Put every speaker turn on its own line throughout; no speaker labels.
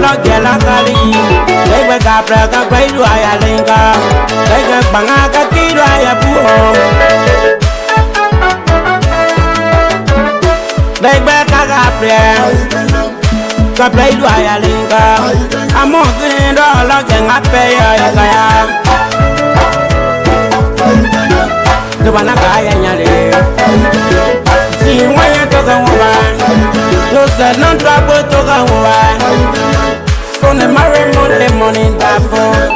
lo gela kali Lebe kapra ka kwaidu aya linga Lebe banga ka kidu aya buho Lebe ka kapra Ka kwaidu aya linga Amo kindo lo genga peya ya kaya Tubana kaya nyale Si wanya toka mwa You said non trouble toka mwa So ne marry money that phone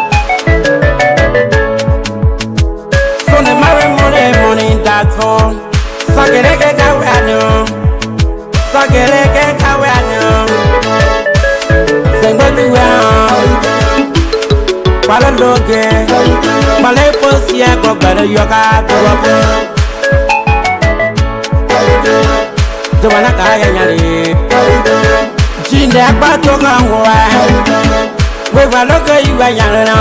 So ne marry money that phone Sagereke kawanyo Sagereke kawanyo Sengwe tuwa Pala loge Pala posi ya kogara yoka tuwapo Tubana kaya nyali Jinde akpa toka mwa Wewa loka iwa nyalana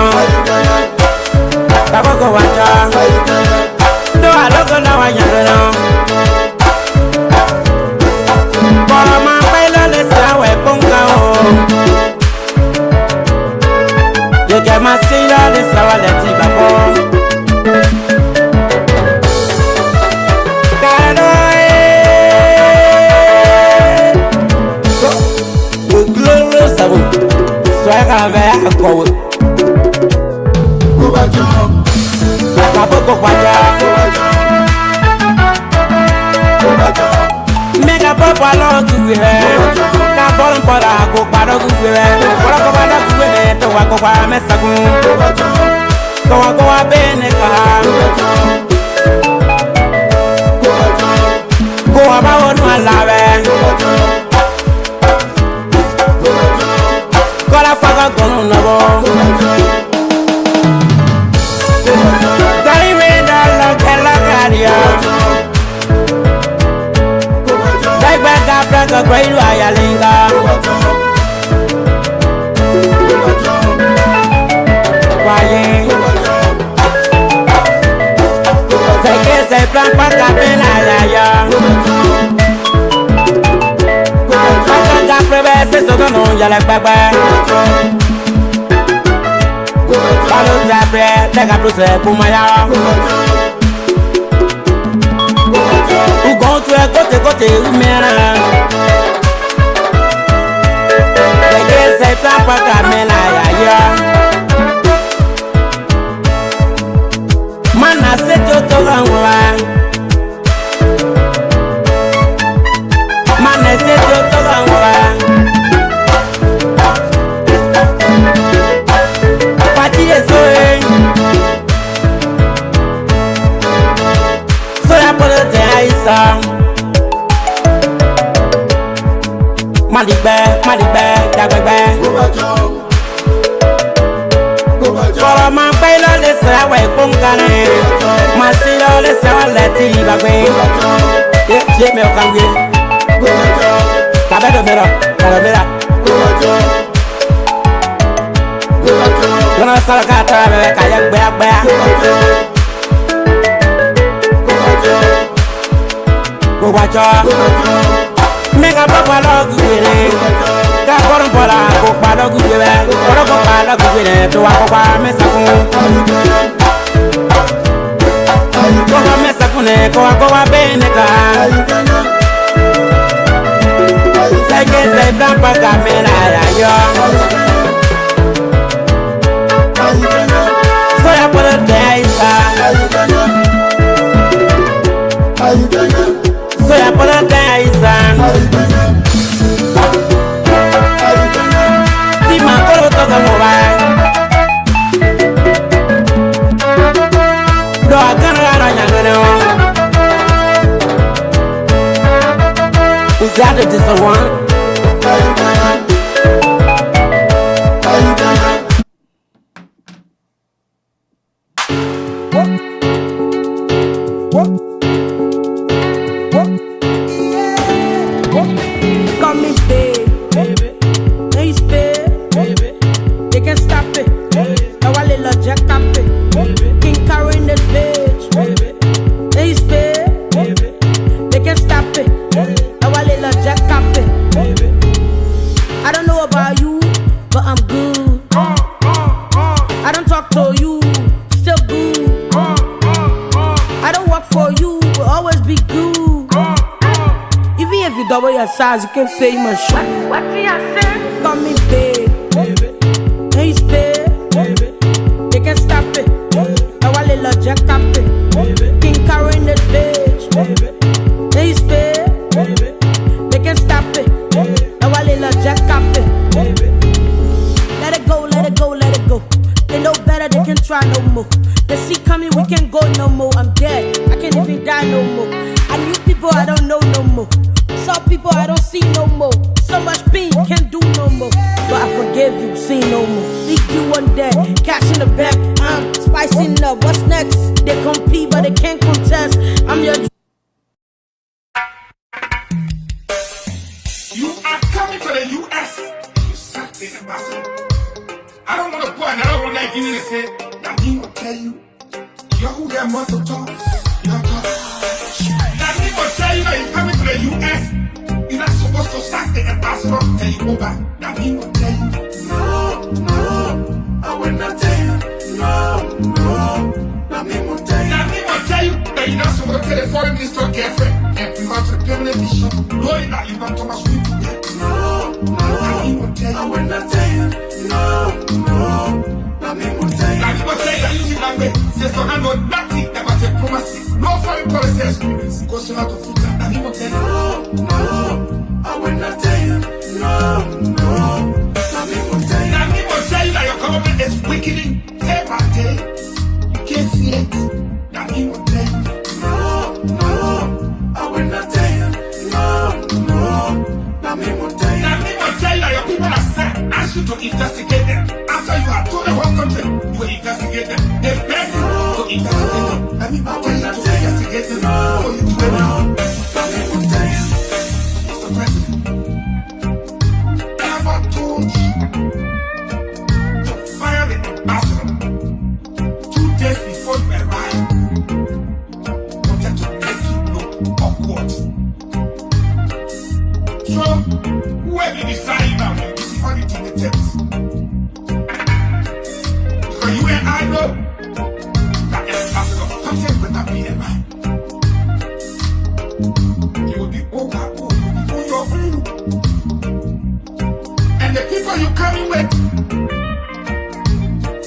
Kaboko wacha Doa loka na wa nyalana Kora ma paila lesa we ponga o Yeke masila lesa wa leti bako Swagger vea go. Kaboko kwaja. Mega papa lo kuwe. Kabon pora ko paro kuwe. Pora ko bada kuwe to wa ko kwa mesaku. Ko wa ko wa bene ka. Ko wa ba wonu alawe. Faga gono nabo Dari weda la kela karia Dai bega braga kwailu ayalinga Kwaye Seke se plan pa kapena ya Se soto no ya le pepe Palo tabre, lega pruse pumaya Ugon tu e kote umera Sege se plan pa kamena ya Mana se joto gangwa Mana se joto gangwa Madigbe, dagbegbe Koro ma pailo le se we pongane Ma silo le se wa leti bagwe Ye me okangwe Kabedo mera Gona salakata me kaya gbe Kubacho Mega papa lo guere Ka koron pola ko pa lo guere Koro ko pa lo guere to wa ko pa mesaku Ko mesaku ne ko wa bene ka Sege se plan pa kamera ya yo So ya por el teisa So ya por el teisa Si ma koro toka mwa Do akana na nyano Is that the one? be good. Even if you double your size, you can feel my shot. What do you say? Call me big, hey spade. They can stop it. I want a little jack up it. King carrying the bitch. Hey spade. They can stop it. I want a little jack up it. Let it go, let it go, let it go. They know better, they can try no more. They see coming, we can't go no more. I'm dead, I can't even die no more. I knew people I don't know no more. Saw people I don't see no more. So much pain, can't do no more. But I forgive you, see no more. Leave you on deck, cash in the back. I'm spicing up, what's next? They compete, but they can't contest. I'm your...
You are coming to the U.S. You suck in the ambassador. I don't want to go and I don't want to give you the say. Now he will tell you. You're who get more to talk. You're talking. Now he will tell you that you're coming to the U.S. You're not supposed to sack the ambassador till you go back. Now he will tell you. No, I will not tell you. No. Now he will tell you. Now he will tell you that you're not supposed to tell the foreign minister girlfriend and you have to the permanent mission. Knowing that you want Thomas Wimp. No. Now he will tell you. I will not tell you. No. Now he will tell you. Now he will tell you that you see that way. Says so I know nothing about a promise. No foreign policy experience. Goes out of future. Now he will tell you. No. I will not tell you. No. Now he will tell you. Now he will tell you that your government is weakening day by day. You can't see it. Now he will tell you. No. I will not tell you. No. Now he will tell you. Now he will tell you that your people are sent. Ask you to investigate them. After you have told the whole country, you will investigate them. They beg you to investigate them. Let me tell you to investigate them before you do it now. Now he will tell you. Mr. President, I never told you to fire the ambassador 2 days before you arrived. Wanted to make you look awkward. So, whoever decide now, you give money to the text. Because you and I know that ambassador content will not be alive. You will be over on your own. And the people you coming with,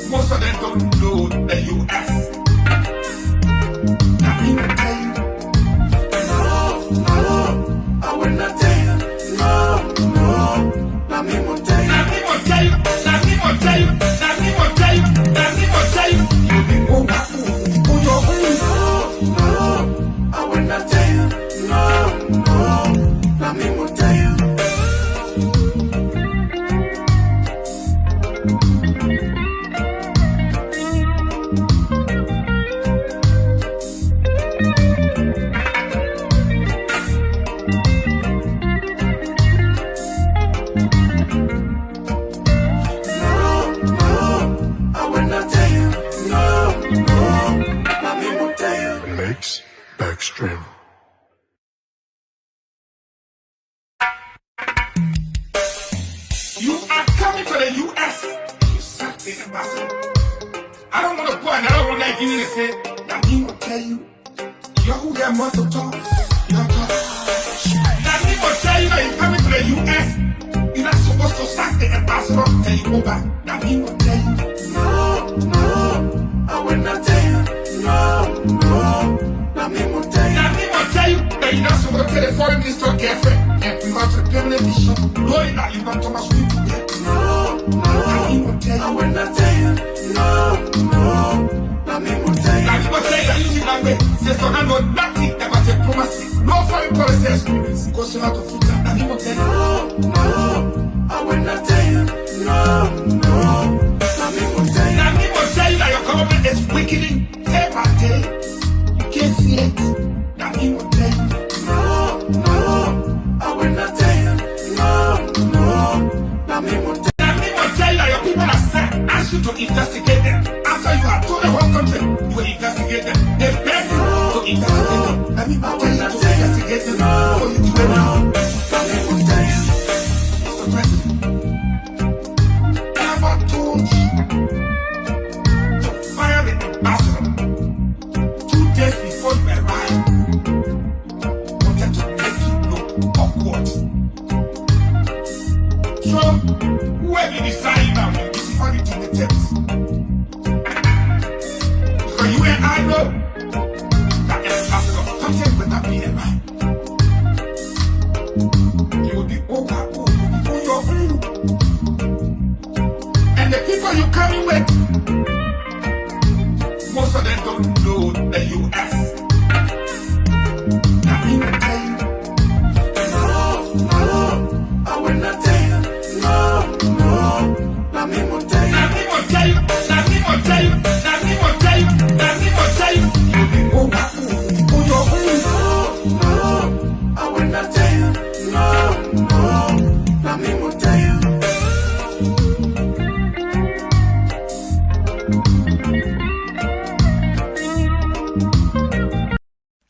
most of them don't know the U.S. Now he will tell you. No, I will not tell you. No. Now he will tell you. Now he will tell you. Now he will tell you. Now he will tell you. Now he will tell you. You will be over on your own. No, I will not tell you. No. Now he will tell you. Backstream. You are coming to the U.S. You suck the ambassador. I don't want to go and I don't want to give you the say. Now he will tell you. You're who get more to talk. You're talking. Now he will tell you that you're coming to the U.S. You're not supposed to sack the ambassador till you go back. Now he will tell you. No, I will not tell you. No. Now he will tell you. Now he will tell you that you're not supposed to tell the foreign minister girlfriend and you have to the permanent mission. Knowing that you want Thomas Wimp. No. Now he will tell you. I will not tell you. No. Now he will tell you. Now he will tell you that you see that way. Says so I know nothing about a promise. No foreign policy experience. Goes out of future. Now he will tell you. No. I will not tell you. No. Now he will tell you. Now he will tell you that your government is weakening day by day. You can't see it. Now he will tell you. No. I will not tell you. No. Now he will tell you. Now he will tell you that your people are sent. Ask you to investigate them. After you have told the whole country, you will investigate them. They beg you to investigate them. Let me tell you to investigate them before you do it now. Now he will tell you. Mr. President, I never told you to fire the ambassador 2 days before you arrived.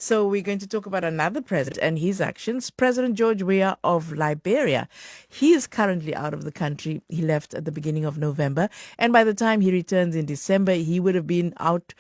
So we're going to talk about another president and his actions. President George Weah of Liberia. He is currently out of the country. He left at the beginning of November. And by the time he returns in December, he would have been out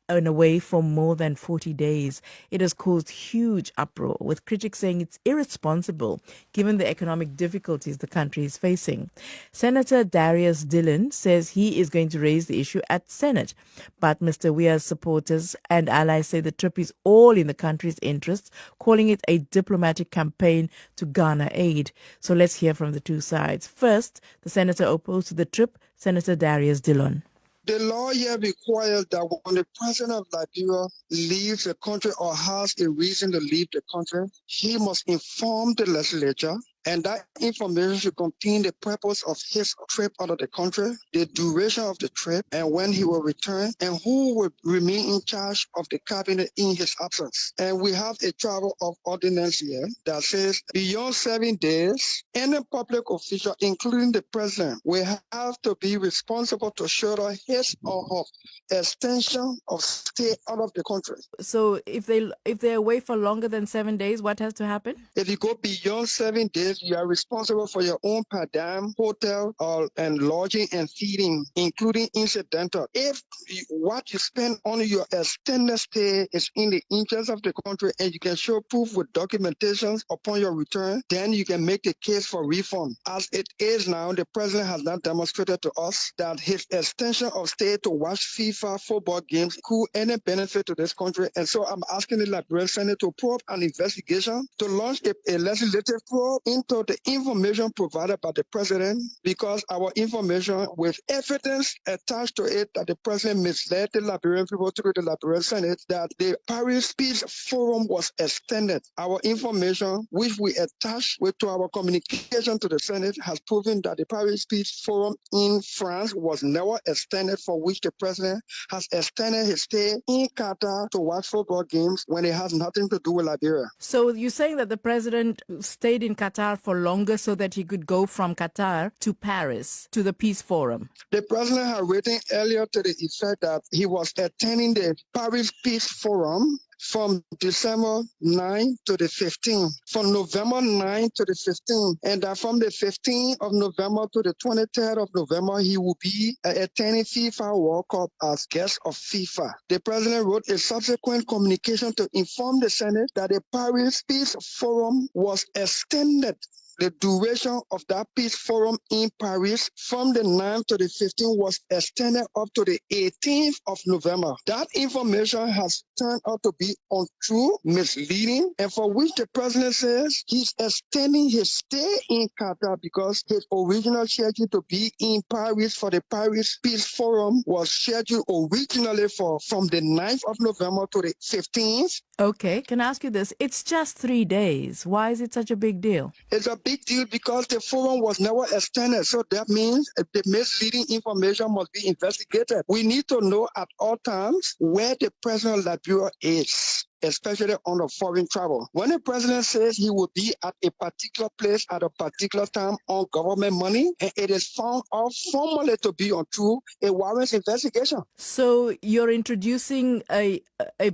and away for more than 40 days. It has caused huge uproar, with critics saying it's irresponsible given the economic difficulties the country is facing. Senator Darius Dillon says he is going to raise the issue at Senate, but Mr. Weah's supporters and allies say the trip is all in the country's interests, calling it a diplomatic campaign to garner aid. So let's hear from the two sides. First, the senator opposed to the trip, Senator Darius Dillon.
The law here requires that when the president of Liberia leaves the country or has a reason to leave the country, he must inform the legislature, and that information should contain the purpose of his trip out of the country, the duration of the trip, and when he will return, and who will remain in charge of the cabinet in his absence. And we have a travel of ordinance here that says beyond 7 days, any public official, including the president, will have to be responsible to shoulder his or her extension of stay out of the country.
So if they're away for longer than 7 days, what has to happen?
If you go beyond 7 days, you are responsible for your own per diem, hotel, and lodging and feeding, including incidental. If what you spend on your extended stay is in the interest of the country and you can show proof with documentation upon your return, then you can make the case for refund. As it is now, the president has not demonstrated to us that his extension of stay to watch FIFA football games could any benefit to this country. And so I'm asking the Liberian Senate to probe an investigation, to launch a legislative probe into the information provided by the president, because our information with evidence attached to it that the president misled the Liberian people through the Liberian Senate that the Paris Peace Forum was extended. Our information, which we attached to our communication to the Senate, has proven that the Paris Peace Forum in France was never extended, for which the president has extended his stay in Qatar to watch football games when it has nothing to do with Liberia.
So you're saying that the president stayed in Qatar for longer so that he could go from Qatar to Paris to the Peace Forum?
The president had written earlier to the effect that he was attending the Paris Peace Forum from December 9 to the 15th, from November 9 to the 15th, and that from the 15th of November to the 23rd of November, he will be attending FIFA World Cup as guest of FIFA. The president wrote a subsequent communication to inform the Senate that the Paris Peace Forum was extended. The duration of that peace forum in Paris from the 9th to the 15th was extended up to the 18th of November. That information has turned out to be untrue, misleading, and for which the president says he's extending his stay in Qatar because his original schedule to be in Paris for the Paris Peace Forum was scheduled originally from the 9th of November to the 15th.
Okay, can I ask you this? It's just 3 days. Why is it such a big deal?
It's a big deal because the forum was never extended. So that means the misleading information must be investigated. We need to know at all times where the president of Liberia is, especially on a foreign travel. When the president says he will be at a particular place at a particular time on government money, and it is found out formally to be untrue, it warrants investigation.
So you're introducing a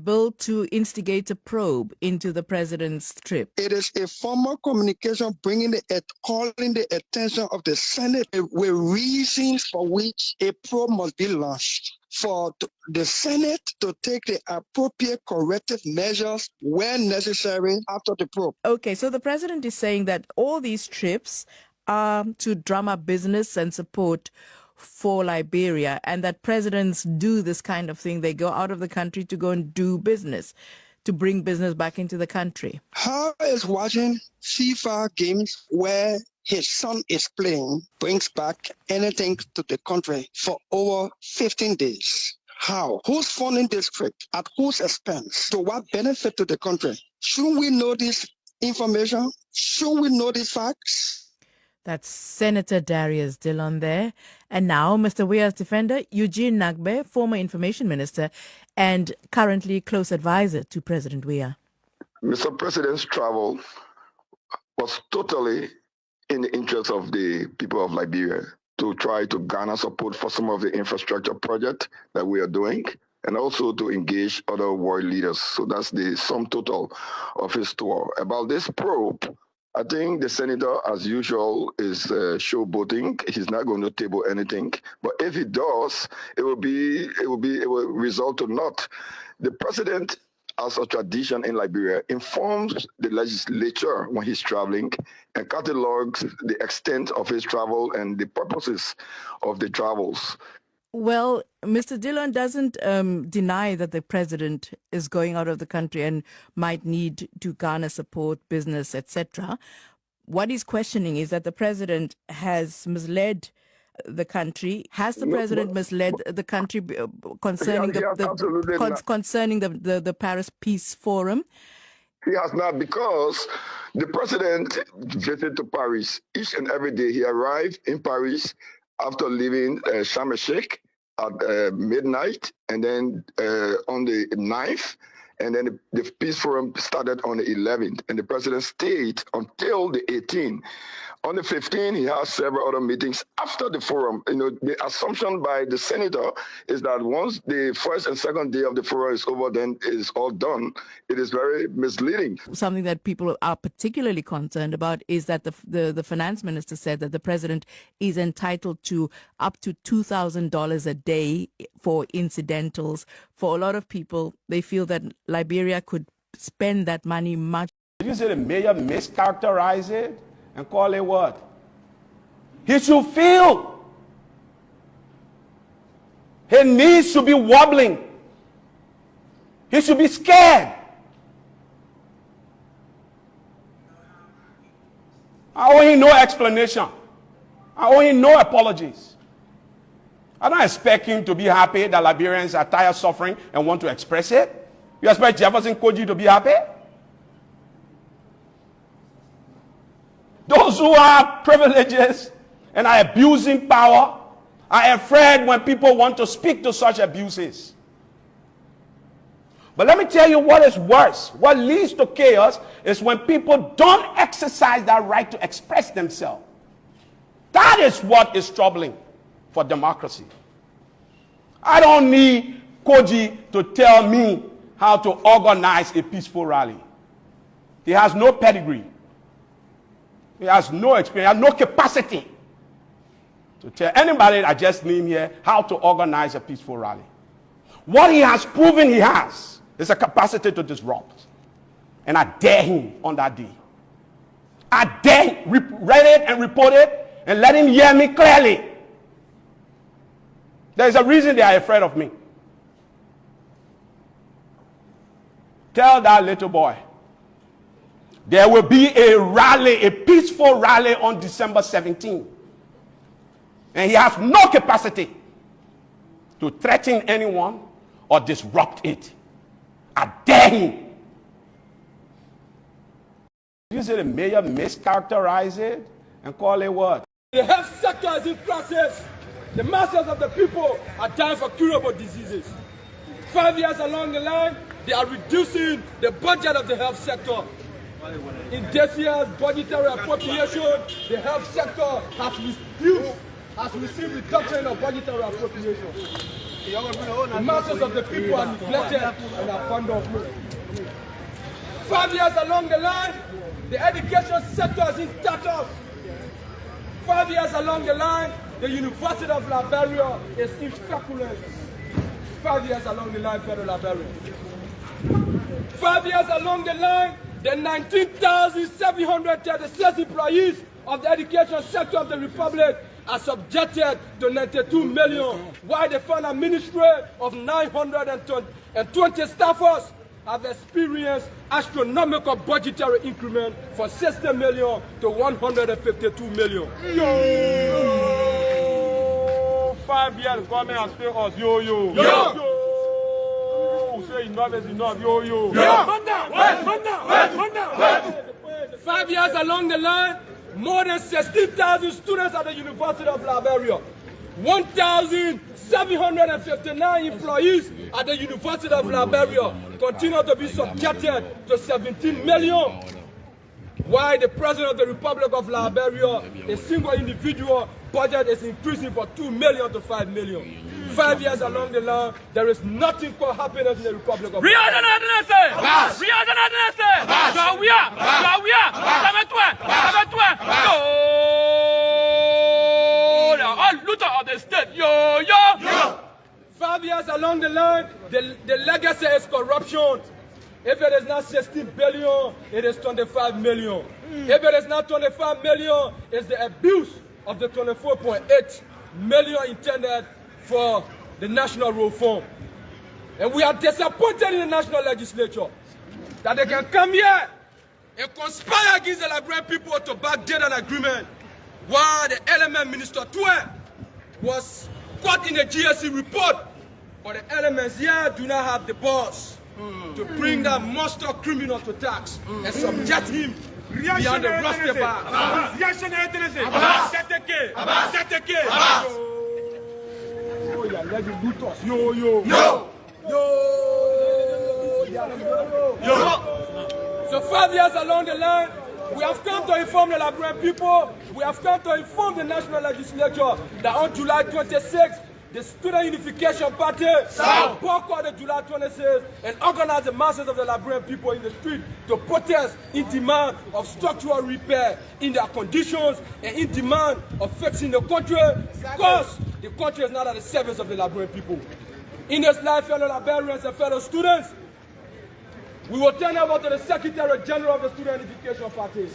bill to instigate a probe into the president's trip.
It is a formal communication calling the attention of the Senate with reasons for which a probe must be launched, for the Senate to take the appropriate corrective measures when necessary after the probe.
Okay, so the president is saying that all these trips are to drum up business and support for Liberia, and that presidents do this kind of thing. They go out of the country to go and do business, to bring business back into the country.
How is watching FIFA games where his son is playing brings back anything to the country for over 15 days? How? Who's funding this trip? At whose expense? To what benefit to the country? Shouldn't we know this information? Shouldn't we know these facts?
That's Senator Darius Dillon there. And now, Mr. Weah's defender, Eugene Nagbe, former information minister and currently close advisor to President Weah.
Mr. President's travel was totally in the interest of the people of Liberia to try to garner support for some of the infrastructure projects that we are doing. and also to engage other world leaders. So that's the sum total of his tour. About this probe, I think the senator, as usual, is showboating. He's not going to table anything. But if he does, it will result to naught. The president, as a tradition in Liberia, informs the legislature when he's traveling and catalogs the extent of his travel and the purposes of the travels.
Well, Mr. Dillon doesn't deny that the president is going out of the country and might need to garner support, business, etc. What he's questioning is that the president has misled the country. Has the president misled the country concerning concerning the Paris Peace Forum?
He has not, because the president visited to Paris each and every day. He arrived in Paris after leaving Sharm el-Sheikh at midnight, and then on the 9th, and then the Peace Forum started on the 11th, and the president stayed until the 18th. On the 15th, he has several other meetings after the forum. You know, the assumption by the senator is that once the first and second day of the forum is over, then it is all done. It is very misleading.
Something that people are particularly concerned about is that the finance minister said that the president is entitled to up to $2,000 a day for incidentals. For a lot of people, they feel that Liberia could spend that money much.
Did you say the mayor mischaracterized it and call it what? He should feel. His knees should be wobbling. He should be scared. I owe him no explanation. I owe him no apologies. I don't expect him to be happy that Liberians are tired of suffering and want to express it. You expect Jefferson Koji to be happy? Those who have privileges and are abusing power are afraid when people want to speak to such abuses. But let me tell you what is worse. What leads to chaos is when people don't exercise that right to express themselves. That is what is troubling for democracy. I don't need Koji to tell me how to organize a peaceful rally. He has no pedigree. He has no experience, has no capacity to tell anybody that just named here how to organize a peaceful rally. What he has proven he has is a capacity to disrupt. And I dare him on that day. I dare him, read it and report it and let him hear me clearly. There's a reason they are afraid of me. Tell that little boy there will be a rally, a peaceful rally on December 17th. And he has no capacity to threaten anyone or disrupt it. I dare him. Did you say the mayor mischaracterized it and call it what?
The health sector is in crisis. The masses of the people are dying for curable diseases. 5 years along the line, they are reducing the budget of the health sector. In this year's budgetary appropriation, the health sector has received reduction of budgetary appropriation. The masses of the people are neglected and are abandoned. 5 years along the line, the education sector is in status. 5 years along the line, the University of Liberia is in feculence. 5 years along the line, Federal Liberia. 5 years along the line, the 19,736 employees of the education sector of the Republic are subjected to 92 million, while the Finance Ministry of 920 staffers have experienced astronomical budgetary increment from 60 million to 152 million.
Yo! 5 years government has failed us. Yo! Say enough is enough. Yo!
Man down. 5 years along the line, more than 16,000 students at the University of Liberia, 1,759 employees at the University of Liberia continue to be subjected to 17 million. While the President of the Republic of Liberia, a single individual budget is increasing from 2 million to 5 million. 5 years along the line, there is nothing called happiness in the Republic of of the state. Yo, yo, yo. 5 years along the line, the legacy is corruption. If it is not 16 billion, it is 25 million. If it is not 25 million, it's the abuse of the 24.8 million intended for the national reform. And we are disappointed in the national legislature that they can come here and conspire against the Liberian people to backdate an agreement while the element Minister Tue was caught in a GSC report. But the elements here do not have the balls to bring that monster criminal to tax and subject him beyond the rusty bar. Yo, yo. Yo. Yo. So 5 years along the line, we have come to inform the Liberian people, we have come to inform the national legislature that on July 26th, the Student Unification Party will boycott the July 26th and organize the masses of the Liberian people in the street to protest in demand of structural repair in their conditions and in demand of fixing the country because the country is not at the service of the Liberian people. In this life, fellow Liberians and fellow students, we will turn over to the Secretary General of the Student Unification Party. We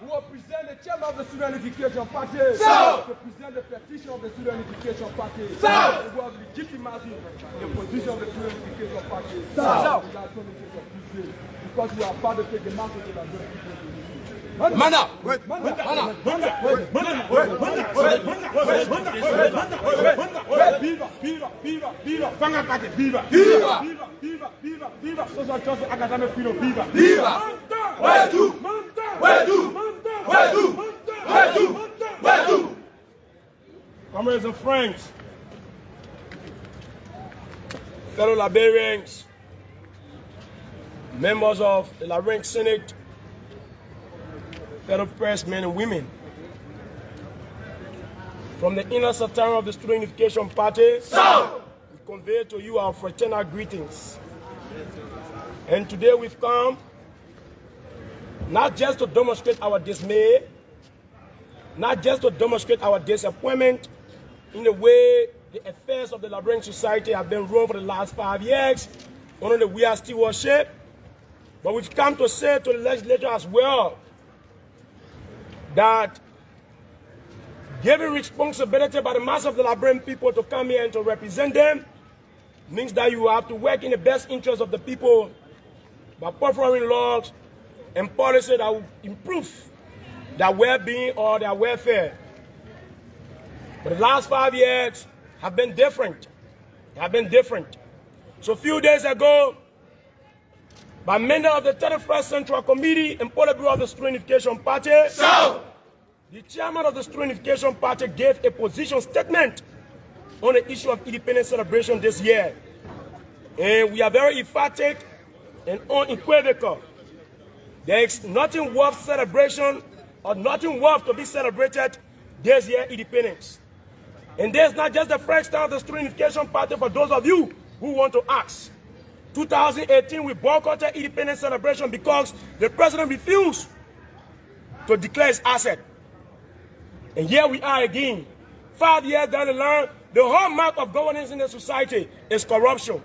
will present the Chairman of the Student Unification Party. To present the petition of the Student Unification Party. We will have legitimacy the position of the Student Unification Party. Because we are about to take the masses of the people. Mana! Comrades and friends, fellow Liberians, members of the Liberian Senate, fellow press men and women, from the inner sanctum of the Student Unification Party, we convey to you our fraternal greetings. And today we've come not just to demonstrate our dismay, not just to demonstrate our disappointment in the way the affairs of the Liberian society have been run for the last 5 years under the We Are stewardship, but we've come to say to the legislature as well that giving responsibility by the mass of the Liberian people to come here and to represent them means that you have to work in the best interest of the people by performing laws and policies that will improve their well-being or their welfare. But the last 5 years have been different. They have been different. So a few days ago, by member of the 31st Central Committee and Politburo of the Student Unification Party, the chairman of the Student Unification Party gave a position statement on the issue of independence celebration this year. And we are very emphatic and unequivocal. There is nothing worth celebration or nothing worth to be celebrated this year, independence. And there's not just the first time of the Student Unification Party for those of you who want to ask. 2018, we boycotted independence celebration because the president refused to declare his asset. And here we are again. 5 years down the line, the hallmark of governance in the society is corruption.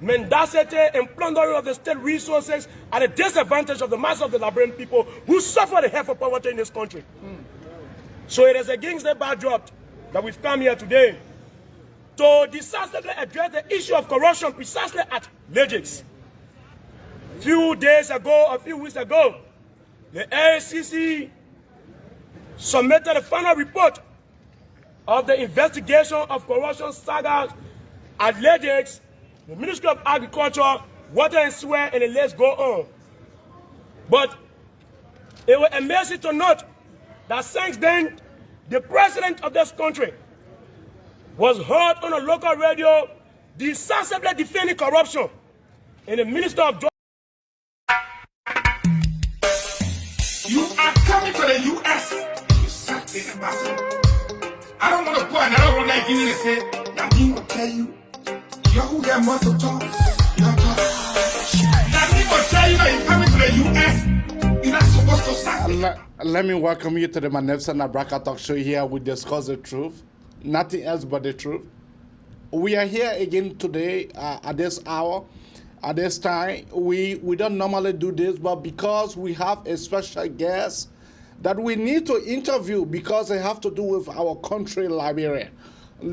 Mendacity and plundering of the state resources at the disadvantage of the mass of the Liberian people who suffer the heft of poverty in this country. So it is against the backdrop that we've come here today to decisively address the issue of corruption precisely at Legis. A few weeks ago, the AICC submitted the final report of the investigation of corruption saga at Legis, the Ministry of Agriculture, Water and Sewer, and the list go on. But it was amazing to note that since then, the president of this country was heard on a local radio decisively defending corruption, and the Minister of Justice.
You are coming to the U.S. You suck the ambassador. I don't want to go another one like you and say, nothing will tell you. You who get more to talk. You talk. Nothing will tell you that you're coming to the US. You're not supposed to start.
Let me welcome you to the Manefsa Nabraka Talk Show. Here we discuss the truth, nothing else but the truth. We are here again today at this hour, at this time. We don't normally do this, but because we have a special guest that we need to interview because they have to do with our country, Liberia.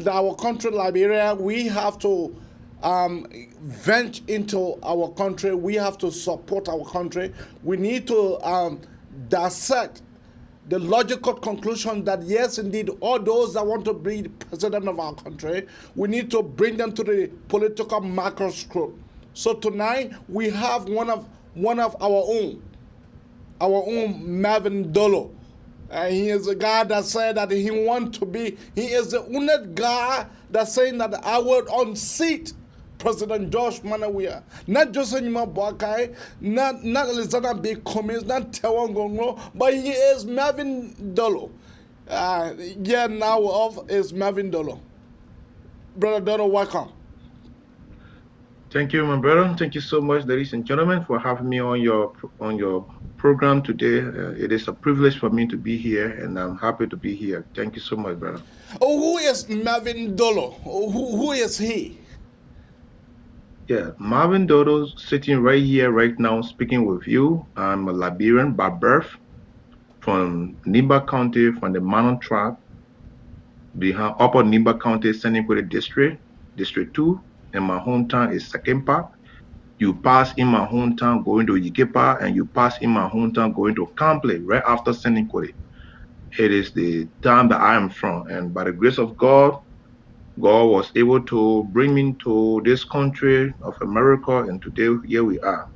Our country, Liberia, we have to venture into our country. We have to support our country. We need to dissect the logical conclusion that yes, indeed, all those that want to be the president of our country, we need to bring them to the political microscope. So tonight we have one of our own Marvin Dolo. He is a guy that said that he is the only guy that's saying that I will unseat President George Manawia. Not just Nyima Boakai, not Alexander B. Cummings, not Tewangongo, but he is Marvin Dolo. Now of is Marvin Dolo. Brother Dolo, welcome.
Thank you, my brother. Thank you so much, ladies and gentlemen, for having me on your program today. It is a privilege for me to be here, and I'm happy to be here. Thank you so much, brother.
Oh, who is Marvin Dolo? Who is he?
Yeah, Marvin Dolo, sitting right here, right now, speaking with you. I'm a Liberian by birth from Nimba County, from the Manon tribe, behind Upper Nimba County, Senequity District, District 2, and my hometown is Sakempa. You pass in my hometown going to Yikepa, and you pass in my hometown going to Kample, right after Senequity. It is the town that I am from, and by the grace of God, God was able to bring me to this country of America, and today here we are.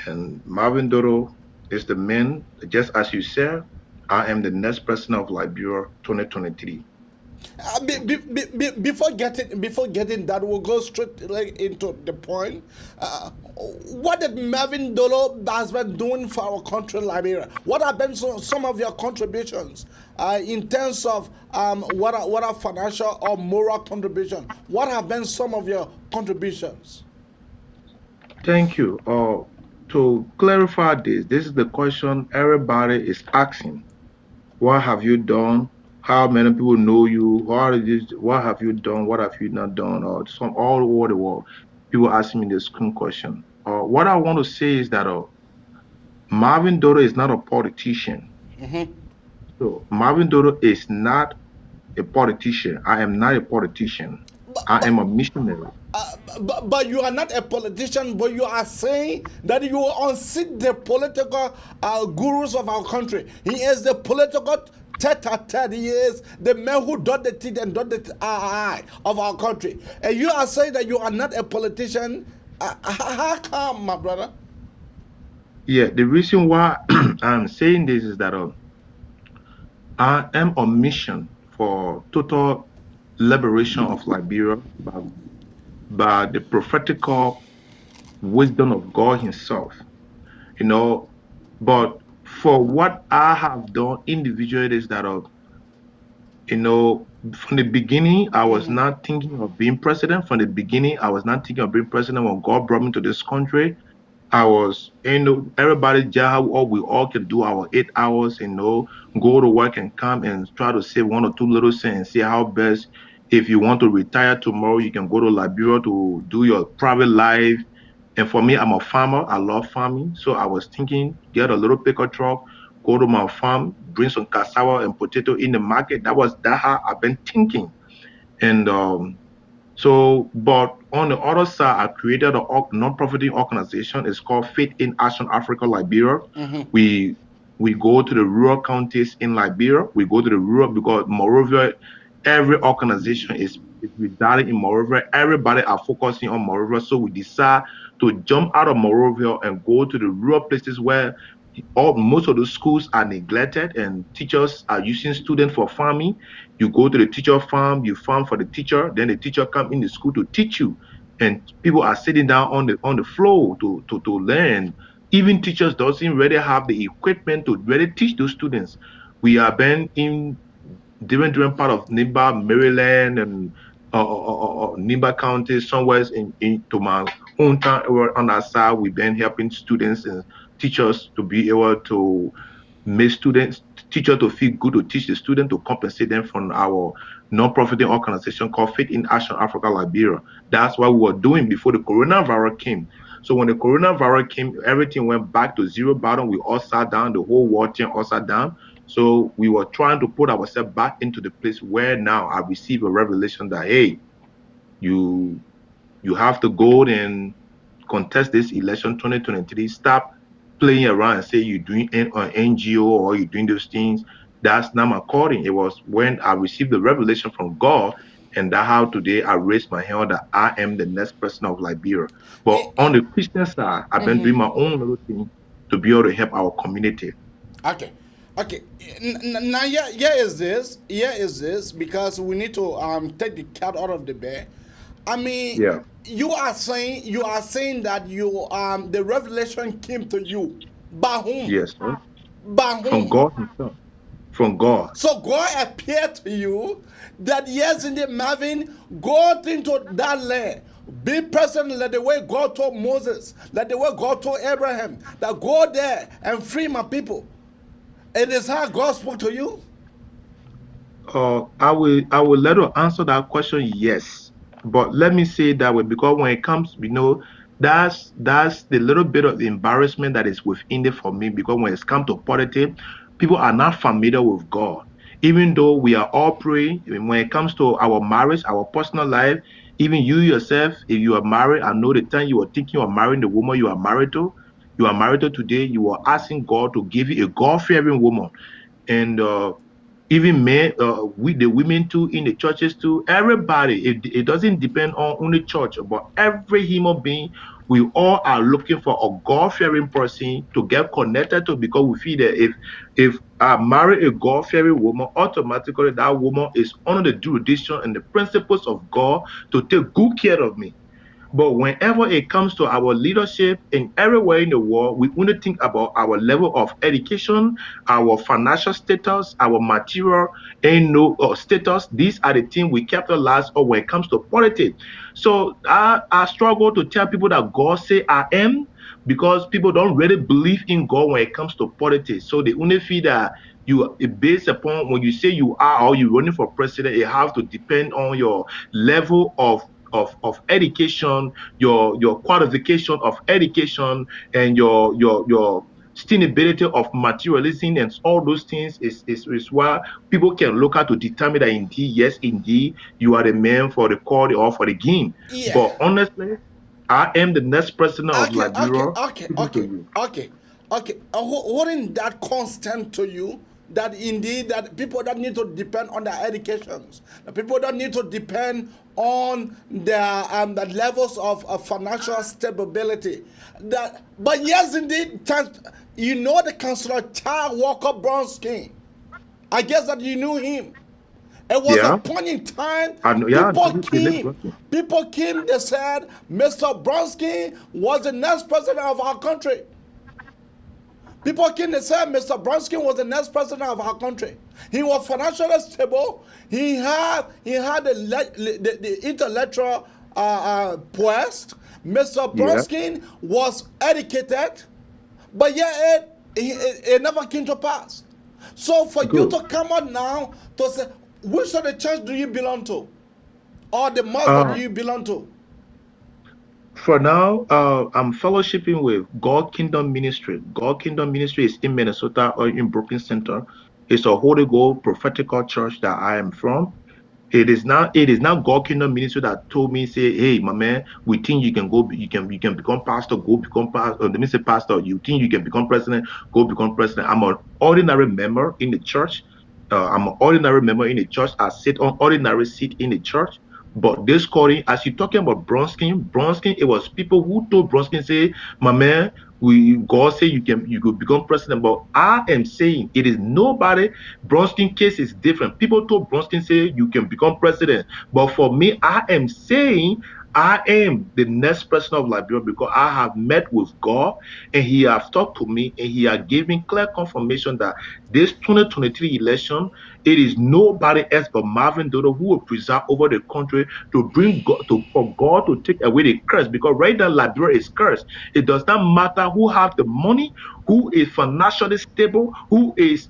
And Marvin Dolo is the man, just as you said, I am the next president of Liberia 2023.
Before getting that, we'll go straight into the point. What did Marvin Dolo has been doing for our country, Liberia? What have been some of your contributions in terms of what are financial or moral contribution? What have been some of your contributions?
Thank you. To clarify this is the question everybody is asking. What have you done? How many people know you? What have you done? What have you not done? Or some all over the world, people asking me this question. What I want to say is that Marvin Dolo is not a politician.
Mm-hmm.
So Marvin Dolo is not a politician. I am not a politician. I am a missionary.
But you are not a politician, but you are saying that you will unseat the political gurus of our country. He is the political tete-a-tete. He is the man who dot the teeth and dot the I of our country. And you are saying that you are not a politician. How come, my brother?
Yeah, the reason why I'm saying this is that I am on mission for total liberation of Liberia by the prophetical wisdom of God himself. But for what I have done individually is that from the beginning, I was not thinking of being president. From the beginning, I was not thinking of being president when God brought me to this country. I was, everybody job, or we all can do our 8 hours, go to work and come and try to save 1 or 2 little cents and see how best. If you want to retire tomorrow, you can go to Liberia to do your private life. And for me, I'm a farmer. I love farming. So I was thinking, get a little pickup truck, go to my farm, bring some cassava and potato in the market. That how I've been thinking. And but on the other side, I created a non-profiting organization. It's called Faith in Action Africa Liberia. Mm-hmm. We go to the rural counties in Liberia. We go to the rural because moreover, every organization is residing in Monrovia. Everybody are focusing on Monrovia. So we decide to jump out of Monrovia and go to the rural places where most of the schools are neglected and teachers are using students for farming. You go to the teacher farm, you farm for the teacher, then the teacher come in the school to teach you. And people are sitting down on the floor to learn. Even teachers doesn't really have the equipment to really teach those students. We have been in different part of Nimba, Maryland, and Nimba County, somewhere into my hometown on our side. We've been helping students and teachers to be able to make students, teacher to feel good to teach the student to compensate them from our non-profiting organization called Faith in Action Africa Liberia. That's what we were doing before the coronavirus came. So when the coronavirus came, everything went back to zero bottom. We all sat down, the whole world team all sat down. So we were trying to put ourselves back into the place where now I receive a revelation that hey, you have to go and contest this election 2023. Stop playing around and say you're doing an NGO or you're doing those things. That's not my calling. It was when I received the revelation from God, and that how today I raised my hand that I am the next president of Liberia. But on the Christian side, I've been doing my own little thing to be able to help our community.
Okay. Okay. Now, here is this. Here is this because we need to take the cat out of the bag. I mean,
Yeah.
you are saying that you the revelation came to you by whom?
Yes, sir.
By
From
whom?
God Himself. From God.
So God appeared to you that yes, indeed, Marvin, go into that land. Be present like the way God told Moses, like the way God told Abraham, that go there and free my people. It is how God spoke to you.
I will let her answer that question, yes. But let me say it that way because when it comes, that's the little bit of embarrassment that is within it for me because when it's come to politics, people are not familiar with God. Even though we are all praying, when it comes to our marriage, our personal life, even you yourself, if you are married, I know the time you are thinking of marrying the woman you are married to today, you are asking God to give you a God-fearing woman. And even men, with the women too, in the churches too, everybody, it doesn't depend on only church, but every human being, we all are looking for a God-fearing person to get connected to because we feel that if I marry a God-fearing woman, automatically that woman is under the jurisdiction and the principles of God to take good care of me. But whenever it comes to our leadership in everywhere in the world, we only think about our level of education, our financial status, our material and no status. These are the things we capitalize on when it comes to politics. So I struggle to tell people that God say I am because people don't really believe in God when it comes to politics. So they only feel that you based upon when you say you are or you're running for president, it have to depend on your level of education, your qualification of education, and your sustainability of materialism and all those things is why people can look at to determine that indeed, yes, indeed, you are the man for the call or for the game.
Yeah.
But honestly, I am the next president of
Okay, okay,
Liberia.
okay,
Speaking to
okay,
you.
okay, okay. Wouldn't that constant to you that indeed that people that need to depend on their educations, the people that need to depend on their the levels of financial stability. That, but yes, indeed, you know the Councillor Charles Walker Bronsky. I guess that you knew him. It was a
Yeah,
point in time,
I know. Yeah, I know the next question.
people came, they said, Mr. Bronsky was the next president of our country. People came, they said, Mr. Bronsky was the next president of our country. He was financially stable. He had the intellectual quest. Mr.
Yeah,
Bronsky was educated, but yet it never came to pass. So for you
good.
to come out now to say, which of the church do you belong to? Or the mosque that
Uh,
you belong to?
For now, I'm fellowshipping with God Kingdom Ministry. God Kingdom Ministry is in Minnesota or in Brooklyn Center. It's a Holy Ghost prophetical church that I am from. It is not God Kingdom Ministry that told me, say, hey, my man, we think you can go, you can become pastor, go become pastor. Let me say pastor, you think you can become president, go become president. I'm an ordinary member in the church. I'm an ordinary member in the church. I sit on ordinary seat in the church. But this calling, as you're talking about Bronskin, it was people who told Bronskin, say, my man, God say you could become president. But I am saying it is nobody. Bronskin case is different. People told Bronskin say you can become president. But for me, I am saying I am the next president of Liberia because I have met with God and He has talked to me and He has given clear confirmation that this 2023 election, it is nobody else but Marvin Dodo who will preside over the country to bring God for God to take away the curse. Because right now Liberia is cursed. It does not matter who have the money, who is financially stable, who is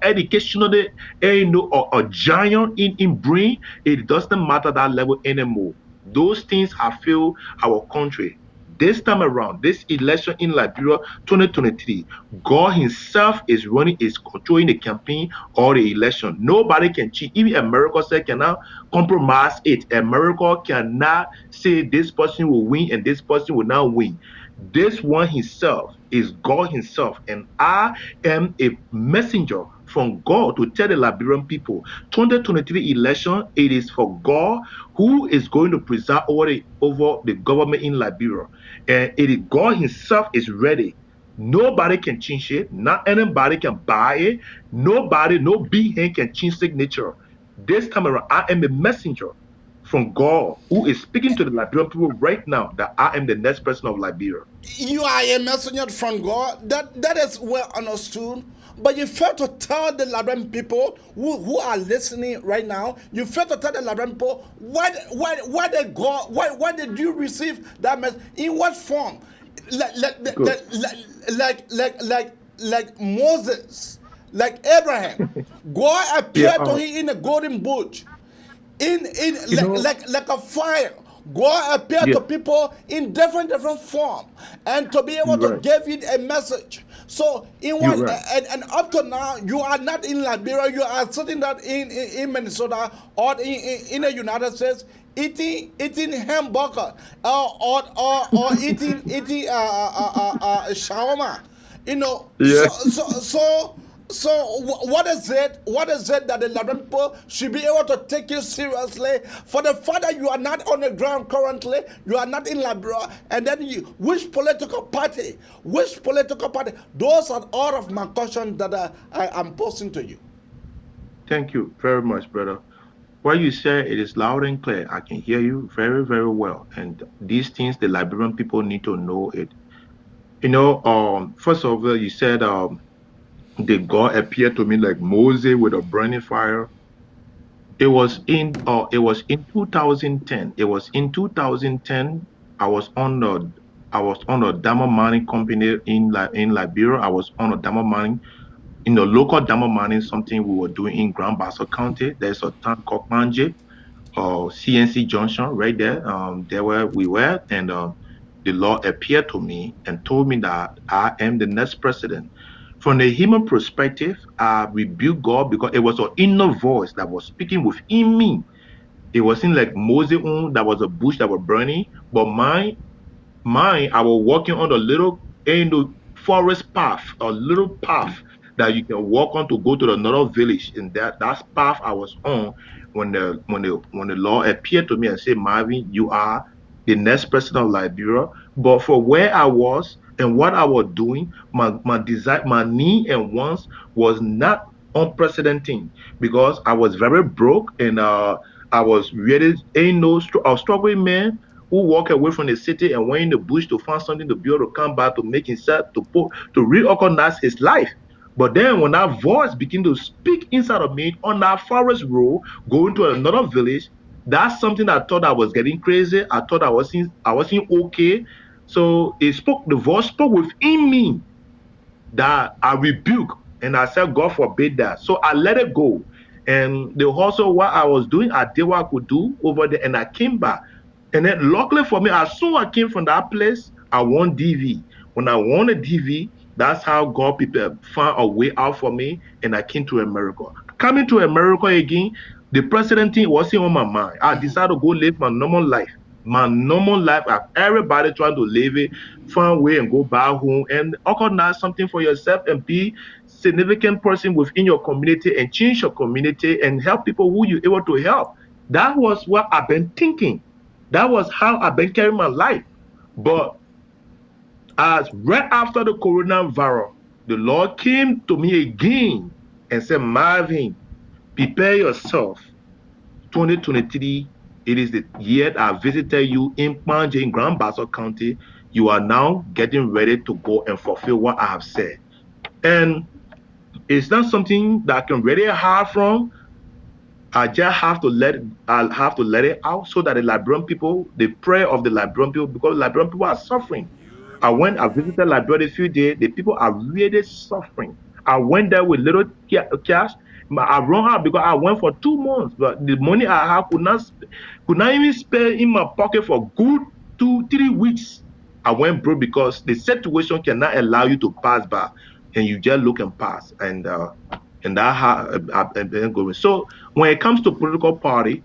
educationally, or a giant in brain. It doesn't matter that level anymore. Those things have failed our country. This time around, this election in Liberia 2023, God Himself is controlling the campaign or the election. Nobody can cheat. Even America said cannot compromise it. America cannot say this person will win and this person will not win. This one Himself is God Himself, and I am a messenger from God to tell the Liberian people 2023 election, it is for God who is going to preside over the government in Liberia. And it is God Himself is ready. Nobody can change it. Not anybody can buy it. Nobody, no big hand can change signature. This time around, I am a messenger from God who is speaking to the Liberian people right now that I am the next president of Liberia.
You are a messenger from God. That is well understood. But you fail to tell the Liberian people who are listening right now, you fail to tell the Liberian people why did you receive that message? In what form? Like Moses, like Abraham. God appeared to him in a golden bush. Like a fire. God appeared to people in different form, and to be able to give it a message. So and up to now, you are not in Liberia. You are sitting that in Minnesota or in the United States, eating hamburger or eating shawarma. You know.
Yeah.
So what is it? What is it that the Liberian people should be able to take you seriously for the fact that you are not on the ground currently, you are not in Liberia, and then which political party? Those are all of my questions that I am posing to you.
Thank you very much, brother. What you say, it is loud and clear. I can hear you very, very well. And these things, the Liberian people need to know it. You know, first of all, you said the God appeared to me like Moses with a burning fire. It was in 2010. It was in 2010. I was on a diamond mining company in Liberia. I was on a diamond mining in the local diamond mining, something we were doing in Grand Bassa County. There's a town called Manje, CNC Junction, right there. There where we were, and the Lord appeared to me and told me that I am the next president. From the human perspective, I rebuked God because it was an inner voice that was speaking within me. It wasn't like Moses, that was a bush that was burning, but mine, I was walking on a little forest path, a little path that you can walk on to go to another village. And that path I was on when the Lord appeared to me and said, Marvin, you are the next president of Liberia. But for where I was and what I was doing, my desire, my need and wants was not unprecedented because I was very broke and I was really a struggling man who walked away from the city and went in the bush to find something to be able to come back to make himself to reorganize his life. But then when that voice began to speak inside of me on that forest road, going to another village, that's something I thought I was getting crazy. I thought I wasn't okay. So the voice spoke within me that I rebuked, and I said, God forbid that. So I let it go. And also what I was doing, I did what I could do over there, and I came back. And then luckily for me, as soon as I came from that place, I won DV. When I won a DV, that's how God people found a way out for me, and I came to America. Coming to America again, the president thing wasn't on my mind. I decided to go live my normal life. Everybody trying to live it, find a way and go back home and organize something for yourself and be significant person within your community and change your community and help people who you're able to help. That was what I've been thinking. That was how I've been carrying my life. But as right after the coronavirus, the Lord came to me again and said, Marvin, prepare yourself. 2023 It is the year that I visited you in Panje, in Grand Bassa County. You are now getting ready to go and fulfill what I have said. And it's not something that I can really hide from. I just have to I'll have to let it out so that the Liberian people, the prayer of the Liberian people, because Liberian people are suffering. I visited Liberia a few days, the people are really suffering. I went there with little cash. I run out because I went for 2 months, but the money I have could not even spare in my pocket for good 2 3 weeks. I went broke because the situation cannot allow you to pass by, and you just look and pass, and that how I've been going. So when it comes to political party,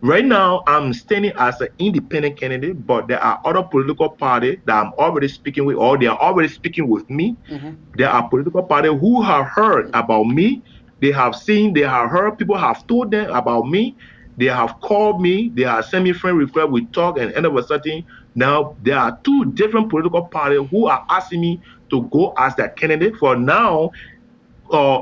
right now I'm standing as an independent candidate, but there are other political parties that I'm already speaking with, or they are already speaking with me. There are political parties who have heard about me. They have seen, they have heard, people have told them about me. They have called me, they have sent me friend request, we talk, and end of a certain. Now there are 2 different political parties who are asking me to go as their candidate. For now,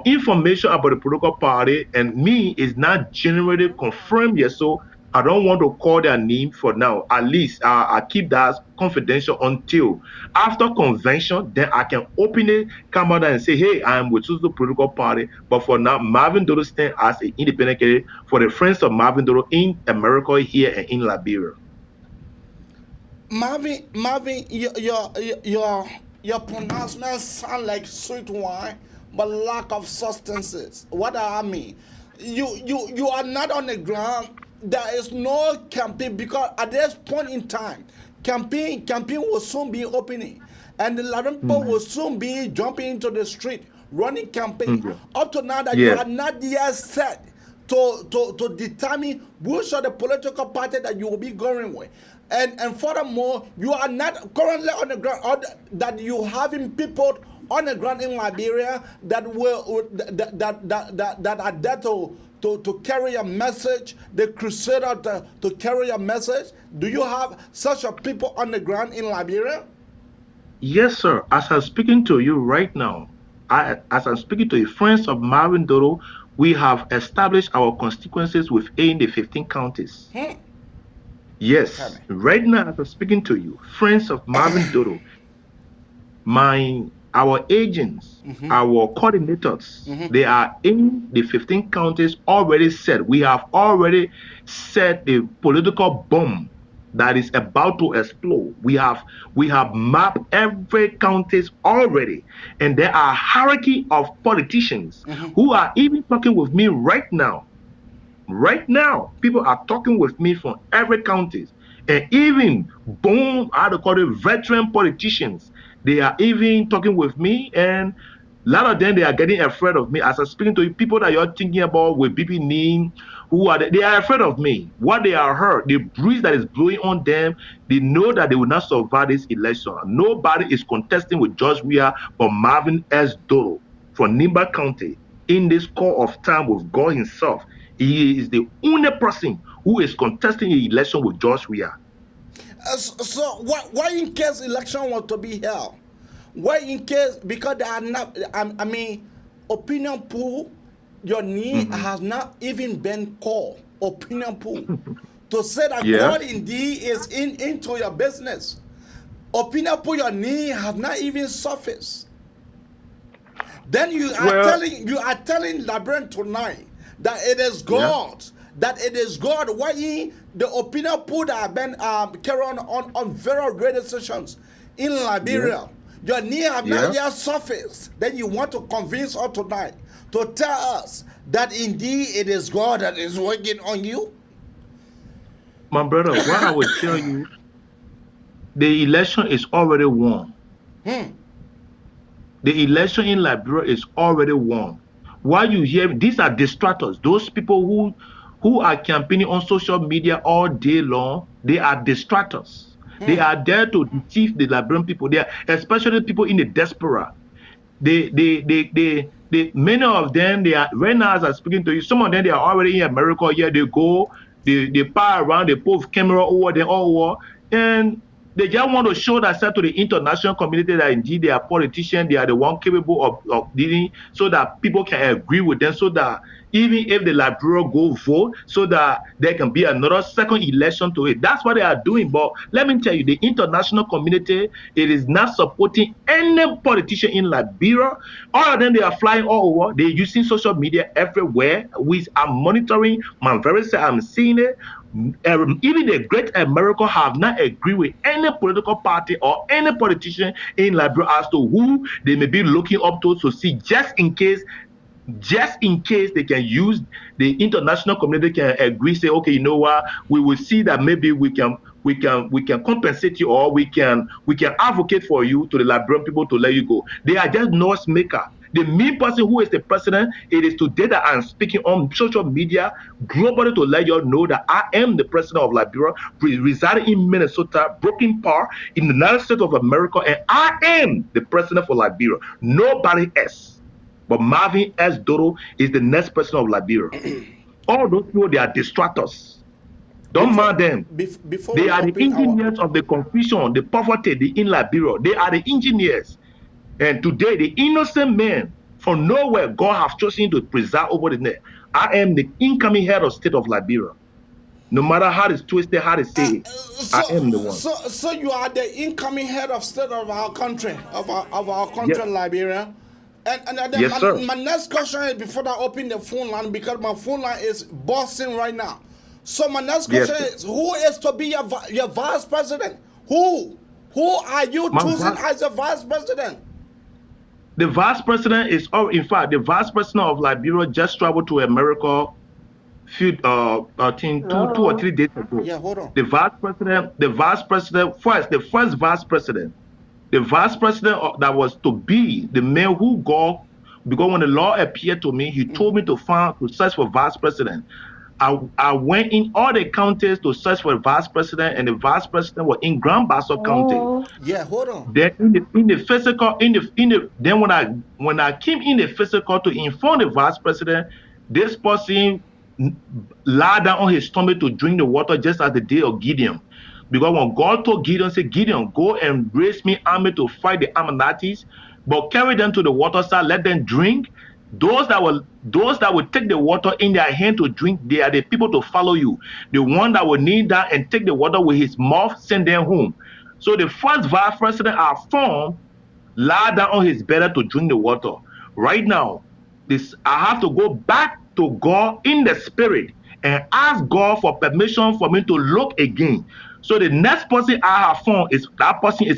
information about the political party and me is not generally confirmed yet, so I don't want to call their name for now. At least I keep that confidential until after convention. Then I can openly come out and say, "Hey, I am with the political party." But for now, Marvin Dolo stands as an independent candidate for the Friends of Marvin Dolo in America here and in Liberia.
Marvin, your pronouncement sound like sweet wine, but lack of substances. What do I mean? You are not on the ground. There is no campaign because at this point in time, campaign will soon be opening, and the Liberian people will soon be jumping into the street, running campaign. Up to now, that you are not yet set to determine which are the political party that you will be going with. And furthermore, you are not currently on the ground, or that you having people on the ground in Liberia that are there to carry a message, the crusader to carry a message. Do you have such a people on the ground in Liberia?
Yes, sir. As I'm speaking to you right now, as I'm speaking to you, Friends of Marvin Dolo, we have established our constituencies within the 15 counties. Yes, right now as I'm speaking to you, Friends of Marvin Dolo, our agents, our coordinators, they are in the 15 counties already set. We have already set the political bomb that is about to explode. We have mapped every counties already, and there are hierarchy of politicians who are even talking with me right now. Right now, people are talking with me from every county, and even veteran politicians. They are even talking with me, and a lot of them, they are getting afraid of me. As I'm speaking to you, people that you're thinking about with BB name, they are afraid of me. What they are heard, the breeze that is blowing on them, they know that they will not survive this election. Nobody is contesting with George Weah but Marvin S. Dolo from Nimba County in this call of time with God himself. He is the only person who is contesting the election with George Weah.
So why in case election was to be held? Why in case, because they are not, I mean, opinion poll, your name has not even been called opinion poll to say that God indeed is into your business. Opinion poll, your name has not even surfaced. Then you are telling Liberian tonight that it is God. That it is God. Why the opinion poll that have been carried on various radio stations in Liberia, your name have not yet surfaced. Then you want to convince us tonight to tell us that indeed it is God that is working on you?
My brother, what I will tell you, the election is already won. The election in Liberia is already won. While you hear, these are distractors. Those people who are campaigning on social media all day long, they are distractors. They are there to deceive the Liberian people. They are, especially people in the diaspora. Many of them, they are, right now as I'm speaking to you, some of them, they are already in America. Here they go, they power around, they put camera over there, all over. And They just want to show themselves to the international community that indeed they are politicians, they are the one capable of leading, so that people can agree with them, so that even if the Liberia go vote, so that there can be another second election to it. That's what they are doing. But let me tell you, the international community, it is not supporting any politician in Liberia. All of them, they are flying all over. They're using social media everywhere. We are monitoring. I'm very sad. I'm seeing it. Even the great America have not agreed with any political party or any politician in Liberia as to who they may be looking up to see, just in case they can use the international community can agree, say, okay, you know what, we will see that maybe we can compensate you, or we can advocate for you to the Liberian people to let you go. They are just noise maker. The main person who is the president, it is today that I'm speaking on social media globally to let you all know that I am the president of Liberia, residing in Minnesota, Brooklyn Park, in the United States of America, and I am the president for Liberia. Nobody else. But Marvin S. Dolo is the next president of Liberia. All those people, they are distractors. Don't mind them. They are the engineers of the confusion, the poverty in Liberia. They are the engineers. And today, the innocent man from nowhere, God has chosen to preside over the net. I am the incoming head of state of Liberia. No matter how it's twisted, how they say it, I am the one.
So you are the incoming head of state of our country, of our country, yes. Liberia. And then
yes,
my next question is, before I open the phone line, because my phone line is busting right now. So my next question is, who is to be your vice president? Who are you choosing as a vice president?
The vice president is, in fact, the vice president of Liberia just traveled to America I think 2 or 3 days ago.
Yeah, hold on.
The vice president, the first vice president, the vice president that was to be the man who God, because when the law appeared to me, he told me to search for vice president. I went in all the counties to search for the vice president, and the vice president was in Grand Bassa County.
Yeah, hold on.
Then in the physical, then when I came in the physical to inform the vice president, this person lied down on his stomach to drink the water, just as the day of Gideon. Because when God told Gideon, say, Gideon, go and raise me army to fight the Ammonites, but carry them to the water side, let them drink. Those that will take the water in their hand to drink, they are the people to follow you. The one that will kneel down and take the water with his mouth, send them home. So the first vice president I found lied down on his bed to drink the water. Right now, I have to go back to God in the spirit and ask God for permission for me to look again. So the next person I have found is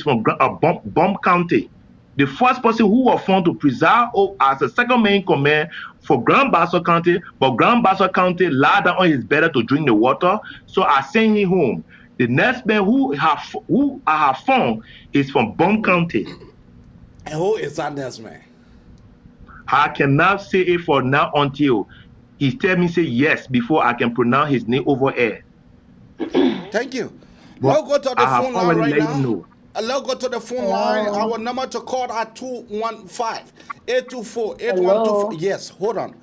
from Bomb County. The first person who was found to preside as a second main command for Grand Bassa County, but Grand Bassa County lied down on his bed to drink the water, so I sent him home. The next man who I have found is from Bomb County.
And who is that next man?
I cannot say it for now until he tell me say yes before I can pronounce his name over air.
Thank you. Let's go to the phone line right now. Let's go to the phone line. Our number to call at 215-824-8124. Yes, hold on.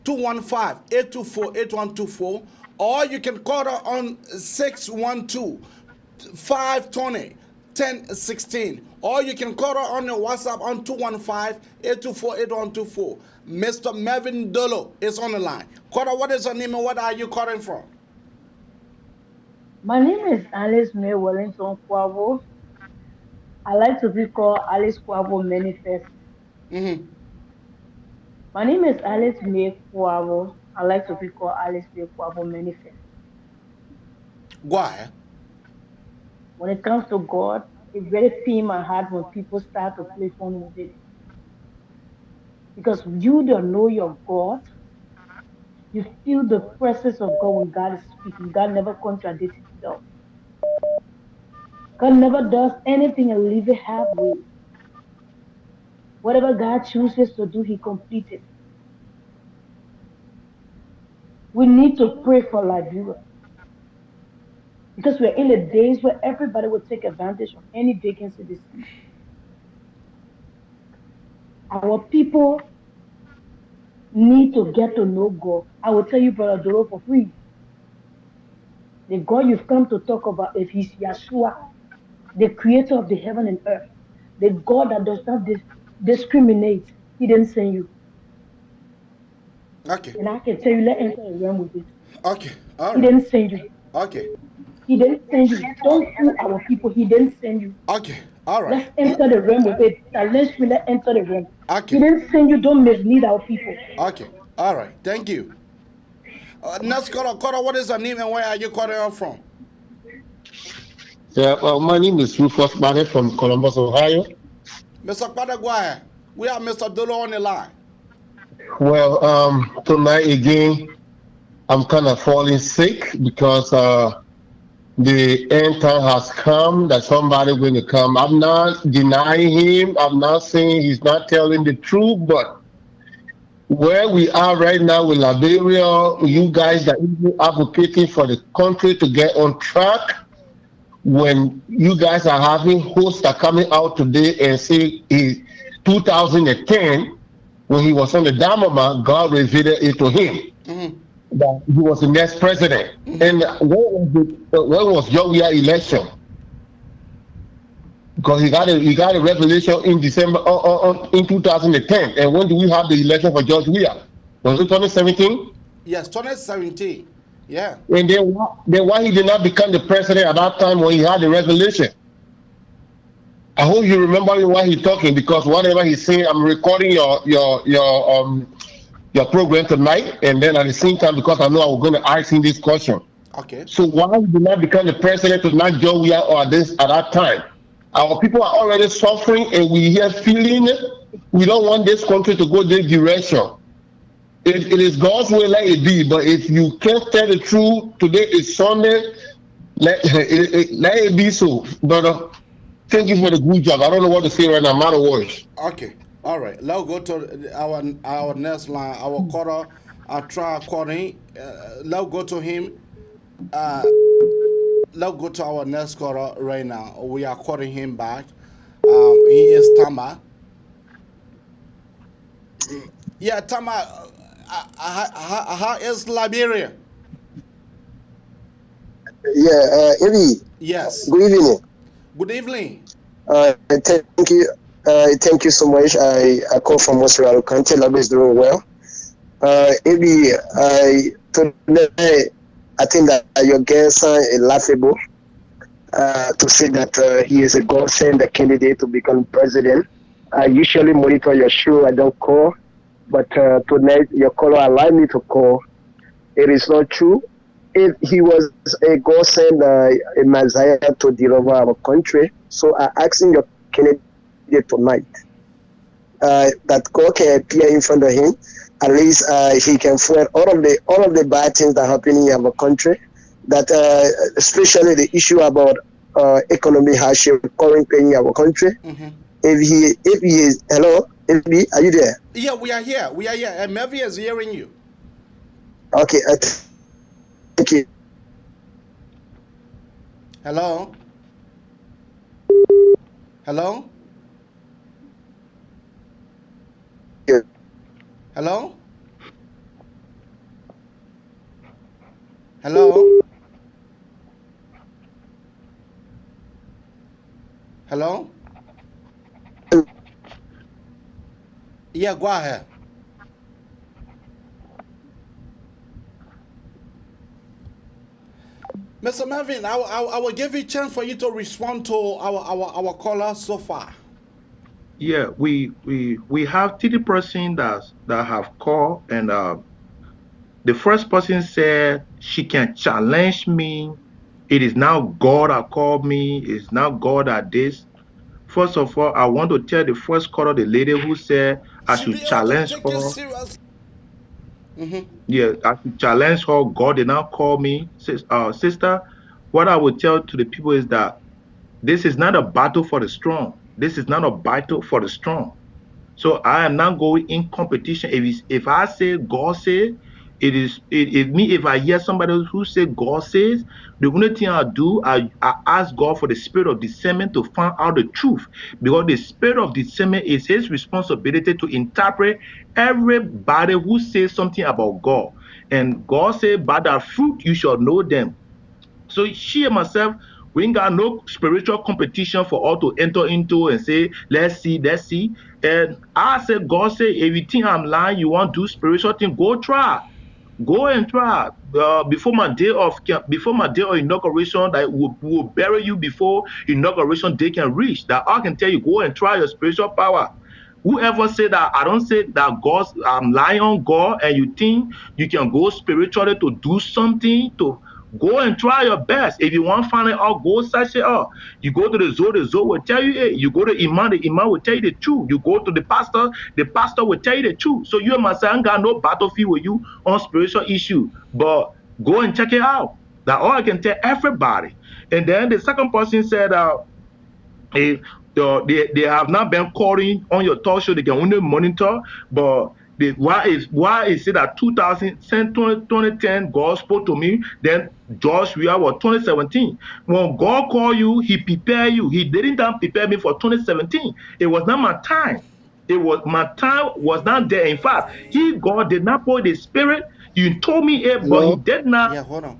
215-824-8124. Or you can call her on 612-520-1016. Or you can call her on the WhatsApp on 215-824-8124. Mr. Marvin Dolo is on the line. Caller, what is your name and what are you calling from?
My name is Alice May Wellington Kwabo. I like to be called Alice Kwabo Manifest. My name is Alice May Kwabo. I like to be called Alice May Kwabo Manifest.
Why?
When it comes to God, it really pains my heart when people start to play phone with it. Because you don't know your God. You feel the presence of God when God is speaking. God never contradicts himself. God never does anything and leave it halfway. Whatever God chooses to do, he completes it. We need to pray for Liberia. Because we're in the days where everybody will take advantage of any vacancy they see. Our people need to get to know God. I will tell you, Brother Dolo, for free. The God you've come to talk about, if he's Yeshua, the creator of the heaven and earth, the God that does not discriminate. He didn't send you.
Okay.
And I can tell you, let enter a realm with it.
Okay. All
He
right.
didn't send you.
Okay.
He didn't send you. Don't fool our people. He didn't send you.
Okay. All right.
Let's enter the realm with it. Challenge me, let's enter the realm. He
Okay.
didn't send you. Don't mislead our people.
Okay. All right. Thank you. Next caller, what is your name and where are you calling us from?
Yeah, my name is Rufus Barnett from Columbus, Ohio.
Mr. Kwadagwa, we have Mr. Dolo on the line.
Well, tonight again, I'm kind of falling sick because the end time has come that somebody going to come. I'm not denying him. I'm not saying he's not telling the truth, but where we are right now with Liberia, you guys are even advocating for the country to get on track. When you guys are having hosts that are coming out today and say in 2010, when he was on the Dhamma, God revealed it to him that he was the next president. And when was Georgia election? Because he got a revelation in December in 2010. And when do we have the election for George Weah? Was it 2017?
Yes, 2017. Yeah.
And then why he did not become the president at that time when he had the revelation? I hope you remember why he's talking, because whatever he's saying, I'm recording your program tonight, and then at the same time, because I know I was going to ask him this question.
Okay.
So why he did not become the president to not Joe Weah or this at that time? Our people are already suffering, and we here feeling we don't want this country to go this direction. It is God's way, let it be. But if you can't tell the truth, today is Sunday, let it be so. Brother, thank you for the good job. I don't know what to say right now. I'm out of words.
Okay. All right. Let's go to our next line. Our caller, I'll try calling. Let's go to him. Let's go to our next caller right now. We are calling him back. He is Tama. Yeah, Tama. How is Liberia?
Yeah, Eddie.
Yes.
Good evening.
Good evening.
Thank you. Thank you so much. I call from Montreal County. Liberia is doing well. Eddie, today I think that your guest is laughable to say that he is a God-sent candidate to become president. I usually monitor your show. I don't call. But tonight, your caller allowed me to call. It is not true. If he was a God sent a Messiah to deliver our country, so I asking your candidate tonight that God can appear in front of him. At least he can foil all of the bad things that happen in our country. That especially the issue about economic hardship currently in our country.
Mm-hmm.
If he is hello. Are you there?
Yeah, we are here. And Melvin is hearing you.
Okay, thank you.
Hello? Hello?
Yeah.
Hello? Hello? Hello? Yeah, go ahead. Mr. Melvin, I will give you a chance for you to respond to our caller so far.
Yeah, we have 30 persons that have called, and the first person said she can challenge me. It is now God that called me. It's now God that this. First of all, I want to tell the first caller, the lady who said I should challenge her.
Mm-hmm.
Yeah, I should challenge her. God did not call me. Sister, what I would tell to the people is that this is not a battle for the strong. This is not a battle for the strong. So I am not going in competition. If I say God says, if I hear somebody who say God says, the only thing I do, I ask God for the spirit of discernment to find out the truth, because the spirit of discernment is his responsibility to interpret everybody who says something about God. And God said, by their fruit you shall know them. So she and myself, We ain't got no spiritual competition for us to enter into and say, let's see, let's see. And I said, God say, if you think I'm lying, you want to do spiritual thing, go try. Go and try. Before my day of inauguration, that will bury you before inauguration day can reach. That I can tell you, go and try your spiritual power. Whoever say that I don't say that I'm lying on God, and you think you can go spiritually to do something, to go and try your best. If you want to find it out, go search it out. You go to the Zoe will tell you, hey, you go to Imam, the Imam will tell you the truth. You go to the pastor will tell you the truth. So you and myself ain't got no battlefield with you on spiritual issue, but go and check it out. That's all I can tell everybody. And then the second person said, they have not been calling on your talk show. They can only monitor, but why is it that 2010 God spoke to me? Then George we was 2017. When God called you, He prepared you. He didn't prepare me for 2017. It was not my time. My time was not there. In fact, God did not pour the Spirit. You told me it, but He did not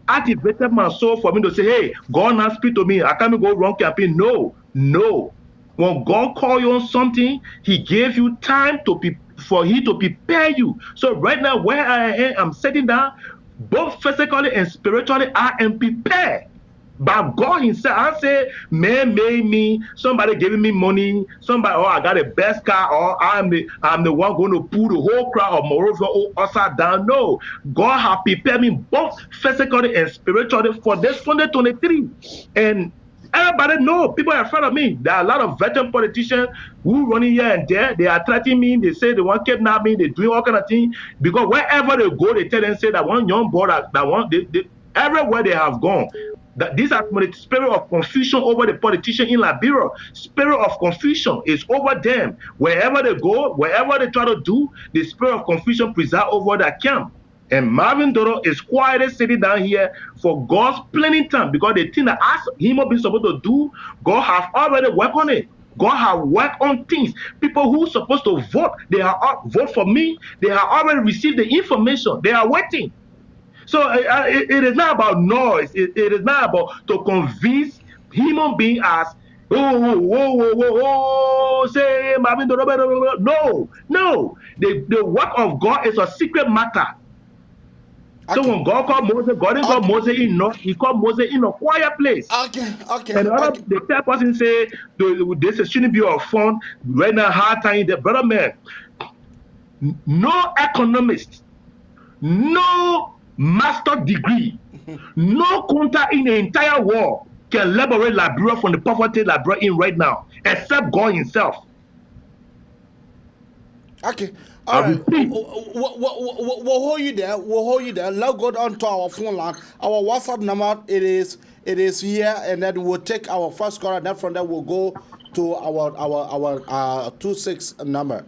activate my soul for me to say, hey, God now speak to me. I can't go wrong campaign. No. When God called you on something, He gave you time for He to prepare you. So right now, where I am, I'm sitting down, both physically and spiritually, I am prepared. But God Himself, I say, man made me, somebody giving me money, somebody, I got the best car, or I'm the one going to pull the whole crowd of Moreover upside down. No, God has prepared me both physically and spiritually for this 2023. And everybody know, people are afraid of me. There are a lot of veteran politicians who running here and there. They are threatening me. They say they want to kidnap me. They doing all kind of things. Because wherever they go, they tell them, say that one young boy everywhere they have gone. That these are the spirit of confusion over the politician in Liberia. Spirit of confusion is over them. Wherever they go, wherever they try to do, the spirit of confusion preside over their camp. And Marvin Dolo is quietly sitting down here for God's planning time, because the thing that him being supposed to do, God have already worked on it. God have worked on things. People who supposed to vote, they have vote for me. They have already received the information. They are waiting. So it is not about noise. It is not about to convince human beings as say Marvin Dolo. No. The work of God is a secret matter. So when God called Moses, God didn't call Moses in. He called Moses in a quiet place.
Okay.
And the third person say, this shouldn't be our fun. Right now, hard time. The brother man, no economist, no master degree, no contact in the entire world can liberate Liberia from the poverty Liberia in right now, except God Himself.
Okay. All right. We'll hold you there. Let's go down to our phone line. Our WhatsApp number, it is here, and then we'll take our first call, and then from there we'll go to our 26 number.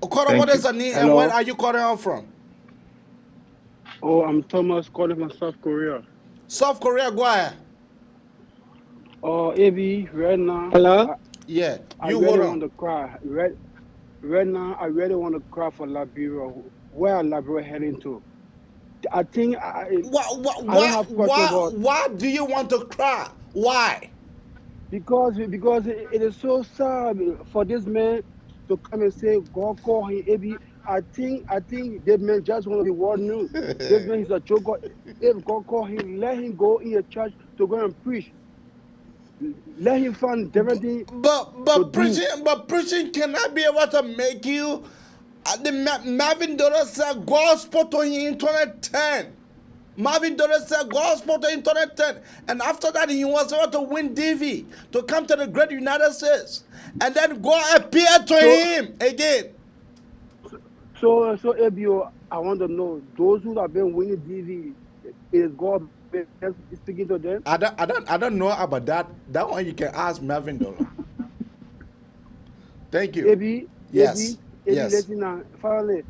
Okoro, what is the name and where are you calling out from?
Oh, I'm Thomas calling from South Korea.
South Korea, go ahead.
Oh, AB, right now.
Hello?
I really want to cry. Right now, I really want to cry for Liberia. Where are Liberia heading to? I think
why do you want to cry? Why?
Because it is so sad for this man to come and say God call him AB. I think this man just want to be world news. This man is a joker. If God call him, let him go in a church to go and preach. Let him find different things.
But preaching cannot be able to make you. Marvin Dolo said God spoke to him in 2010. Marvin Dolo said God spoke to him in 2010, and after that he was able to win DV to come to the great United States, and then God appeared to him again.
So ABO, I want to know, those who have been winning DV, is God speaking to them?
I don't know about that. That one you can ask Marvin Dolo. Thank you.
AB,
yes.
Listen now. Finally,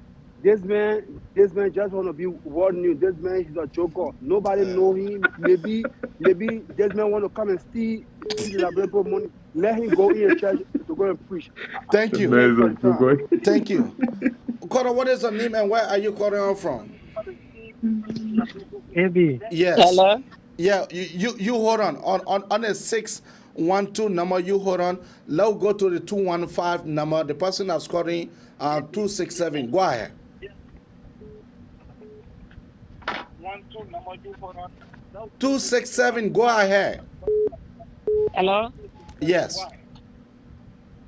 this man just want to be world news. This man is a joker. Nobody know him. Maybe this man want to come and steal the money. Let him go in a church to go and preach.
Thank you. Thank you. Okoro, what is your name and where are you calling out from?
AB.
Yes.
Hello?
Yeah, you hold on a 612 number. You hold on. Let's go to the 215 number. The person that's calling 267. Go ahead. 267. Go ahead.
Hello?
Yes.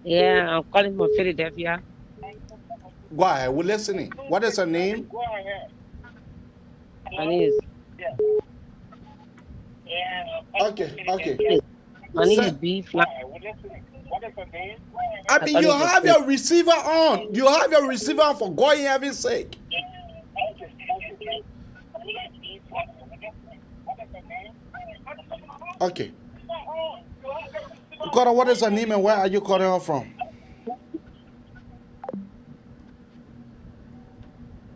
Yeah, I'm calling from Philadelphia.
Go ahead. We're listening. What is her name?
My name is
Okay.
my name is B Fly.
I mean, you have your receiver on. You have your receiver on, for God in heaven's sake. Okay. Okoro, what is her name and where are you calling her from?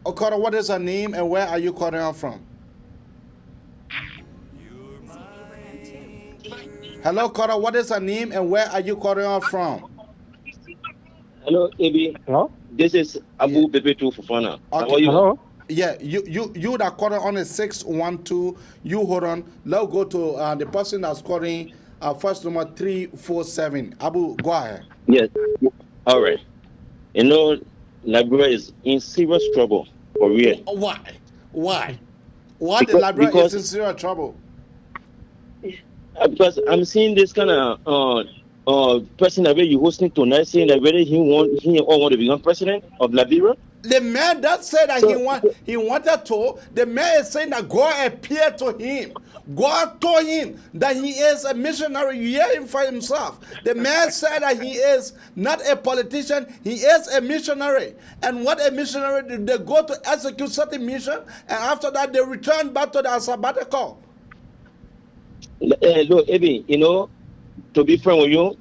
Okoro, what is her name and where are you calling her from? Hello, Okoro, what is her name and where are you calling her from?
Hello, AB.
Hello?
This is Abu Bebetu Fufana. How
Okay.
are you?
Hello?
Yeah, you that calling on a 612. You hold on. Let's go to the person that's calling first number 347. Abu, go ahead.
Yes. All right. You know, Liberia is in serious trouble for real.
Why? Why the Liberia is in serious trouble?
Because I'm seeing this kind of person that you hosting tonight saying that whether he want to become president of Liberia.
The man that said that he wanted to, the man is saying that God appeared to him. God told him that he is a missionary. You hear him for himself. The man said that he is not a politician, he is a missionary. And what a missionary do, they go to execute certain mission, and after that they return back to their sabbatical.
Look, Ebi, you know, to be frank with you,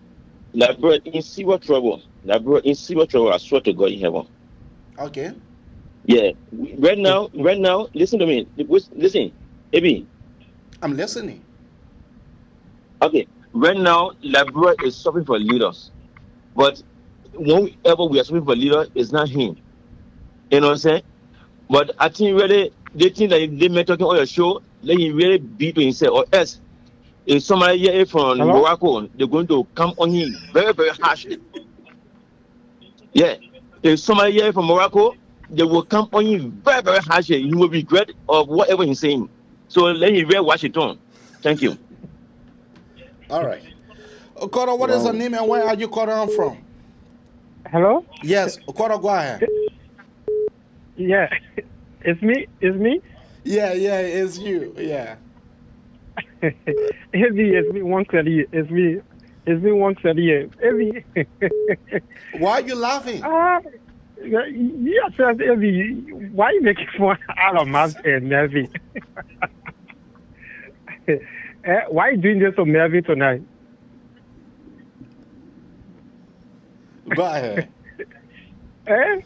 Liberia in serious trouble. Liberia in serious trouble. I swear to God in heaven.
Okay.
Yeah. Right now, listen to me. Listen, Ebi.
I'm listening.
Okay. Right now, Liberia is suffering for leaders. But whenever we are suffering for leader, it's not him. You know what I'm saying? But I think really, they think that if they may talking on your show, let him really be to himself. Or else, if somebody here from Morocco, they're going to come on him very, very harshly. Yeah. If somebody here from Morocco, they will come on him very, very harshly. He will regret of whatever he's saying. So let him really watch it on. Thank you.
All right. Okoro, what is her name and where are you calling her from?
Hello?
Yes, Okoro, go ahead.
Yeah. It's me?
Yeah, it's you. Yeah.
It's me once a year. It's me once a year.
Why are you laughing?
Yes, why are you making fun out of Matt and Melvin? Why are you doing this to Melvin tonight?
Go ahead.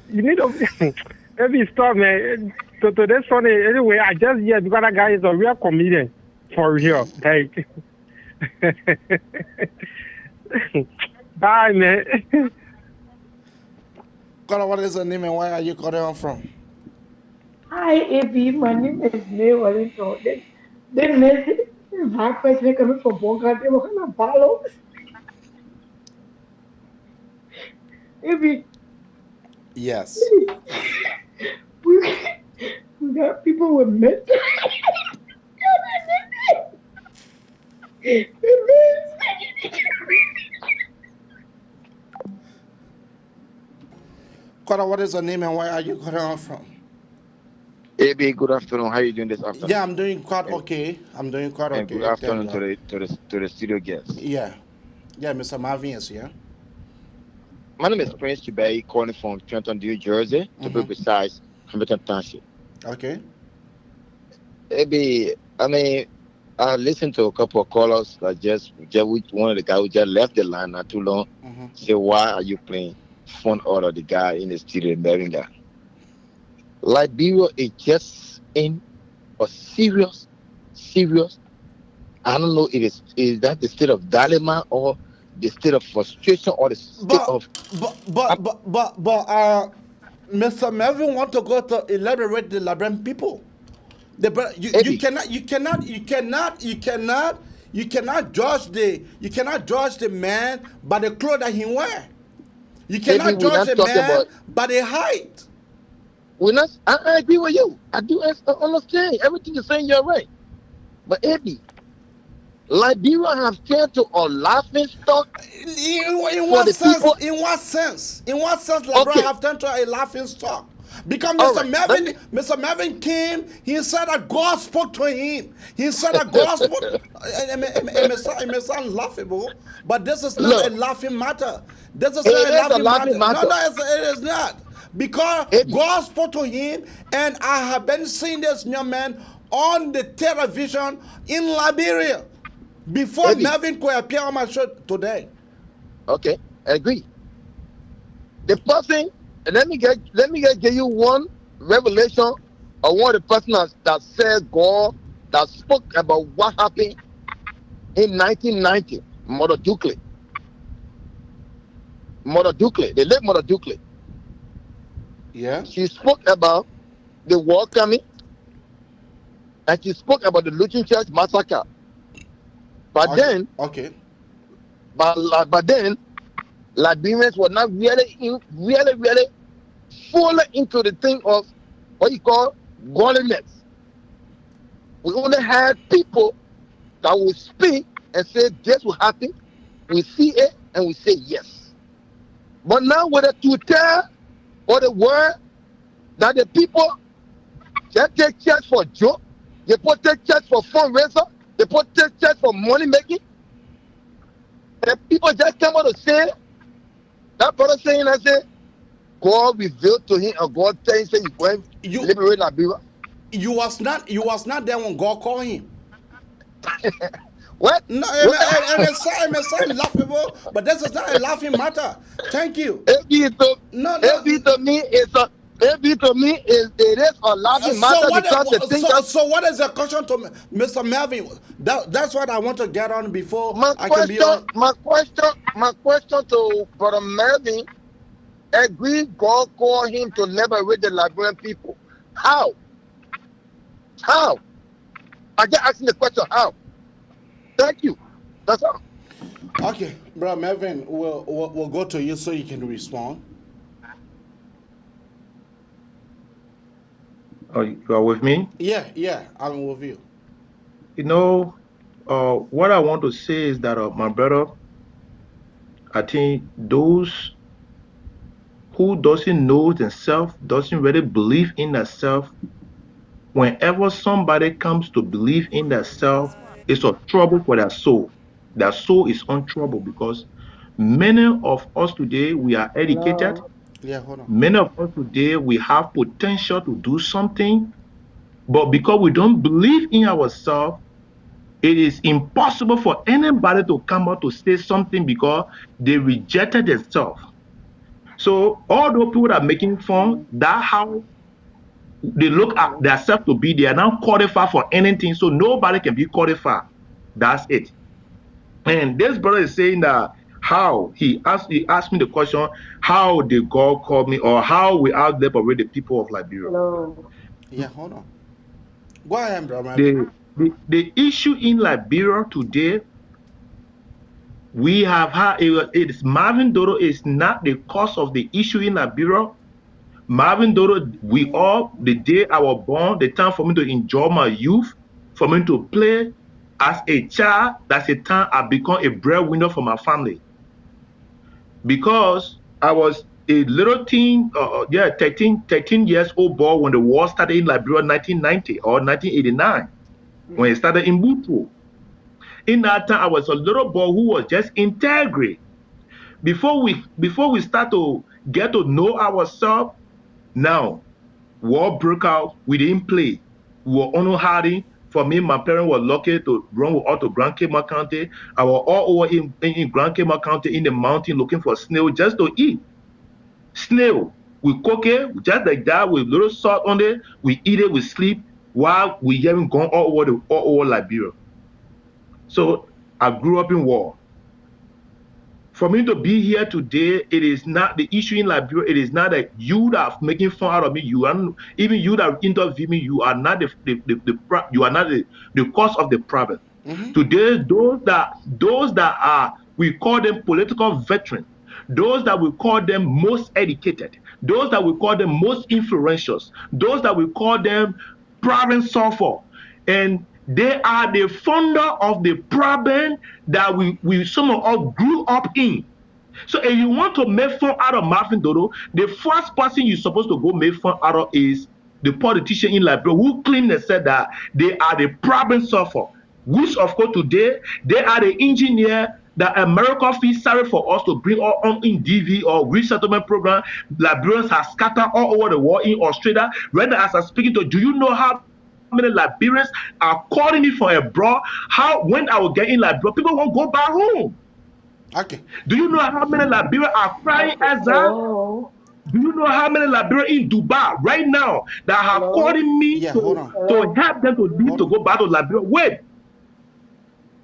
You need to every stop, man. To this funny anyway. I just because that guy is a real comedian for real. Like, bye, man.
Okoro, what is her name and where are you calling her from?
Hi, AB. My name is May Wellington. Then this black person coming from Bonga. They were kind of follow. AB,
Yes.
we, we got people with mental.
Okoro, what is her name and where are you calling her from?
AB, good afternoon. How are you doing this afternoon?
Yeah, I'm doing quite okay.
And good afternoon to the studio guests.
Yeah, Mr. Marvin is here.
My name is Prince Chibay, calling from Trenton, New Jersey, to be precise, Hamilton Township.
Okay.
AB, I mean, I listened to a couple of callers that just one of the guys who just left the line not too long. Say, why are you playing phone order the guy in the studio in Liberia? Liberia is just in a serious. I don't know if is that the state of dilemma or the state of frustration or the state of.
But Mr. Melvin want to go to elaborate the Liberian people. You cannot judge the man by the clothes that he wear. You cannot
we're
judge
not
a
talking
man
about.
by the height.
We're not. I agree with you. I do understand everything you're saying. You're right. But Eddie, Liberia have turned to a laughing stock
In
for
what
the
sense?
people.
In what sense? In what sense, Liberia
Okay,
have turned to a laughing stock? Because
all right. Let me.
Mr. Melvin came. He said that God spoke to him. He said that God spoke. It may sound laughable, but this is not a
Look,
laughing matter. This is not
it
a
is a
laughing
laughing
matter. No,
matter.
it is not. Because
Eddie,
God spoke to him, and I have been seeing this young man on the television in Liberia before
Eddie.
Melvin could appear on my show today.
Okay, I agree. The person. Let me give you one revelation of one of the person that said God that spoke about what happened in 1990. Mother Dukley, the late Mother Dukley.
Yeah.
She spoke about the war coming, and she spoke about the Lutheran Church massacre. But
Okay.
then,
Okay.
but then, Liberians were not really fully into the thing of what you call godliness. We only had people that would speak and say this will happen. We see it and we say yes. But now with the tutor or the word that the people just take church for joke, they put take church for fundraiser, they put take church for money making, and people just come out to say that brother saying I say God revealed to him and God tell him say he's going to liberate Liberia.
You was not there when God called him.
What?
No, it may sound laughable, but this is not a laughing matter. Thank you.
It to me it is a laughing matter because the thing
So what is the question to Mr. Melvin? That's what I want to get on before
my
I can be on.
My question to Brother Melvin, agree God called him to liberate the Liberian people. How? I just asking the question how. Thank you. That's all.
Okay, bro, Melvin, we'll go to you so you can respond.
Oh, you are with me?
Yeah, I'm with you.
You know, what I want to say is that, my brother, I think those who doesn't know themselves, doesn't really believe in themselves, whenever somebody comes to believe in themselves, it's a trouble for their soul. Their soul is on trouble because many of us today, we are educated.
Hello.
Yeah, hold on.
Many of us today, we have potential to do something, but because we don't believe in ourselves, it is impossible for anybody to come out to say something because they rejected themselves. So all those people that are making fun, that's how they look at themselves to be. They are now qualified for anything, so nobody can be qualified. That's it. And this brother is saying that how he asked me the question, how did God call me, or how we out liberate the people of Liberia?
Hello.
Yeah, hold on. Go ahead, bro, Melvin.
The issue in Liberia today, we have had it is Marvin Dolo is not the cause of the issue in Liberia. Marvin Dolo, we all, the day I was born, the time for me to enjoy my youth, for me to play as a child, that's the time I become a breadwinner for my family. Because I was a little teen, 13 years old boy when the war started in Liberia in 1990 or 1989, when it started in Butu. In that time, I was a little boy who was just integrate. Before we start to get to know ourselves, now war broke out. We didn't play. We were only hiding. For me, my parents were lucky to run with to Grand Cape County. I was all over in Grand Cape County in the mountain looking for snail just to eat. Snail. We cook it just like that with little salt on it. We eat it. We sleep while we haven't gone all over Liberia. So I grew up in war. For me to be here today, it is not the issue in Liberia. It is not that you that are making fun out of me. You are even you that interview me. You are not you are not the cause of the problem. Today, those that are, we call them political veterans, those that we call them most educated, those that we call them most influential, those that we call them problem solver, and they are the founder of the problem that we some of us grew up in. So if you want to make fun out of Marvin Dodo, the first person you're supposed to go make fun out of is the politician in Liberia who claimed and said that they are the problem solver. Which of course today they are the engineer that America feels sorry for us to bring our own in DV or resettlement program. Liberians have scattered all over the world in Australia. Right now, as I'm speaking to, do you know how many Liberians are calling me for a bro? How when I will get in Liberia, people won't go back home.
Okay.
Do you know how many Liberians are crying as that?
Hello.
Do you know how many Liberians in Dubai right now that have
Hello.
calling me
Yeah, hold on.
to help them to leave to go back to Liberia? Wait,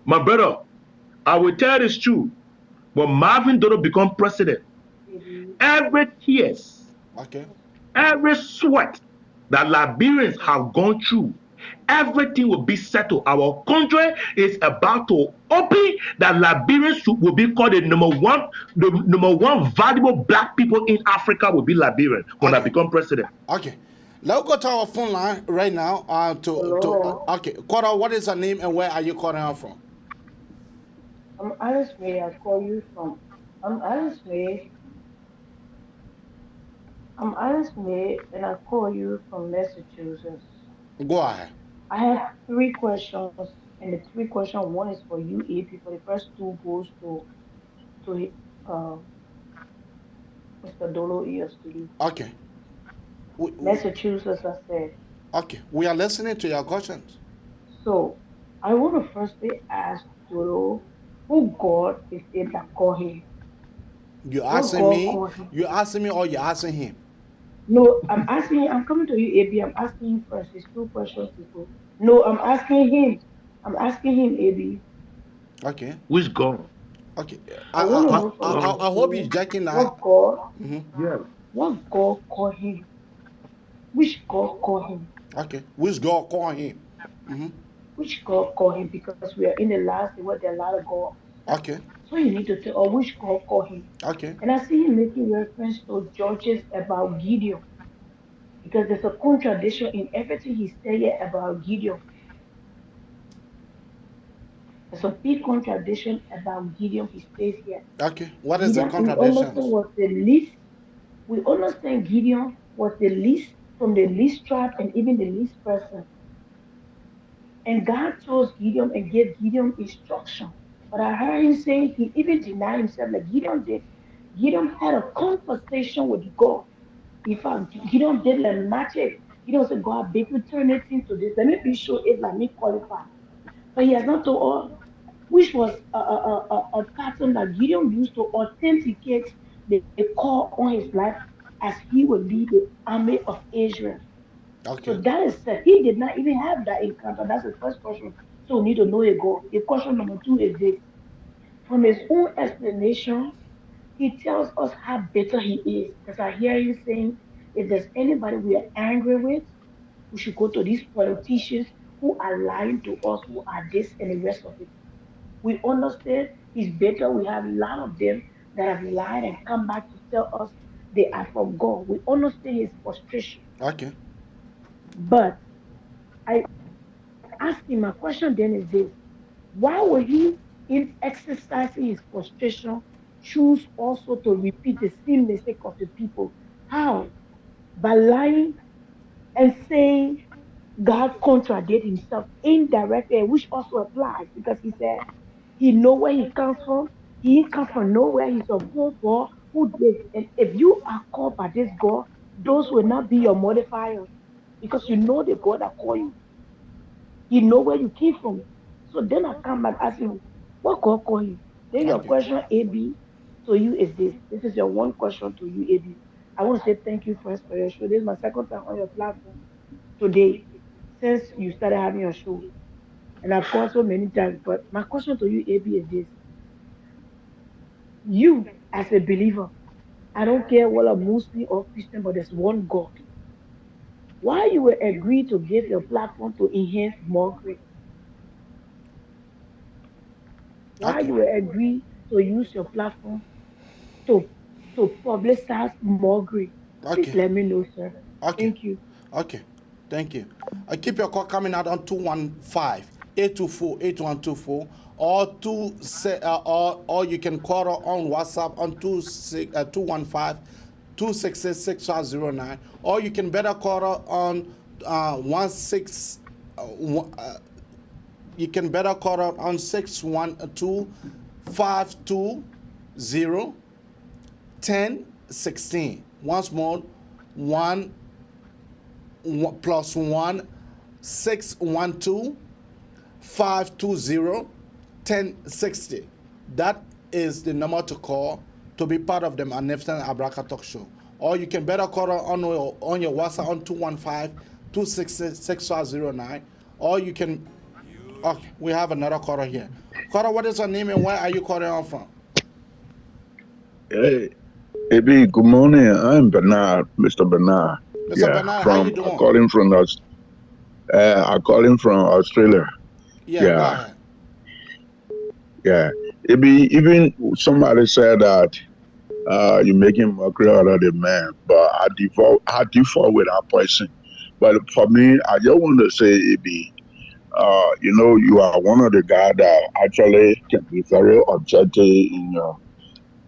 my brother, I will tell this truth. When Marvin Dodo become president, every tears,
Okay.
every sweat that Liberians have gone through, everything will be settled. Our country is about to open that Liberians will be called the number one valuable black people in Africa will be Liberian when I become president.
Okay. Let's go to our phone line right now. Okay. Quora, what is her name and where are you calling her from?
I'm Alice May. I call you from. I'm Alice May. I'm Alice May, and I call you from Massachusetts.
Go ahead.
I have three questions, and the three questions, one is for you, AP. For the first two goes to uh, Mr. Dolo ESTD.
Okay.
Massachusetts, I said.
Okay. We are listening to your questions.
So I want to firstly ask Dolo, who God is it that call him?
You
What
asking
God
me?
call him?
You asking me or you asking him?
No, I'm asking. I'm coming to you, AB. I'm asking him first. It's two questions to go. No, I'm asking him. I'm asking him, AB.
Okay.
Which God?
Okay.
I want to know from
I hope you're
you
jacking that.
what God,
Yeah.
what God call him, which God call him,
Okay. Which God call him?
which God call him, because we are in the last day where there are a lot of gods.
Okay.
So you need to tell, or which God call him.
Okay.
And I see him making reference to Judges about Gideon, because there's a contradiction in everything he said here about Gideon. There's a big contradiction about Gideon. He stays here.
Okay. What is the
Gideon, we understand
contradictions?
was the least. We understand Gideon was the least from the least tribe and even the least person. And God chose Gideon and gave Gideon instruction. But I heard him saying he even denied himself like Gideon did. Gideon had a conversation with God. In fact, Gideon did like magic. Gideon said, God, I beg you turn it into this. Let me be sure if like me qualify. But he has not told us which was a pattern that Gideon used to authenticate the call on his life as he would lead the army of Israel. So
Okay.
that is said. He did not even have that encounter. That's the first question. So we need to know a God. The question number two is this. From his own explanation, he tells us how better he is. Because I hear you saying, if there's anybody we are angry with, we should go to these politicians who are lying to us, who are this and the rest of it. We understand it's better. We have a lot of them that have lied and come back to tell us they are from God. We understand his frustration.
Okay.
But I ask him, my question then is this: why would he, in exercising his frustration, choose also to repeat the same mistake of the people? How? By lying and saying God contradicted himself indirectly, which also applies because he said he know where he comes from. He ain't come from nowhere. He's a poor boy who did. And if you are called by this God, those will not be your modifiers because you know the God that called you. You know where you came from. So then I come back asking, what God called you? Then your
Okay.
question, AB, to you is this. This is your one question to you, AB. I want to say thank you first for your show. This is my second time on your platform today since you started having your show. And I've called so many times. But my question to you, AB, is this. You, as a believer, I don't care whether Muslim or Christian, but there's one God. Why you will agree to give your platform to enhance mockery? Why
Okay.
you will agree to use your platform to publicize mockery? Please
Okay.
let me know, sir.
Okay.
Thank you.
Okay. Thank you. I keep your call coming out on 215-824-8124 or or you can call on WhatsApp on 215-266-6509, or you can better call her on 16 you can better call her on 612-520-1016. Once more, one plus 1-612-520-1060. That is the number to call to be part of the Maneftan Abraka Talk Show. Or you can better call on your WhatsApp on 215-266-6509. Or you can, okay, we have another caller here. Caller, what is your name and where are you calling on from?
Hey, Ebi, good morning. I'm Bernard, Mr. Bernard.
Mr. Bernard, how you doing?
I'm calling from Australia.
Yeah, go ahead.
Yeah. Ebi, even somebody said that you're making mockery out of the man, but I default with that person. But for me, I just want to say, Ebi, you are one of the guys that actually can be very objective in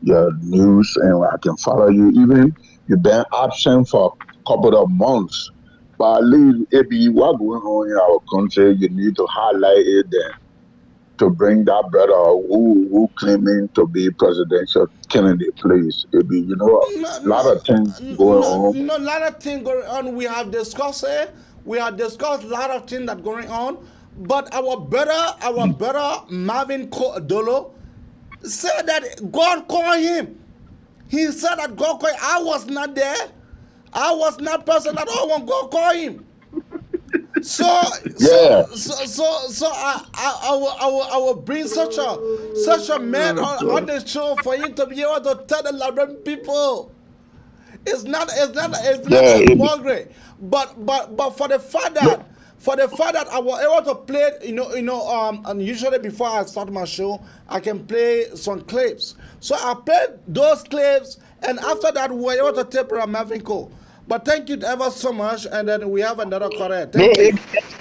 your news, and I can follow you. Even you've been absent for a couple of months, but at least if you what going on in our country, you need to highlight it then to bring that brother who claiming to be presidential candidate, please. If you know a lot of things going on.
No, a lot of things going on. We have discussed it. We have discussed a lot of things that going on. But our brother Marvin Dolo said that God called him. He said that God called him. I was not there. I was not present at all when God called him. So I will bring such a man on the show for him to be able to tell the Liberian people. It's not a mockery, but for the fact that I was able to play, and usually before I start my show, I can play some clips. So I played those clips, and after that, we were able to tape around Marvin Cole. But thank you ever so much, and then we have another caller. Thank you.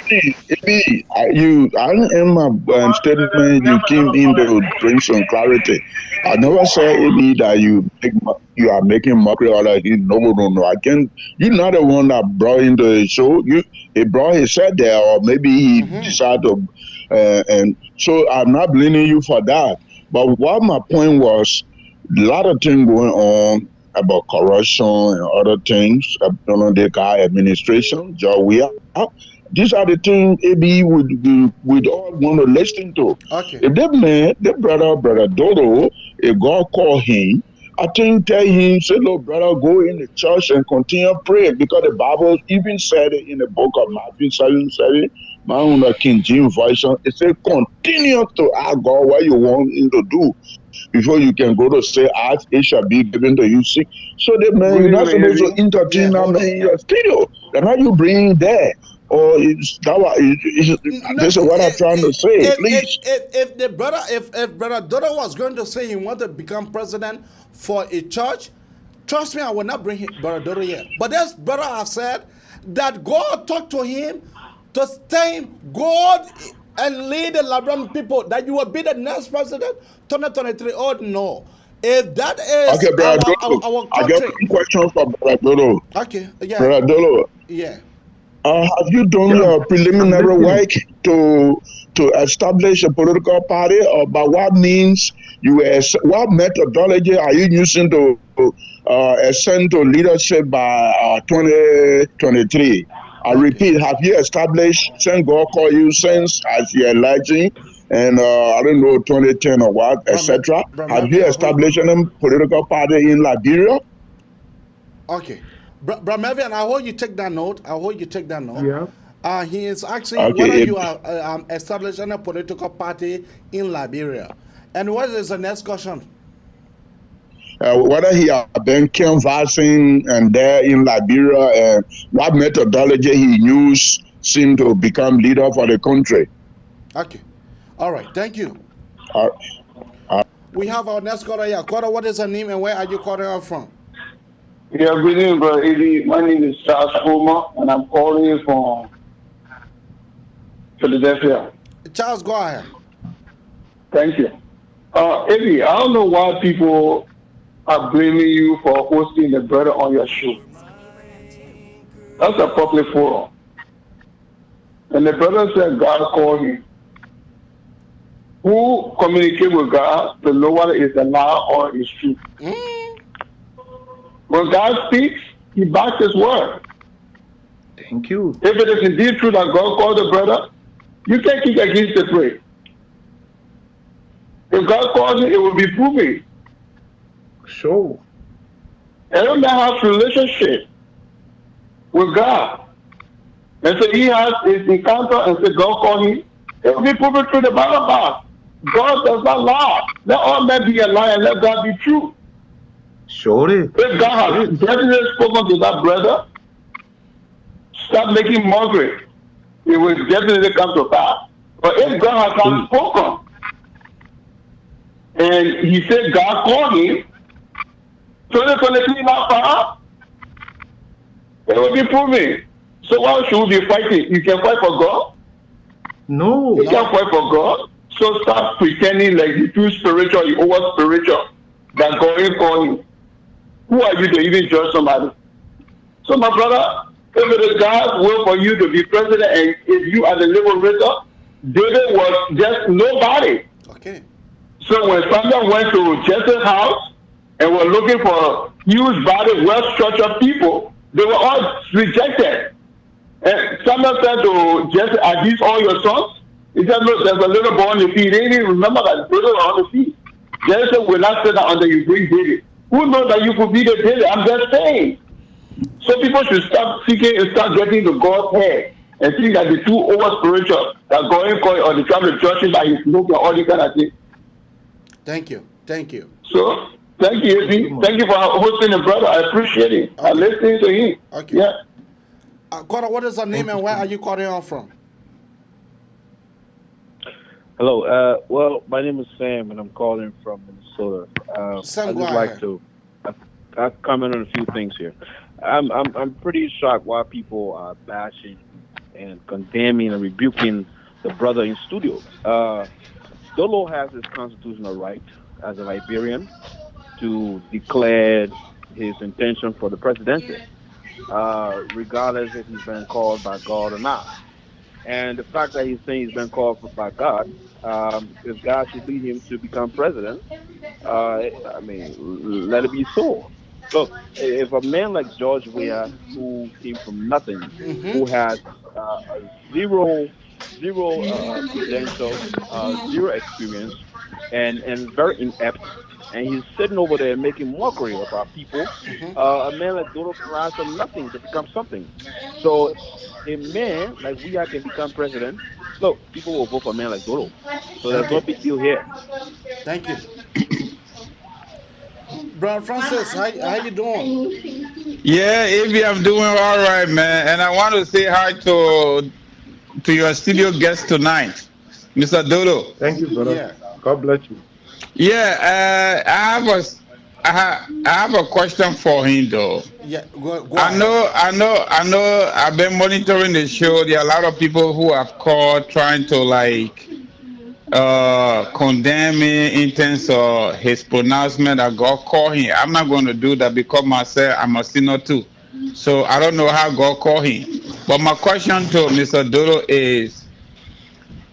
In my statement, you came in to bring some clarity. I never said Ebi that you are making mockery out of him. No. I can't. You're not the one that brought him to the show. He brought himself there, or maybe he decided to. And so I'm not blaming you for that. But what my point was, a lot of things going on about corruption and other things. The guy administration, Joe, these are the things AB would all want to listen to.
Okay.
If that man, that brother Dolo, if God call him, I think tell him, say, look, brother, go in the church and continue praying, because the Bible even said it in the book of Matthew 7:7, my own King James version. It said, continue to ask God what you want him to do before you can go to say, ask, it shall be given to you. See, so the man, you're not supposed to entertain that man in your studio. Then how you bring there? Or this is what I'm trying to say. Please.
If brother Dolo was going to say he wanted to become president for a church, trust me, I will not bring brother Dolo here. But this brother has said that God talked to him to stay God and lead the Liberian people, that you will be the next president 2023. Oh no. If that is
okay, brother Dolo,
our country.
I got one question for brother Dolo.
Okay, yeah.
Brother Dolo.
Yeah.
Have you done your preliminary work to establish a political party, or by what means what methodology are you using to ascend to leadership by 2023? I repeat, have you established, since God called you, since as you're electing, and I don't know, 2010 or what, etc. Have you established any political party in Liberia?
Okay. Bro Melvin, I hope you take that note.
Yeah.
He is asking whether you are establishing a political party in Liberia. And what is the next question?
whether he had been canvassing and there in Liberia, and what methodology he used seemed to become leader for the country.
Okay. All right. Thank you.
Uh,
We have our next caller here. Caller, what is her name and where are you calling her from?
Yeah, good evening, brother Eddie. My name is Charles Homer, and I'm calling from Philadelphia.
Charles, go ahead.
Thank you. Eddie, I don't know why people are blaming you for hosting the brother on your show. That's a public forum. And the brother said God called him. Who communicate with God to know whether it's a lie or it's true? When God speaks, he backs his word.
Thank you.
If it is indeed true that God called the brother, you can't kick against the prayer. If God calls it, it will be proven.
Sure.
Every man has relationship with God. And so he has his encounter and said, God called him. It will be proven through the Bible. God does not lie. Let all men be a liar and let God be true.
Sure.
If God has definitely spoken to that brother, stop making mockery. It will definitely come to pass. But if God has not spoken, and he said God called him, 2023 not far, it will be proven. So why should we be fighting? You can fight for God?
No.
You can't fight for God. So stop pretending like you're too spiritual, you're over spiritual. That going for you. Who are you to even judge somebody? So my brother, if it is God's will for you to be president and if you are the liberator, David was just nobody.
Okay.
So when Samuel went to Jesse's house and were looking for huge body, well-structured people, they were all rejected. And Samuel said to Jesse, are these all your sons? He said, look, there's a little boy on the field. They didn't even remember that the brother was on the field. Jesse said, will not sit down until you bring David. Who knows that you could be the David? I'm just saying. So people should stop seeking and start getting to God's head and think that the two over spiritual that going or the trying to judge him by his look and all these kind of things.
Thank you. Thank you.
So, thank you, Eddie. Thank you for hosting the brother. I appreciate it. Okay. I'm listening to him.
Okay.
Yeah.
Cora, what is her name and where are you calling on from?
Hello. Well, my name is Sam, and I'm calling from Minnesota.
Sam,
I'd just like to comment on a few things here. I'm pretty shocked why people are bashing and condemning and rebuking the brother in studio. Dolo has his constitutional right as a Liberian to declare his intention for the presidency, regardless if he's been called by God or not. And the fact that he's saying he's been called by God, if God should lead him to become president, I mean, let it be so. Look, if a man like George Weah, who came from nothing, who has zero credentials, zero experience, and very inept, and he's sitting over there making mockery of our people, a man like Dolo can rise from nothing to become something. So a man like Weah can become president. Look, people will vote for a man like Dolo. So there's no big deal here.
Thank you. Brother Francis, how you doing?
Yeah, Avi, I'm doing all right, man. And I want to say hi to your studio guest tonight, Mr. Dolo.
Thank you, brother. Yeah. God bless you.
Yeah, I have a question for him though.
Yeah, go
I know. I've been monitoring the show. There are a lot of people who have called trying to condemn me in terms of his pronouncement that God called him. I'm not going to do that because myself, I'm a sinner too. So I don't know how God called him. But my question to Mr. Dolo is,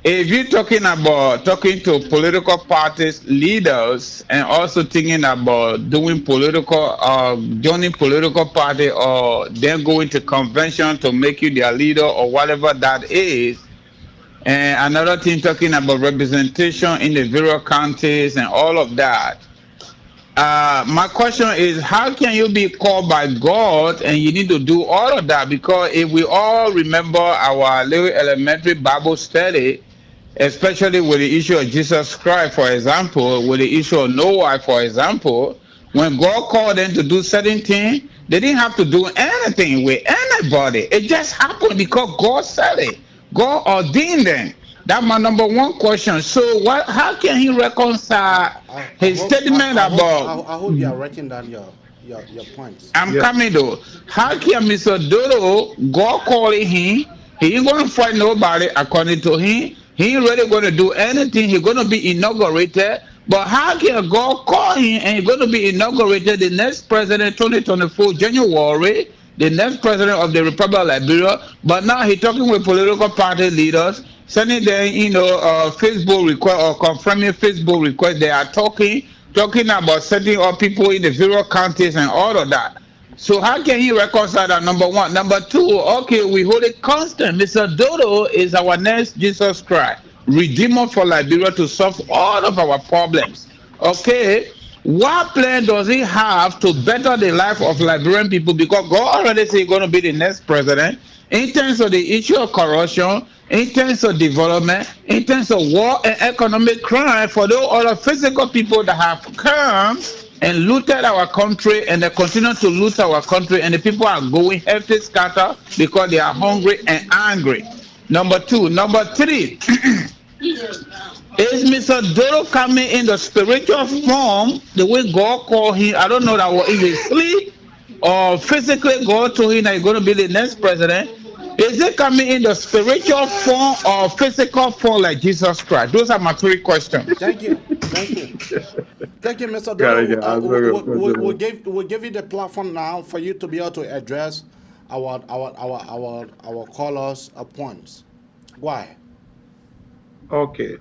if you're talking to political parties leaders and also thinking about joining political party or then going to convention to make you their leader or whatever that is, and another thing talking about representation in the various counties and all of that. My question is, how can you be called by God and you need to do all of that? Because if we all remember our little elementary Bible study, especially with the issue of Jesus Christ, for example, with the issue of Noah, for example, When God called them to do certain things, they didn't have to do anything with anybody. It just happened because God said it. God ordained them. That's my number one question. So, how can he reconcile his statement about?
I hope you are writing down your points.
I'm coming though. How can Mr. Dolo, God calling him, he ain't gonna fight nobody according to him. He ain't really gonna do anything. He's gonna be inaugurated. But how can God call him and he's gonna be inaugurated the next president 2024 January, the next president of the Republic of Liberia? But now he's talking with political party leaders, sending them, Facebook request or confirming Facebook request. They are talking about setting up people in the various counties and all of that. So how can he reconcile that? Number one. Number two, okay, we hold it constant. Mr. Dodo is our next Jesus Christ, Redeemer for Liberia to solve all of our problems. Okay, what plan does he have to better the life of Liberian people? Because God already said he's going to be the next president. In terms of the issue of corruption, in terms of development, in terms of war and economic crime, for those other physical people that have come and looted our country and they continue to loot our country, and the people are going healthy scatter because they are hungry and angry. Number two. Number three, is Mr. Dolo coming in the spiritual form the way God called him? I don't know that was in his sleep or physically God told him that he's going to be the next president. Is it coming in the spiritual form or physical form like Jesus Christ? Those are my three questions.
Thank you, Mr. Dolo. We'll give you the platform now for you to be able to address our callers' points. Why?
Okay.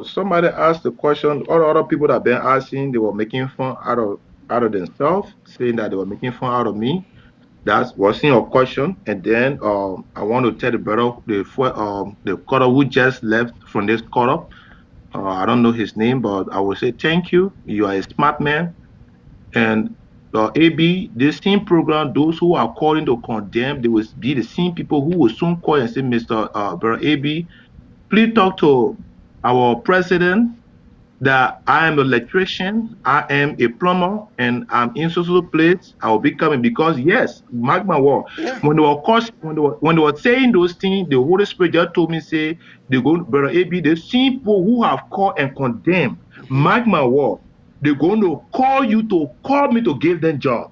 Somebody asked the question. All the other people that have been asking, they were making fun out of themselves, saying that they were making fun out of me. That wasn't your question. And then I want to tell the brother, the caller who just left from this caller. I don't know his name, but I will say thank you. You are a smart man. And AB, this same program, those who are calling to condemn, they will be the same people who will soon call and say, Mr. Brother AB, please talk to our president that I am an electrician, I am a plumber, and I'm in social place. I will be coming because yes, mark my word. Yeah. When they were saying those things, the Holy Spirit just told me, say, they go, Brother AB, the people who have called and condemned, mark my word, they're going to call you to call me to give them job.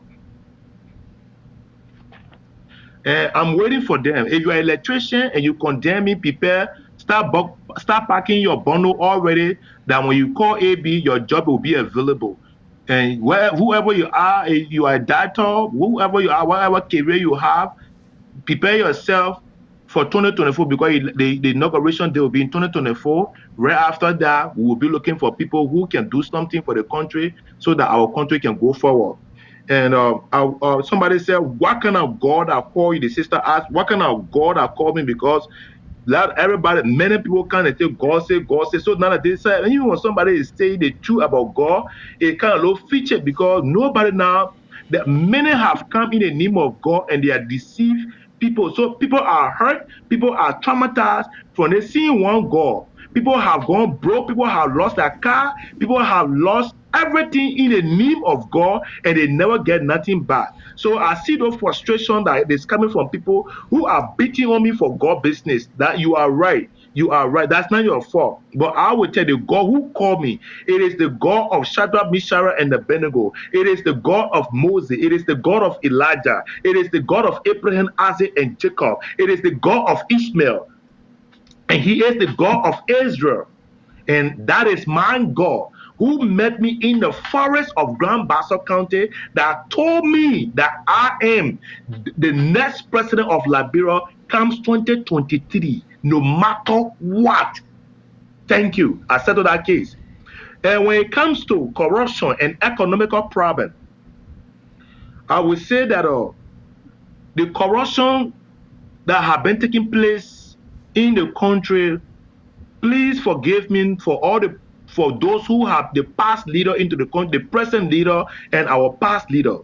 And I'm waiting for them. If you're an electrician and you condemn me, prepare, start packing your bundle already, that when you call AB, your job will be available. And whoever you are a doctor, whoever you are, whatever career you have, prepare yourself for 2024 because the inauguration day will be in 2024. Right after that, we will be looking for people who can do something for the country so that our country can go forward. And somebody said, what kind of God I call you? The sister asked, what kind of God I call me? Because many people kind of say, God say, God say. So now that they say, even when somebody is saying the truth about God, it kind of low feature because nobody now, that many have come in the name of God and they are deceived people. So people are hurt, people are traumatized from they seeing one God. People have gone broke, people have lost their car, people have lost everything in the name of God and they never get nothing back. So I see those frustration that is coming from people who are beating on me for God business. That you are right. You are right. That's not your fault. But I will tell you, God who called me, it is the God of Shadrach, Meshach, and Abednego. It is the God of Moses. It is the God of Elijah. It is the God of Abraham, Isaac, and Jacob. It is the God of Ishmael. And he is the God of Israel. And that is my God who met me in the forest of Grand Bassa County that told me that I am the next president of Liberia comes 2023, no matter what. Thank you. I settled that case. And when it comes to corruption and economical problem, I would say that the corruption that have been taking place in the country, please forgive me for those who have the past leader into the country, the present leader and our past leader.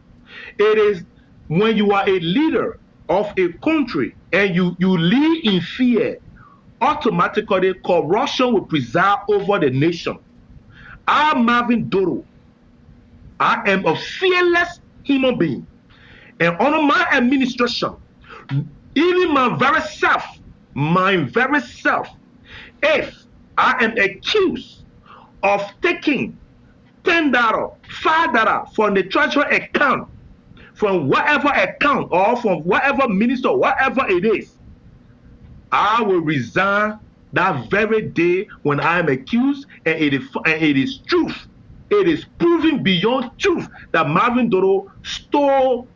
It is when you are a leader of a country and you live in fear, automatically corruption will preside over the nation. I'm Marvin Dolo.
I am a fearless human being. And under my administration, even my very self, if I am accused of taking $10, $5 from the treasury account, from whatever account or from whatever minister, whatever it is, I will resign that very day when I am accused, and it is truth. It is proven beyond truth that Marvin Dolo stole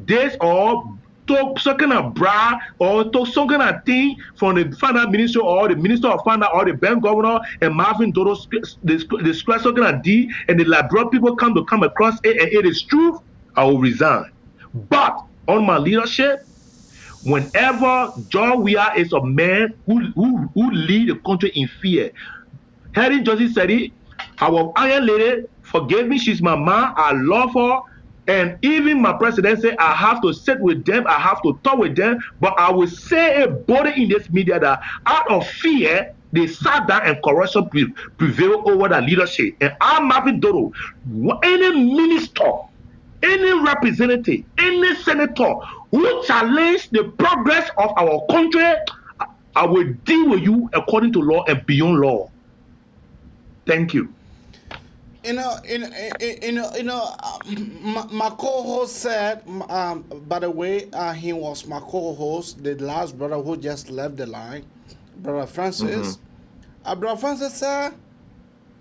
this or took some kind of bribe or took some kind of thing from the finance minister or the minister of finance or the bank governor, and Marvin Dolo described some kind of deed, and the Liberian people come across it, and it is truth, I will resign. But on my leadership, whenever John Weah is a man who lead the country in fear, Harry Johnson said it, our iron lady forgave me, she's my mom, I love her, and even my president said I have to sit with them, I have to talk with them, but I will say it boldly in this media that out of fear, they sat down and corruption prevailed over the leadership. And I'm Marvin Dolo, any minister, any representative, any senator who challenge the progress of our country, I will deal with you according to law and beyond law. Thank you.
My co-host said, by the way, he was my co-host, the last brother who just left the line, Brother Francis. Brother Francis said,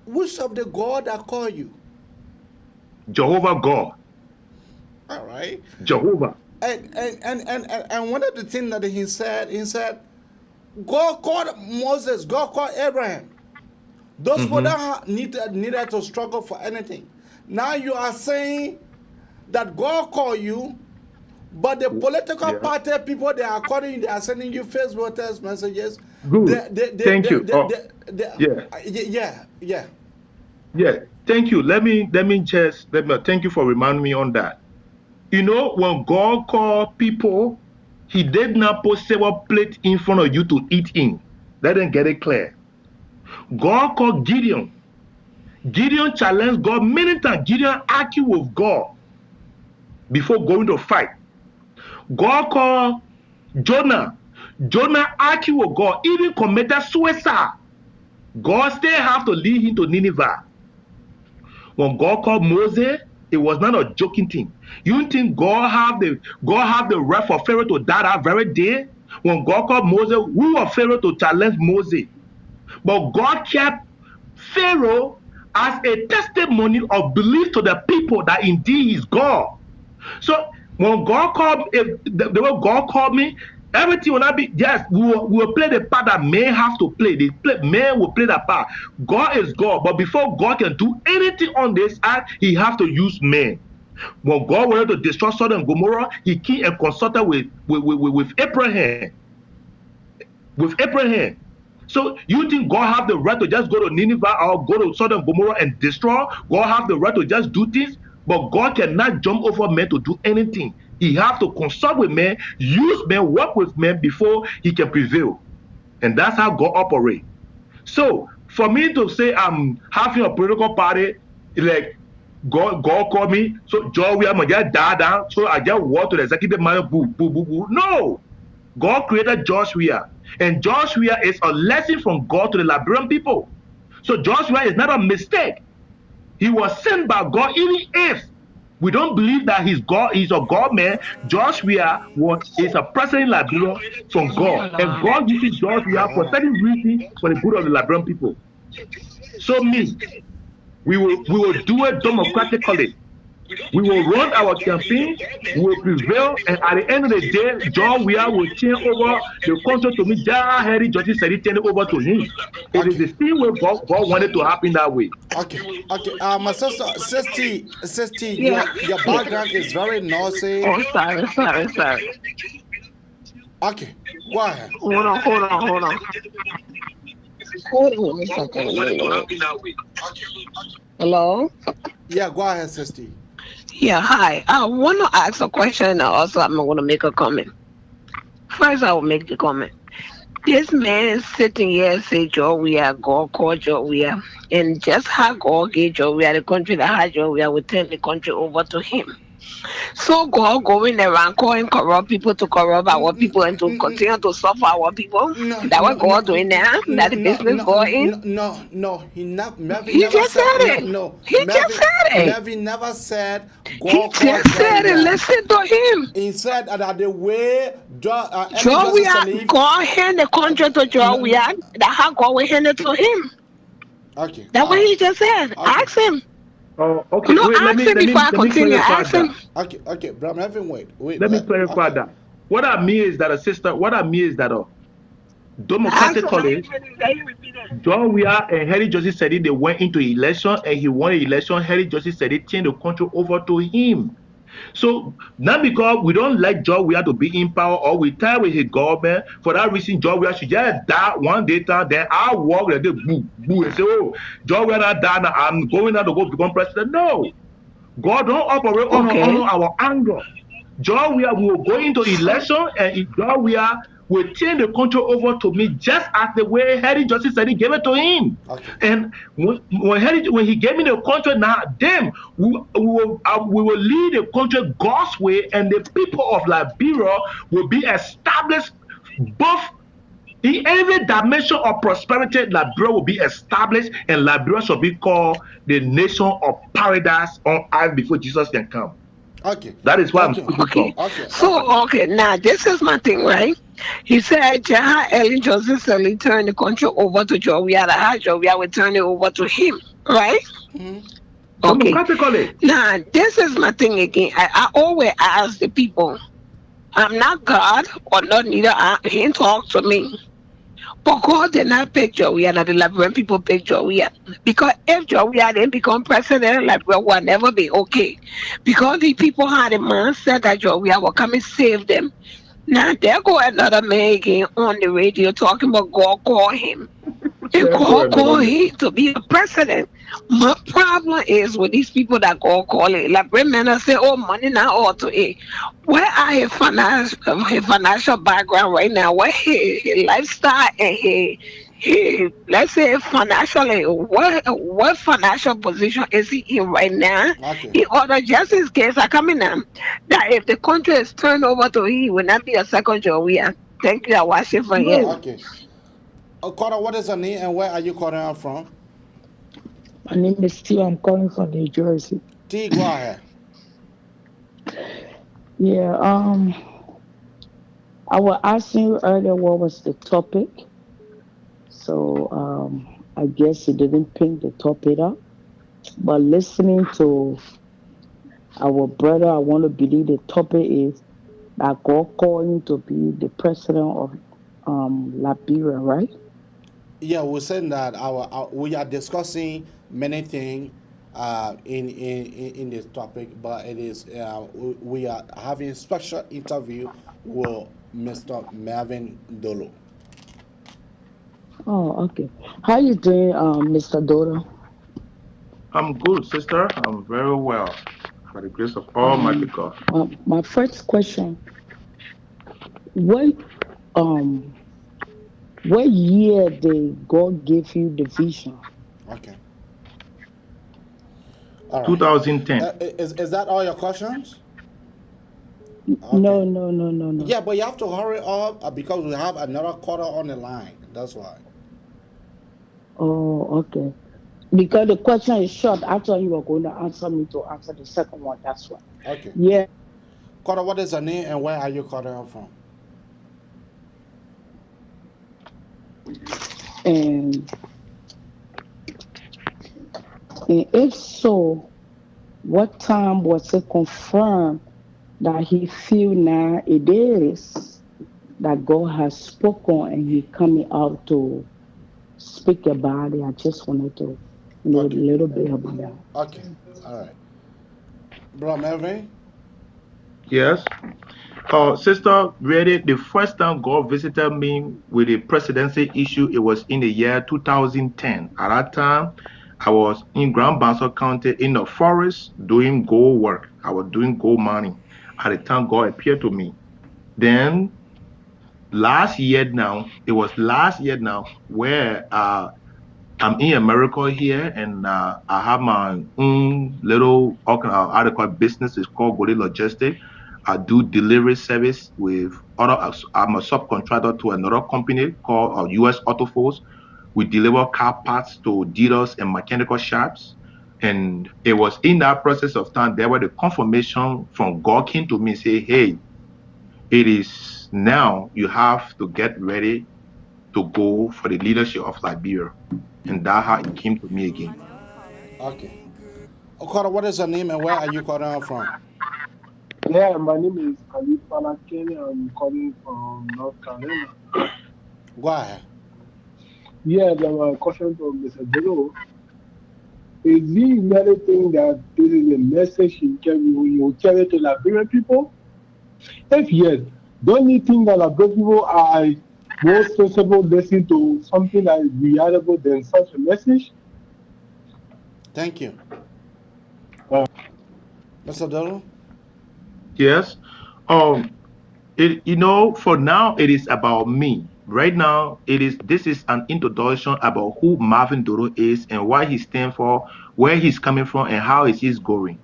which of the God that call you?
Jehovah God.
All right.
Jehovah.
And one of the things that he said, God called Moses, God called Abraham. Those people that needed to struggle for anything. Now you are saying that God called you, but the political party people, they are calling you, they are sending you Facebook text messages.
Good. Thank you. Yeah. Thank you. Let me thank you for reminding me on that. You know, when God called people, he did not put several plates in front of you to eat in. Let them get it clear. God called Gideon. Gideon challenged God many times. Gideon argued with God before going to fight. God called Jonah. Jonah argued with God, even committed suicide. God still have to lead him to Nineveh. When God called Moses, it was not a joking thing. You think God have the right for Pharaoh to die that very day? When God called Moses, who was Pharaoh to challenge Moses? But God kept Pharaoh as a testimony of belief to the people that indeed he's God. So when God called, the way God called me, everything will not be, yes, we will play the part that men have to play. Men will play that part. God is God, but before God can do anything on this earth, he has to use men. When God wanted to destroy Sodom and Gomorrah, he came and consulted with Abraham. With Abraham. So you think God have the right to just go to Nineveh or go to Sodom and Gomorrah and destroy? God have the right to just do things? But God cannot jump over men to do anything. He have to consult with men, use men, work with men before he can prevail. And that's how God operates. So for me to say I'm having a political party, like God called me, so Joe, I'm gonna just die down, so I just walk to the executive man, boo, boo, boo, boo. No. God created Joshua. And Joshua is a lesson from God to the Liberian people. So Joshua is not a mistake. He was sent by God, even if we don't believe that he's God, he's a God man. Joshua is a president in Liberia from God. And God uses Joshua for certain reasons for the good of the Liberian people. So we will do it democratically. We will run our campaign, we will prevail, and at the end of the day, John Weah will turn over the country to me. Harry Johnson said he turned it over to him. It is the same way God wanted to happen that way.
Okay. My sister, your background is very noisy.
Oh, sorry.
Okay, go ahead.
Hold on. Hold on a second. Hello?
Yeah, go ahead, sister.
Yeah, hi. I want to ask a question and also I'm going to make a comment. First, I will make the comment. This man is sitting here and say, Joe, we are God called Joe, we are. And just how God gave Joe, we are the country that had Joe, we are, we turn the country over to him. So God going around calling corrupt people to corrupt our people and to continue to suffer our people.
No,
That
no,
what
no,
God doing now?
no,
That the
no,
business going?
no. He not Melvin
He
never
just
said
said
no,
it.
no.
He just said it.
Melvin never said
He
God called
just said it.
Joria.
Listen to him.
He said that the way Ellie Johnson
Joria,
Sirleaf.
God hand the contract to Joria. That how God will hand it to him.
Okay.
That's what he just said.
Okay.
Ask him.
Oh, okay.
No,
Wait,
ask him before I
let me
continue.
clarify
Ask him.
that.
Okay, bro. Melvin, wait.
Let me clarify
okay.
that. What I mean is that
Ask him.
democratically, John Weah and Harry Joseph said they went into election and he won the election. Harry Joseph said he turned the country over to him. So not because we don't like John Weah to be in power or we tie with his government. For that reason, John Weah should just die one day time. Then I walk like they boo and say, "Oh, John Weah not die now. I'm going out to go become president." No, God don't operate on our anger. John Weah will go into election and if John Weah will turn the country over to me just as the way Harry Justice said he gave it to him.
Okay.
And when he gave me the country, now then we will lead the country God's way, and the people of Liberia will be established both in every dimension of prosperity. Liberia will be established, and Liberia shall be called the nation of paradise on earth before Jesus can come.
Okay.
That is why I'm speaking
Okay.
from.
So, now this is my thing, right? He said, Jaha Ellie Joseph Sally turned the country over to Joria. Joria will turn it over to him, right? Okay.
Democratically.
Now, this is my thing again. I always ask the people, I'm not God or not neither. He ain't talk to me. But God did not pick Joria, and the Liberian people picked Joria. Because if Joria didn't become president, Liberia will never be okay. Because the people had a mindset that Joria will come and save them. Now there go another man again on the radio talking about God call him. And God call him to be a president. My problem is with these people that God call it. Like women say, oh, money not all to it. Where are his financial background right now? Where his lifestyle and his let's say financially, what financial position is he in right now?
Okay.
In order, just in case I come in that if the country is turned over to him, he will not be a second Joria. Thank you. I watch it from here.
Okay. Cora, what is your name and where are you calling out from?
My name is T. I'm calling from New Jersey.
T, go ahead.
Yeah, I was asking you earlier what was the topic. So I guess you didn't pick the topic up. But listening to our brother, I want to believe the topic is that God called him to be the president of Liberia, right?
Yeah, we're saying that we are discussing many things in this topic, but it is we are having a special interview with Mr. Melvin Dolo.
Oh, okay. How you doing, Mr. Dolo?
I'm good, sister. I'm very well, by the grace of Almighty God.
My first question: What year did God give you the vision?
Okay. All right.
2010.
Is that all your questions?
Okay. No.
Yeah, but you have to hurry up because we have another caller on the line. That's why.
Oh, okay. Because the question is short. I thought you were going to answer me to answer the second one. That's why.
Okay.
Yeah.
Caller, what is your name and where are you calling up from?
And if so, what time was it confirmed that he feel now it is that God has spoken and he coming out to speak about it? I just wanted to know a little bit about that.
Okay, all right. Bro Melvin?
Yes. Sister, really, the first time God visited me with the presidency issue, it was in the year 2010. At that time, I was in Grand Bassa County in the forest doing gold work. I was doing gold mining. At the time, God appeared to me. Then last year now, it was last year now where I'm in America here, and I have my own little how to call it business. It's called Goli Logistics. I do delivery service with other. I'm a subcontractor to another company called US Auto Force. We deliver car parts to dealers and mechanical shops. And it was in that process of time there were the confirmation from God came to me and say, "Hey, it is now you have to get ready to go for the leadership of Liberia." And that's how it came to me again.
Okay. Okoro, what is your name and where are you calling out from?
Yeah, my name is Khalid Falakene. I'm calling from North Carolina.
Go ahead.
Yeah, my question to Mr. Dolo. Is he really think that this is a message you will carry to Liberian people? If yes, don't you think that Liberian people are more sensible listening to something that is reliable than such a message?
Thank you. Mr. Dolo?
Yes. For now it is about me. Right now, this is an introduction about who Marvin Dolo is and why he stands for, where he's coming from, and how is he's going.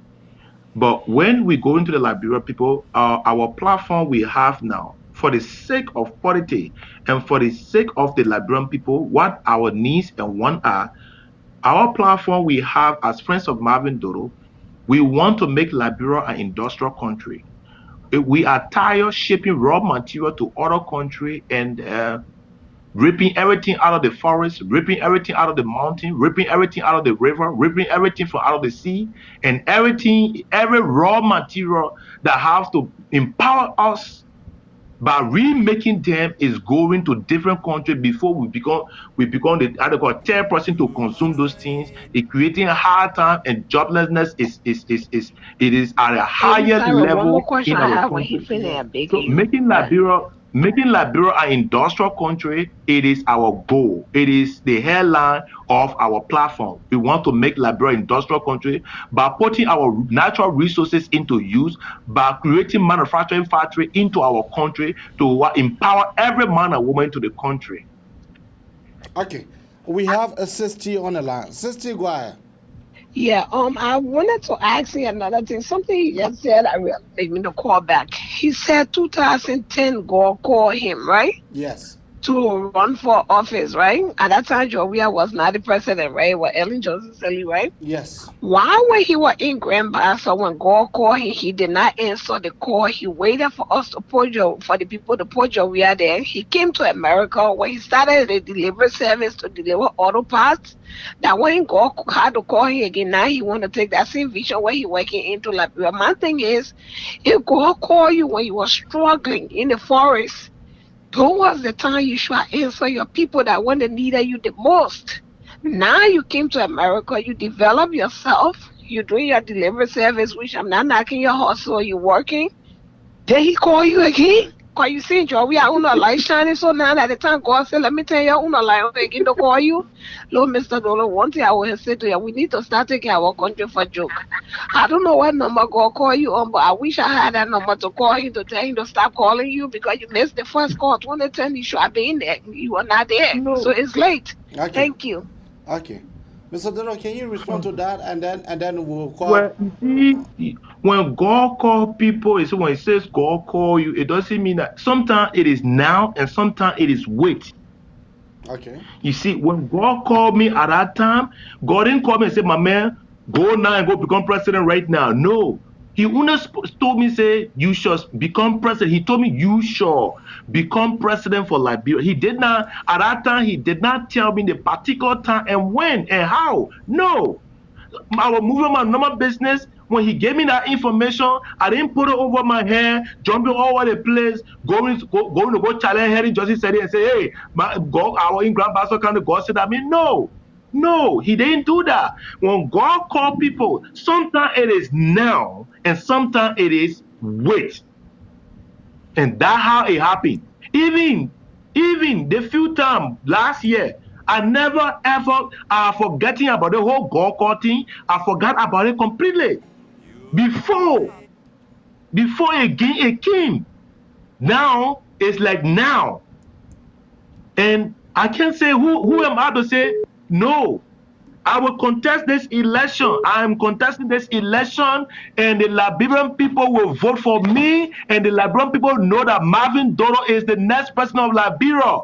But when we go into the Liberia people, our platform we have now, for the sake of politics and for the sake of the Liberian people, what our needs and want are, our platform we have as Friends of Marvin Dolo, we want to make Liberia an industrial country. We are tired shipping raw material to other country and ripping everything out of the forest, ripping everything out of the mountain, ripping everything out of the river, ripping everything from out of the sea, and every raw material that has to empower us by remaking them is going to different countries before we become the third person to consume those things. It creating a hard time, and joblessness is at a
Maybe
higher
sorry, one more
level
question
in
I
our
have when he
country.
finished begging
So
you.
making Liberia an industrial country, it is our goal. It is the headline of our platform. We want to make Liberia an industrial country by putting our natural resources into use, by creating manufacturing factory into our country to empower every man and woman to the country.
Okay. We have a sister on the line. Sister, go ahead.
Yeah, I wanted to ask you another thing. Something he just said, I really made me to call back. He said 2010 God called him, right?
Yes.
To run for office, right? At that time, Joria was not the president, right? Well, Ellen Johnson Sirleaf, right?
Yes.
Why, when he was in Grand Bassa, when God called him, he did not answer the call. He waited for us to for the people to put Joria there. He came to America when he started the delivery service to deliver auto parts. That when God had to call him again, now he want to take that same vision where he working into Liberia. My thing is, if God called you when you were struggling in the forest, those was the time you should answer your people that when they needed you the most. Now you came to America, you develop yourself, you're doing your delivery service, which I'm not knocking your hustle, you're working. Then he call you again. Cause you see, Joe, we are on a light shining. So now at the time God said, let me tell you, on a light again to call you. Lord, Mr. Dolo, one thing I will say to you, we need to start taking our country for joke. I don't know what number God call you on, but I wish I had that number to call him to tell him to stop calling you because you missed the first call. 2010, you should have been there. You are not there.
No.
So it's late.
Okay.
Thank you.
Okay. Mr. Dolo, can you respond to that and then we'll call?
Well, you see, when God call people, when it says God call you, it doesn't mean that sometimes it is now and sometimes it is wait.
Okay.
You see, when God called me at that time, God didn't call me and say, my man, go now and go become president right now. No. He only told me, say, you shall become president. He told me, you shall become president for Liberia. He did not, at that time, he did not tell me the particular time and when and how. No. I was moving my normal business. When he gave me that information, I didn't put it over my head, jumping all over the place, going to go challenge Henry Justice said and say, hey, God, I was in Grand Bassa County, God said that. I mean, no, he didn't do that. When God called people, sometimes it is now and sometimes it is wait. And that's how it happened. Even the few times last year, I never ever forgetting about the whole God call thing. I forgot about it completely. Before again it came. Now It's like now. And I can't say who am I to say no. I will contest this election. I am contesting this election, and the Liberian people will vote for me, and the Liberian people know that Marvin Dolo is the next president of Liberia.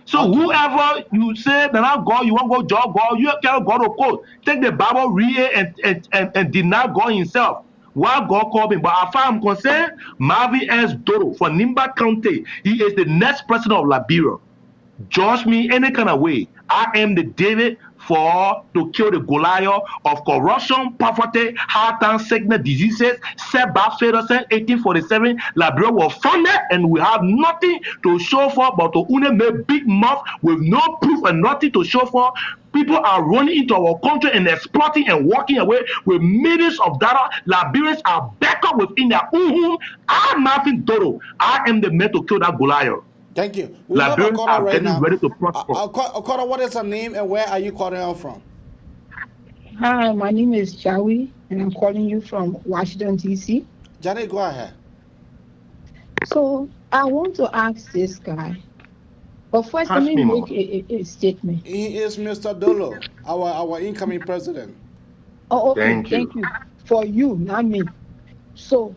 So whoever you say that I'm God, you want to go job God, you can't go to court. Take the Bible, read it, and deny God himself. Why God called me? But as far as I'm concerned, Marvin S. Dolo from Nimba County, he is the next president of Liberia. Judge me any kind of way. I am the David to kill the Goliath of corruption, poverty, heart and sickness, diseases, set by failure since 1847. Liberia was founded and we have nothing to show for but to only make big mouth with no proof and nothing to show for. People are running into our country and exploiting and walking away with millions of dollars. Liberians are back up within their own home. I'm Marvin Dolo. I am the man to kill that Goliath.
Thank you. We have a
Liberians
caller
are
right
getting
now.
ready to prosper.
Caller, what is your name and where are you calling out from?
Hi, my name is Jawi, and I'm calling you from Washington, D.C.
Janet, go ahead.
So I want to ask this guy, but first let me make a statement.
He is Mr. Dolo, our incoming president.
Oh, okay, thank you. For you, not me. So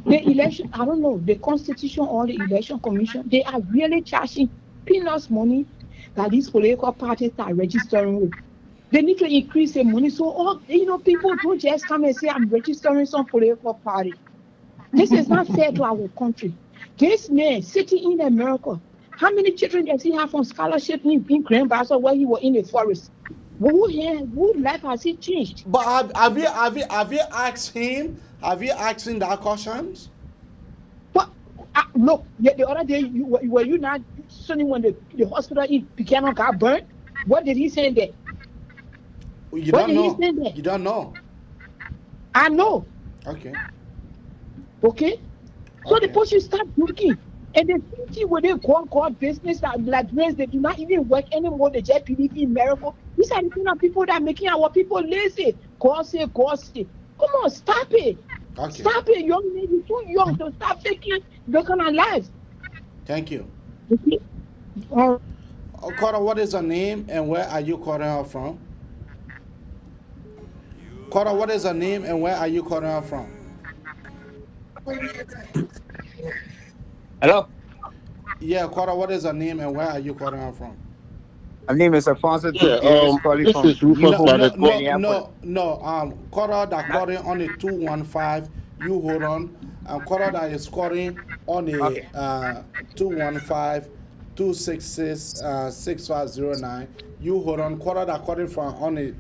the election, I don't know, the Constitution or the Election Commission, they are really charging peanuts money that these political parties are registering with. They need to increase the money so all people don't just come and say I'm registering some political party. This is not fair to our country. This man sitting in America, how many children does he have on scholarship in Grand Bassa where he was in the forest? Who life has he changed?
But have you asked him? Have you asked him that questions?
But look, the other day were you not saying when the hospital in Pequeno got burnt? What did he say there?
You don't know. You don't know.
I know.
Okay.
Okay. So the person start looking. And the city where they call business that Liberians, they do not even work anymore. They just believe in miracle. These are the kind of people that are making our people lazy. God say. Come on, stop it.
Okay.
Stop it, young man. You're too young to stop faking our lives.
Thank you.
Okay.
Carter, what is your name and where are you calling out from? Carter, what is your name and where are you calling out from?
Hello?
Yeah, Carter, what is your name and where are you calling out from?
My name is Alfonso.
This is Rufus
No, Carter that calling on the 215, you hold on. Carter that is calling on the 215-266-6509, you hold on. Carter that calling from on the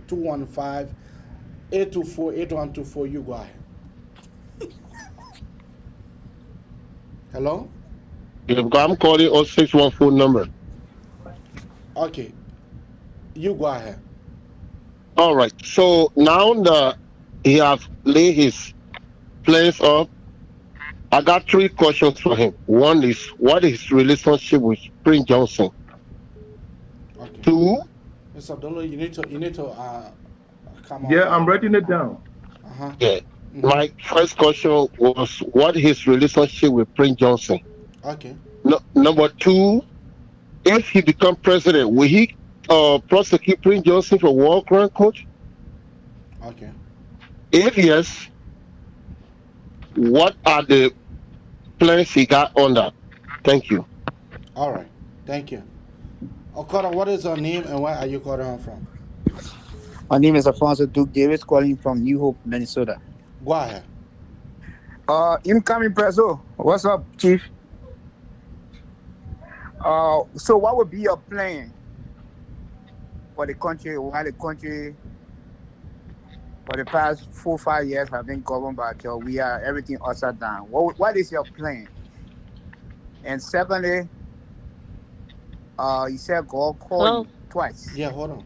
215-824-8124, you go ahead. Hello?
I'm calling on 614 number.
Okay. You go ahead.
All right. So now that he has laid his plans up, I got three questions for him. One is, what is his relationship with Prince Johnson?
Okay.
Two.
Mr. Dolo, you need to come on.
Yeah, I'm writing it down.
Yeah. My first question was, what is his relationship with Prince Johnson?
Okay.
Number two, if he becomes president, will he prosecute Prince Johnson for war crime, coach?
Okay.
If yes, what are the plans he got on that? Thank you.
All right. Thank you. Okora, what is your name and where are you calling from?
My name is Alfonso Duke Davis, calling from New Hope, Minnesota.
Go ahead.
Incoming Preso. What's up, Chief? So what would be your plan for the country while the country for the past 4 or 5 years have been governed by we are everything upside down? What is your plan? And secondly, you said God called you twice.
Yeah, hold on.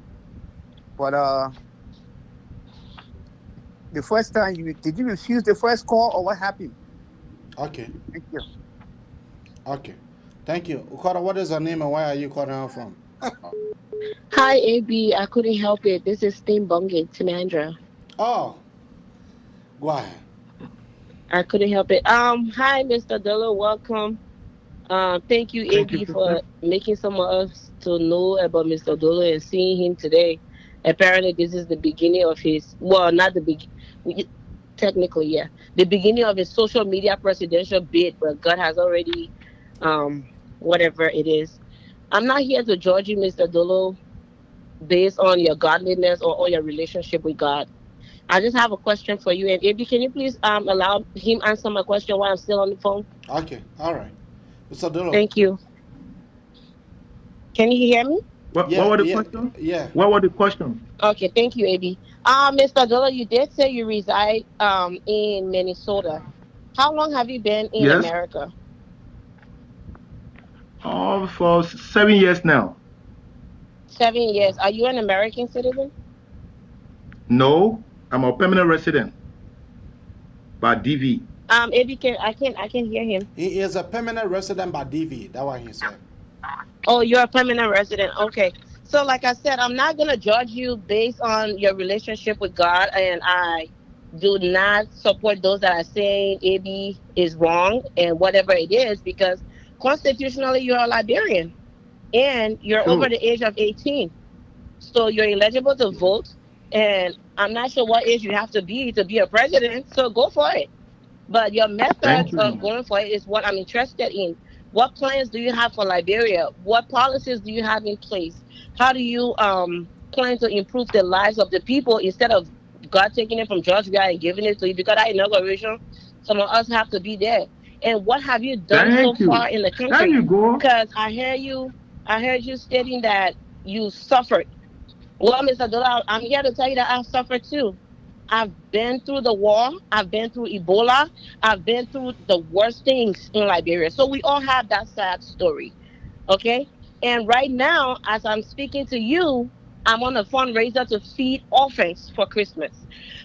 But the first time did you refuse the first call or what happened?
Okay.
Thank you.
Okay. Thank you. Ukora, what is your name and where are you calling out from?
Hi, AB. I couldn't help it. This is Steam Bungate, Timandra.
Oh. Go ahead.
I couldn't help it. Hi, Mr. Dolo. Welcome. Thank you,
Thank you,
AB,
sister.
for making some of us to know about Mr. Dolo and seeing him today. Apparently, this is the beginning of his, well, not the beginning, technically, yeah, the beginning of his social media presidential bid, but God has already, um, whatever it is. I'm not here to judge you, Mr. Dolo, based on your godliness or on your relationship with God. I just have a question for you. And AB, can you please allow him answer my question while I'm still on the phone?
Okay, all right. Mr. Dolo.
Thank you. Can you hear me?
What
Yeah,
was the
yeah,
question?
yeah.
What was the question?
Okay, thank you, AB. Mr. Dolo, you did say you reside in Minnesota. How long have you been in
Yes.
America?
Oh, for 7 years now.
7 years. Are you an American citizen?
No, I'm a permanent resident by DV.
AB, I can hear him.
He is a permanent resident by DV. That's what he said.
Oh, you're a permanent resident. Okay. So, like I said, I'm not gonna judge you based on your relationship with God, and I do not support those that are saying AB is wrong and whatever it is, because constitutionally you're a Liberian and you're over
Sure.
the age of 18, so you're eligible to vote. And I'm not sure what age you have to be a president. So go for it. But your
Thank
methods
you,
of
Mama.
going for it is what I'm interested in. What plans do you have for Liberia? What policies do you have in place? How do you plan to improve the lives of the people instead of God taking it from Georgia and giving it to you? Because that inauguration, some of us have to be there. And what have you done so
Thank
far
you.
in the
There
country?
you go.
Because I heard you stating that you suffered. Well, Mr. Dollar, I'm here to tell you that I've suffered too. I've been through the war. I've been through Ebola. I've been through the worst things in Liberia. So we all have that sad story. Okay. And right now, as I'm speaking to you, I'm on a fundraiser to feed orphans for Christmas.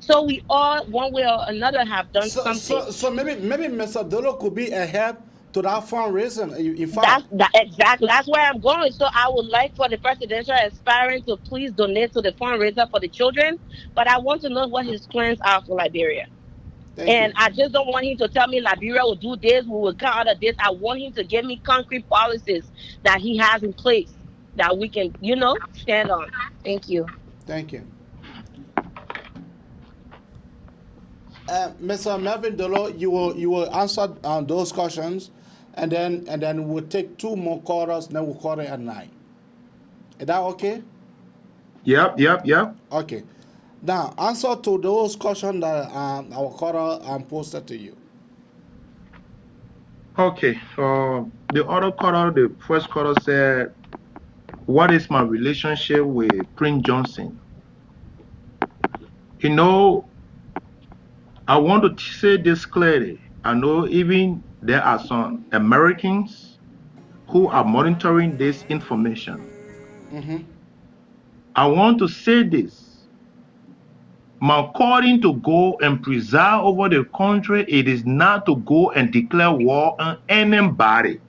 So we all, one way or another, have done
So,
something.
so, so maybe Mr. Dolo could be a help to that fundraising. In
That's
fact,
that exactly. That's where I'm going. So I would like for the presidential aspirant to please donate to the fundraiser for the children. But I want to know what his plans are for Liberia.
thank
And
you.
I just don't want him to tell me Liberia will do this, we will come out of this. I want him to give me concrete policies that he has in place that we can, stand on. Thank you.
Thank you. Mr. Melvin Dolo, you will answer those questions, and then we'll take two more quarters, then we'll call it at night. Is that okay?
Yep.
Okay. Now answer to those questions that our caller posted to you.
Okay. The other caller, the first caller said, "What is my relationship with Prince Johnson?" You know, I want to say this clearly. I know even there are some Americans who are monitoring this information.
Mm-hmm.
I want to say this. My calling to go and preside over the country, it is not to go and declare war on anybody.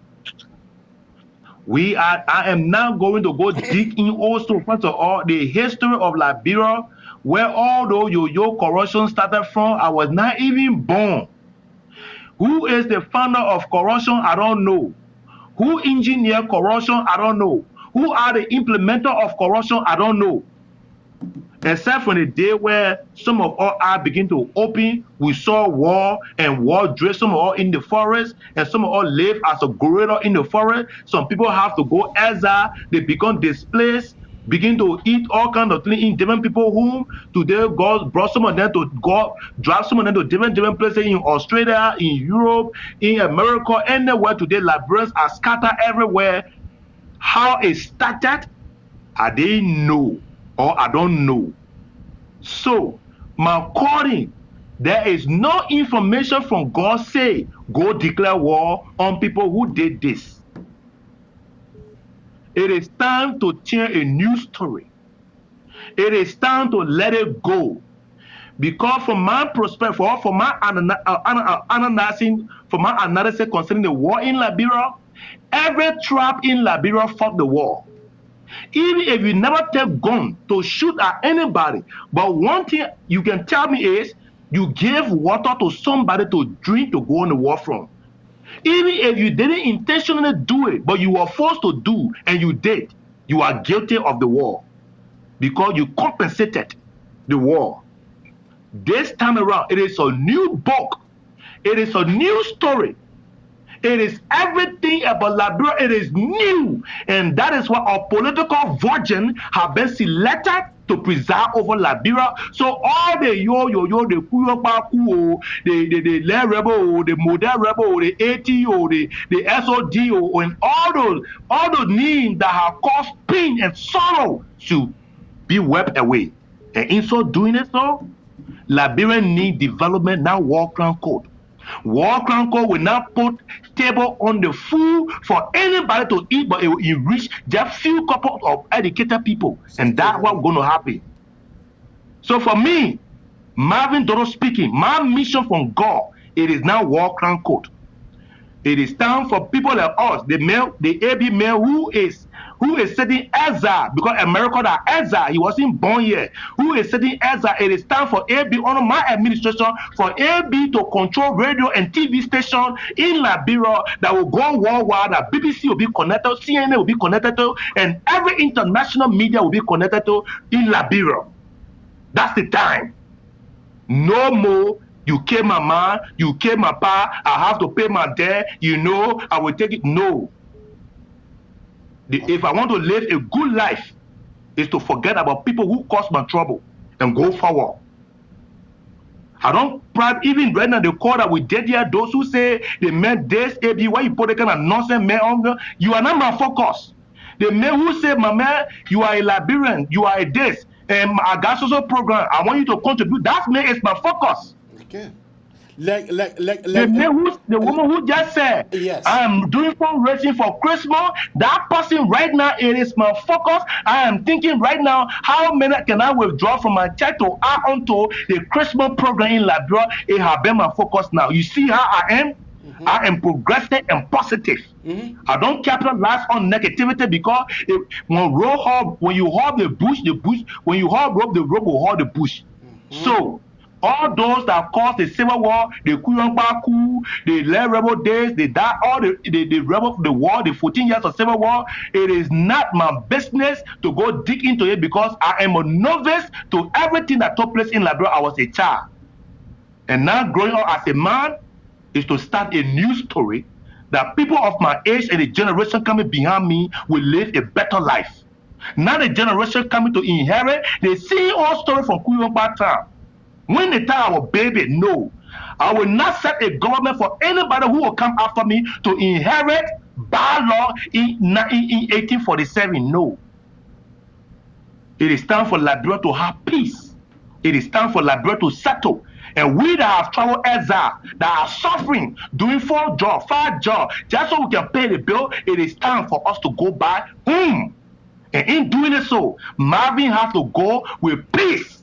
I am not going to go dig in also, first of all, the history of Liberia, where although yo corruption started from, I was not even born. Who is the founder of corruption? I don't know. Who engineered corruption? I don't know. Who are the implementer of corruption? I don't know. Except from the day where some of our eyes begin to open, we saw war, and war drove some of us in the forest, and some of us live as a gorilla in the forest. Some people have to go exile, they become displaced, begin to eat all kinds of things in different people's home. Today, God brought some of them to God, drive some of them to different places in Australia, in Europe, in America, anywhere today. Liberians are scattered everywhere. How it started, I didn't know, or I don't know. So, my calling, there is no information from God say, go declare war on people who did this. It is time to tell a new story. It is time to let it go. Because from my perspective, for my analysis concerning the war in Liberia, every tribe in Liberia fought the war. Even if you never take gun to shoot at anybody, but one thing you can tell me is
You gave water to somebody to drink to go on the war front. Even if you didn't intentionally do it, but you were forced to do, and you did, you are guilty of the war because you compensated the war. This time around, it is a new book. It is a new story. It is everything about Liberia. It is new. And that is why our political virgin have been selected to preside over Liberia. So all the the Kuyopaku, the Le Rebel, the Model Rebel, the ATO, the SODO, and all those names that have caused pain and sorrow to be wiped away. And in so doing it, Liberian need development, now war crown code. War crown code will not put table on the food for anybody to eat, but it will enrich just few couple of educated people. And that's what's going to happen. So for me, Marvin Dolo speaking, my mission from God, it is now war crown code. It is time for people like us, the AB male who is setting exile, because America that exile, he wasn't born here. Who is setting exile? It is time for AB under my administration for AB to control radio and TV station in Liberia that will go worldwide. That BBC will be connected, CNN will be connected to, and every international media will be connected to in Liberia. That's the time. No more. You kill my man, you kill my pa, I have to pay my debt, I will take it. No. If I want to live a good life, is to forget about people who caused my trouble and go forward. I don't pride, even right now, the call that we did here, those who say they meant this, AB, why you put that kind of nonsense man on, you are not my focus. The men who say, my man, you are a Liberian, you are a this, and I got social program, I want you to contribute. That man is my focus.
Okay.
The woman who just said,
yes,
I am doing fundraising for Christmas. That person right now, it is my focus. I am thinking right now, how many can I withdraw from my check to add on to the Christmas program in Liberia? It has been my focus now. You see how I am? I am progressive and positive. I don't capitalize on negativity because when you hold the bush, when you hold rope, the rope will hold the bush. So, all those that caused the civil war, the Kuyongbaku, the Le Rebel days, all the rebel, the war, the 14 years of civil war, it is not my business to go dig into it because I am a novice to everything that took place in Liberia. I was a child. And now growing up as a man is to start a new story that people of my age and the generation coming behind me will live a better life. Now the generation coming to inherit, they see all story from Kuyongba time. When they tell our baby, no, I will not set a government for anybody who will come after me to inherit bad law in 1847. No. It is time for Liberia to have peace. It is time for Liberia to settle. And we that have traveled exile, that are suffering, doing 4 jobs, 5 jobs, just so we can pay the bill, it is time for us to go back home. And in doing it so, Marvin has to go with peace.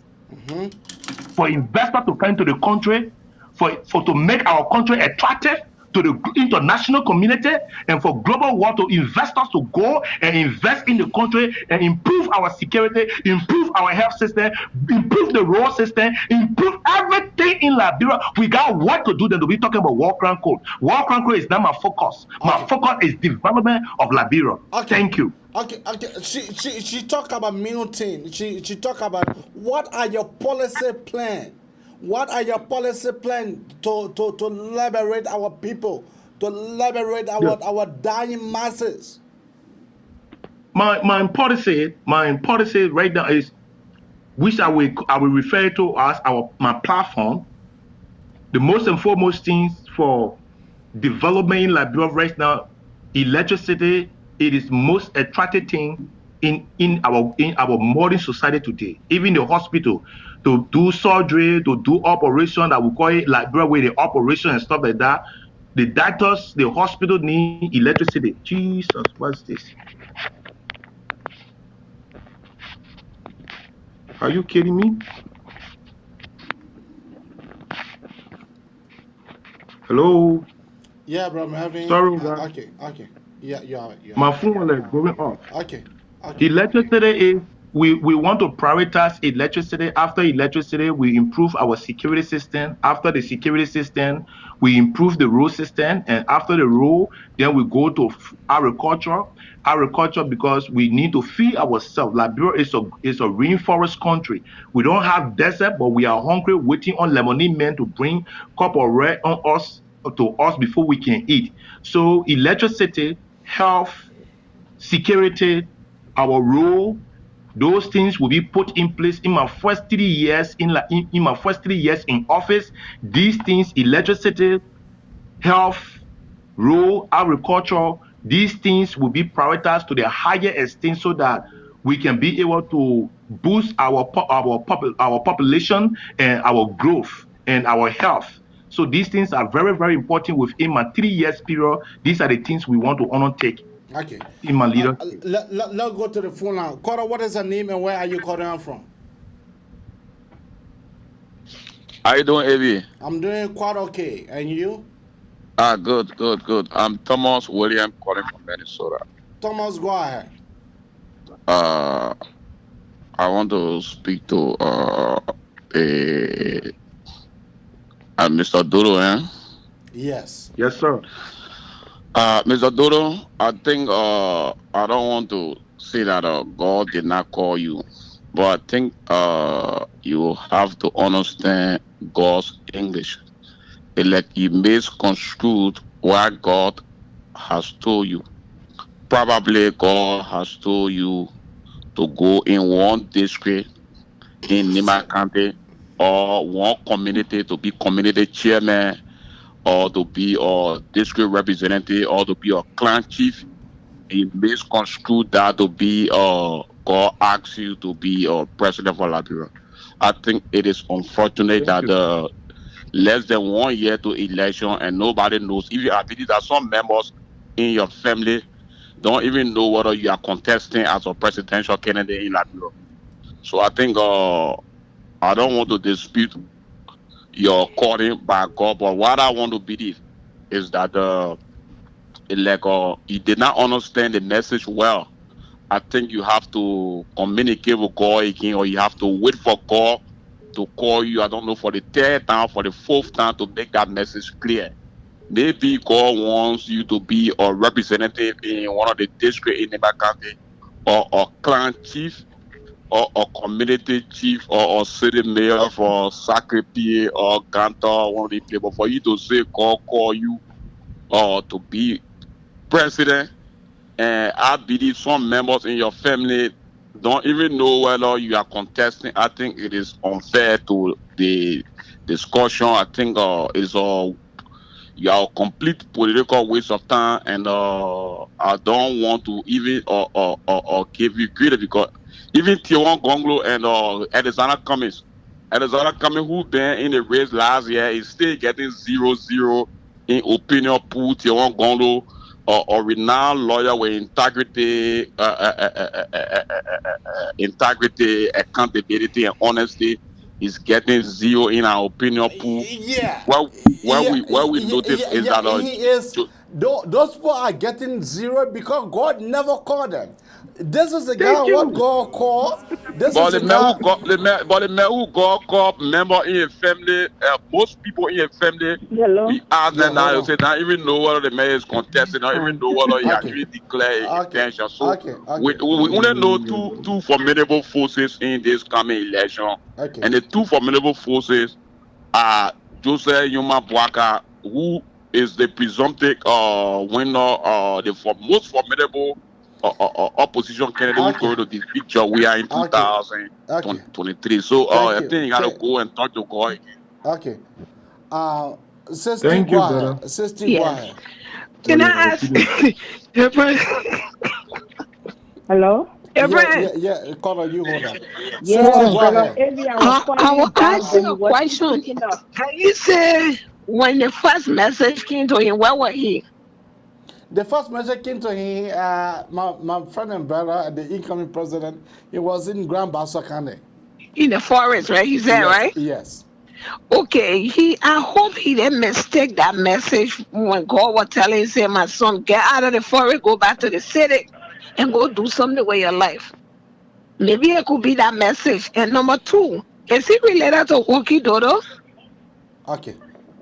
For investors to come to the country, for to make our country attractive to the international community, and for global world to investors to go and invest in the country and improve our security, improve our health system, improve the road system, improve everything in Liberia. We got what to do then to be talking about war crown code. War crown code is not my focus. My focus is development of Liberia. Thank you.
Okay. She talk about minuting. She talk about what are your policy plan? What are your policy plan to liberate our people, to liberate our dying masses?
My policy right now is, which I will refer to as my platform. The most and foremost things for development in Liberia right now, electricity. It is most attractive thing in our modern society today. Even the hospital, to do surgery, to do operation that we call it Liberia with the operation and stuff like that. The doctors, the hospital need electricity. Jesus, what's this? Are you kidding me? Hello?
Yeah, bro, I'm having.
Sorry, bro.
Okay. Yeah, you are.
My phone is going off.
Okay.
Electricity is
we want to prioritize electricity. After electricity, we improve our security system. After the security system, we improve the road system. And after the road, then we go to agriculture. Agriculture, because we need to feed ourselves. Liberia is a rainforest country. We don't have desert, but we are hungry, waiting on Lemonade men to bring cup of red on us to us before we can eat. So electricity, health, security, our road, those things will be put in place in my first 3 years in my first 3 years in office. These things, electricity, health, road, agriculture, these things will be prioritized to the higher extent so that we can be able to boost our population and our growth and our health. So these things are very, very important within my 3 years period. These are the things we want to undertake.
Okay.
In my leadership.
Let's go to the phone now. Cora, what is your name and where are you calling from?
How you doing, AB?
I'm doing quite okay. And you?
Good. I'm Thomas William calling from Minnesota.
Thomas, go ahead.
I want to speak to Mr. Dolo,
Yes.
Yes, sir.
Mr. Dolo, I think I don't want to say that God did not call you, but I think you have to understand God's English. It's like you misconstrued what God has told you. Probably God has told you to go in one district in Nima County or one community to be community chairman, or to be a district representative, or to be a clan chief. He misconstrued that to be God asks you to be a president for Liberia. I think it is unfortunate that less than 1 year to election and nobody knows. Even I believe that some members in your family don't even know whether you are contesting as a presidential candidate in Liberia. So I think I don't want to dispute your calling by God, but what I want to believe is that you did not understand the message well. I think you have to communicate with God again, or you have to wait for God to call you, I don't know, for the 3rd time, for the 4th time, to make that message clear. Maybe God wants you to be a representative in one of the districts in Nima County, or a clan chief, or a community chief, or a city mayor for Sacré-Pied or Ganta, one of the people. For you to say God call you to be president, and I believe some members in your family don't even know whether you are contesting. I think it is unfair to the discussion. I think you are a complete political waste of time, and I don't want to even give you credit, because even Tiwan Gonglo and Alexander Cummings, who been in the race last year, is still getting 0-0 in opinion pool. Tiwan Gonglo, a renowned lawyer with integrity, accountability, and honesty, is getting 0 in our opinion pool.
Yeah.
What we notice is that
he is. Those people are getting 0 because God never called them. This is the guy what God called.
But the man who God called member in a family, most people in a family, we ask them now, say, not even know whether the man is contesting, not even know whether he actually declared intention. So we only know two formidable forces in this coming election. And the two formidable forces are Joseph Yuma Bwaka, who is the presumptive winner, the most formidable opposition candidate who's going to this picture. We are in 2023. So I think you gotta go and talk to God again.
Okay. Sister,
thank you, brother.
Sister,
can I ask?
Hello?
Yeah, Connor, you hold on.
Yeah,
Sister, go ahead.
I will ask you a question. Can you say when the first message came to him, where was he?
The first message came to him, my friend and brother, the incoming president, he was in Grand Bassa County.
In the forest, right? He said, right?
Yes.
Okay, I hope he didn't mistake that message when God was telling him, say, my son, get out of the forest, go back to the city, and go do something with your life. Maybe it could be that message. And number two, is he related to Oki Dodo?
Okay.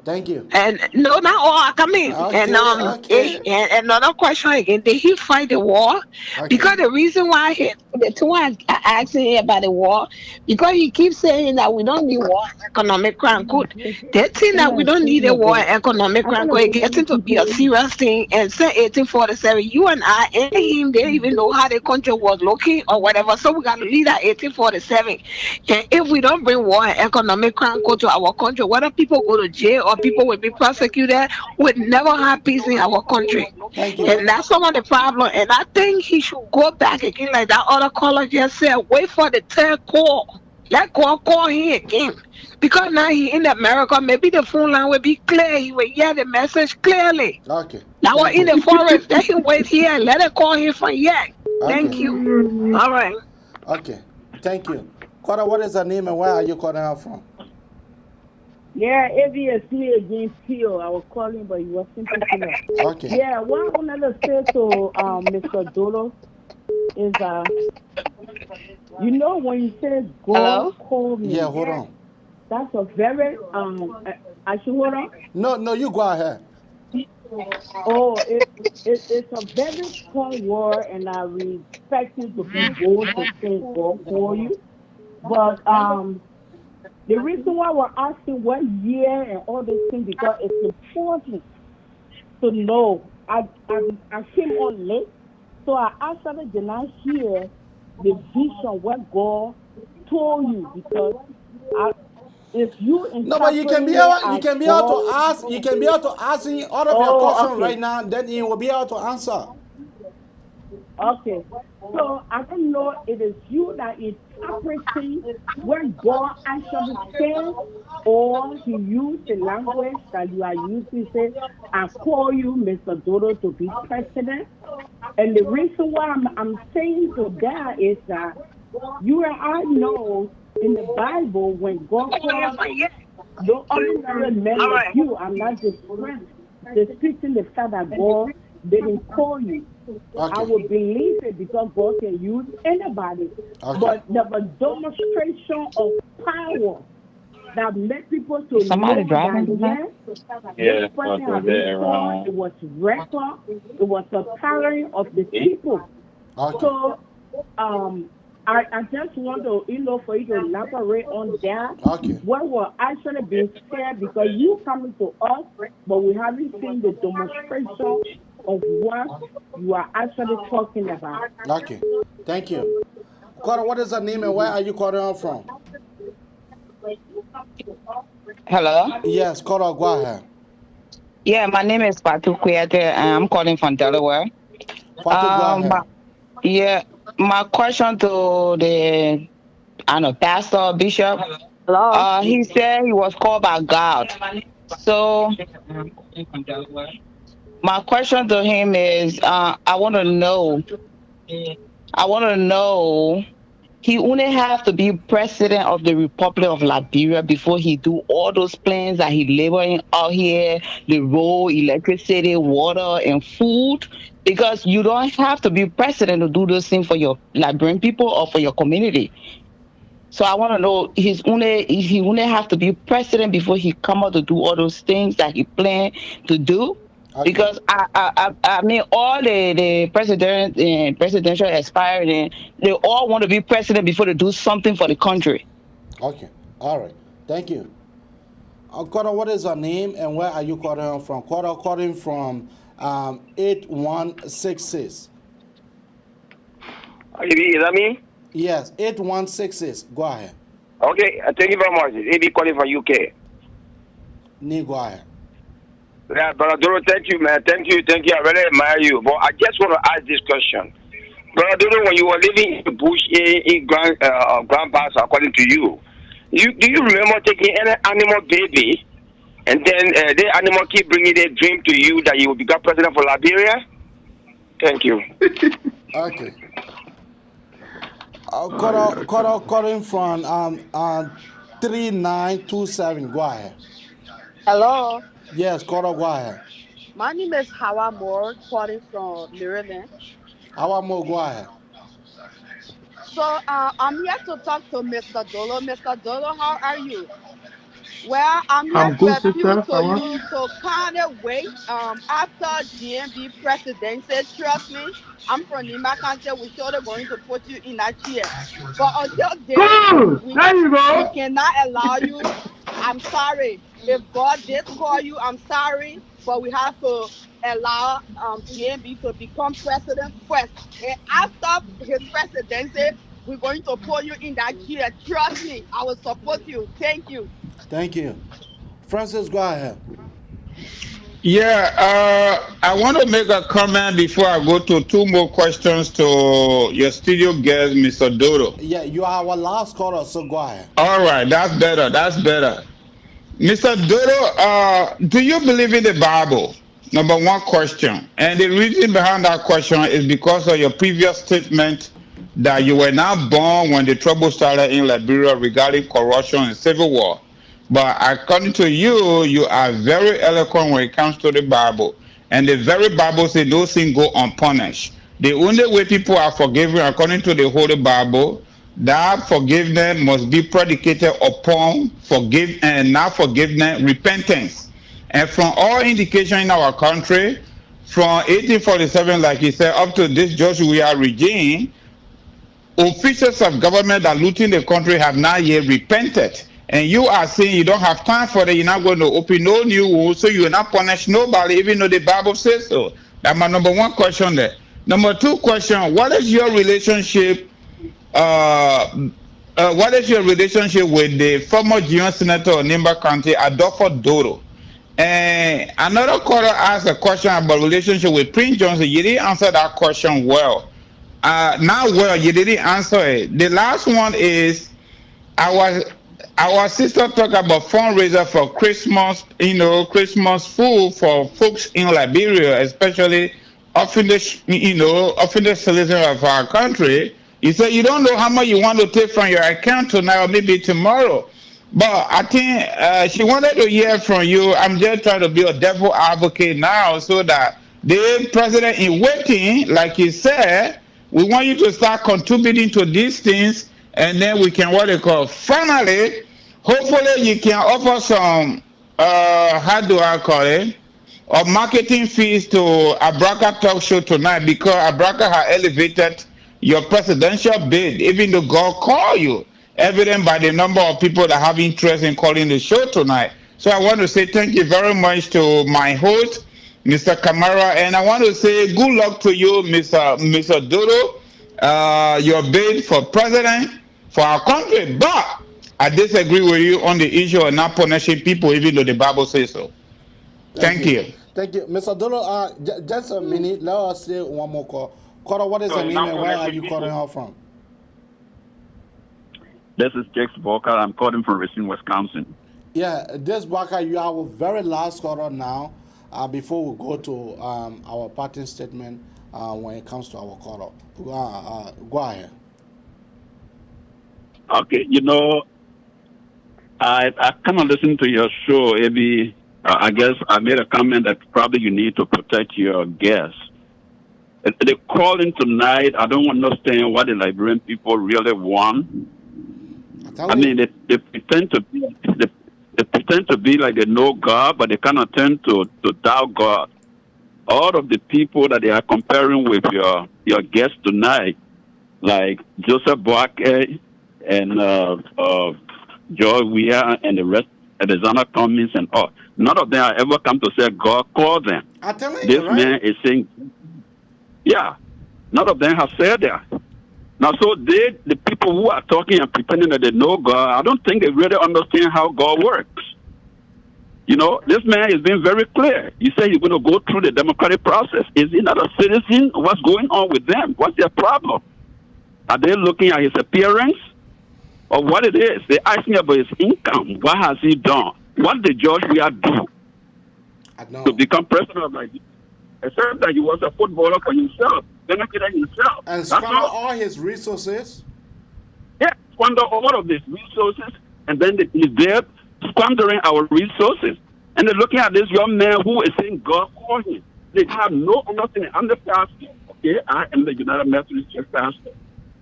Thank you.
And no, not all are coming. And
Okay.
and another question again: did he fight the war?
Okay.
Because the reason why the two are asking him about the war, because he keeps saying that we don't need war, economic crime. Good. They think that we don't need a war, economic crime. Good. It getting to be a serious thing. And since 1847, you and I and him didn't even know how the country was looking or whatever. So we got to leave at 1847. And if we don't bring war and economic crime go to our country, whether people go to jail or people will be prosecuted, we never have peace in our country. And that's some of the problem. And I think he should go back again, like that other caller just said, wait for the third call. Let God call him again. Because now he in America, maybe the phone line will be clear. He will hear the message clearly.
Okay.
Now we're in the forest. Let him wait here. Let it call him from here. Thank you. All right.
Okay. Thank you. Kora, what is the name and where are you calling out from?
Yeah, ABSC against Theo. I was calling, but he wasn't picking up.
Okay.
Yeah, what I want to say to Mr. Dolo is, you know, when you say God called me.
Yeah, hold on.
That's a very, I should hold on?
No, you go ahead.
Oh, it's a very strong word, and I respect you to be bold to say God called you. But the reason why we're asking what year and all these things, because it's important to know. I came on late, so I actually did not hear the vision what God told you, because if you
no, but you can be able to ask. You can be able to ask him all of your questions right now, and then he will be able to answer.
Okay. So I don't know it is you that is interpreting what God actually says, or he used the language that you are using. Say, I call you, Mr. Dodo, to be president. And the reason why I'm saying to that is that you and I know in the Bible when God called the ordinary man like you, I'm not disputing the fact that God didn't call you. I would believe it because God can use anybody. But the demonstration of power that made people to
Somebody
know
driving
that this person has been called, it was record, it was a pattern of the people. So I just want to, for you to elaborate on that. What will actually be said, because you coming to us, but we haven't seen the demonstration of what you are actually talking about.
Okay. Thank you. Cora, what is the name and where are you calling out from?
Hello?
Yes, Cora, go ahead.
Yeah, my name is Fatu Kuyate, and I'm calling from Delaware.
Fatu, go ahead.
My question to the, pastor, bishop. He said he was called by God. So my question to him is, I want to know, he only have to be president of the Republic of Liberia before he do all those plans that he laboring out here, the road, electricity, water, and food. Because you don't have to be president to do those things for your Liberian people or for your community. So I want to know, he only have to be president before he come out to do all those things that he plan to do. Because I mean, all the president and presidential aspiring, they all want to be president before they do something for the country.
Okay, all right, thank you. Cora, what is her name and where are you calling from? Cora, calling from 8166.
Is that me?
Yes, 8166. Go ahead.
Okay, thank you very much. AB calling from UK.
Go ahead.
Yeah, Brother Dolo, thank you, man. Thank you. I really admire you. But I just want to ask this question. Brother Dolo, when you were living in the bush in grandpa's, according to you, do you remember taking any animal baby and then the animal keep bringing their dream to you that you will become president for Liberia? Thank you.
Okay. Calling from 3927. Go ahead.
Hello.
Yes, Cora, go ahead.
My name is Hawa Moore, calling from Maryland.
Hawa Moore, go ahead.
So I'm here to talk to Mr. Dolo. Mr. Dolo, how are you? Well, I'm here
I'm
to
good,
appeal
sister.
to
How are
you to kind of wait. After GMB president said, trust me, I'm from Nima County. We're surely going to put you in that chair. But until then,
good? There you
we
go.
cannot allow you. I'm sorry. If God did call you, I'm sorry. But we have to allow GMB to become president first. And after his presidency, we're going to put you in that chair. Trust me, I will support you. Thank you.
Thank you. Francis, go ahead.
Yeah, I want to make a comment before I go to two more questions to your studio guest, Mr. Dolo.
Yeah, you are our last caller, so go ahead.
All right, that's better. That's better. Mr. Dolo, do you believe in the Bible? Number one question. And the reason behind that question is because of your previous statement that you were not born when the trouble started in Liberia regarding corruption and civil war. But according to you, you are very eloquent when it comes to the Bible. And the very Bible says no sin go unpunished. The only way people are forgiven according to the Holy Bible, that forgiveness must be predicated upon not forgiveness, repentance. And from all indication in our country, from 1847, like he said, up to this Joshua regime, officials of government that looting the country have not yet repented. And you are saying you don't have time for that, you're not going to open no new rules, so you will not punish nobody, even though the Bible says so. That's my number one question there. Number two question, what is your relationship with the former junior senator of Nimba County, Adolfo Dolo? And another caller asked a question about relationship with Prince Johnson. You didn't answer that question well. You didn't answer it. The last one is our sister talked about fundraiser for Christmas, Christmas food for folks in Liberia, especially orphanage citizens of our country. You said you don't know how much you want to take from your account tonight or maybe tomorrow. But I think she wanted to hear from you. I'm just trying to be a devil advocate now so that the president in waiting, like he said, we want you to start contributing to these things, and then we can finally, hopefully you can offer some, how do I call it, or marketing fees to Abraka talk show tonight, because Abraka has elevated your presidential bid, even though God called you, evident by the number of people that have interest in calling the show tonight. So I want to say thank you very much to my host, Mr. Kamara, and I want to say good luck to you, Mr. Dodo, your bid for president for our country. But I disagree with you on the issue of not punishing people, even though the Bible says so. Thank you.
Thank you. Mr. Dolo, just a minute. Let us say one more call. Caller, what is your name and where are you calling out from?
This is Jake Walker. I'm calling from Racine, Wisconsin.
Yeah, this Walker, you are our very last caller now. Before we go to our parting statement when it comes to our caller. Go ahead.
Okay, I kind of listened to your show. Maybe I guess I made a comment that probably you need to protect your guests. The calling tonight, I don't understand what the Liberian people really want. I mean, they pretend to be like they know God, but they cannot tend to doubt God. All of the people that they are comparing with your guests tonight, like Joseph Boake and Joy Weir and the rest, Alexander Cummings and all, none of them have ever come to say God called them.
I'm telling you,
this
right?
man is saying, yeah, none of them have said that. Now, so the people who are talking and pretending that they know God, I don't think they really understand how God works. This man has been very clear. He said he's going to go through the democratic process. Is he not a citizen? What's going on with them? What's their problem? Are they looking at his appearance? Or what it is? They're asking about his income. What has he done? What did George Weah do to become president of Nigeria? Except that he was a footballer for himself, benefited himself.
And squander all his resources?
Yeah, squander all of his resources, and then he's there squandering our resources. And they're looking at this young man who is saying God called him. They have no understanding. I'm the pastor. Okay, I am the United Methodist Church pastor.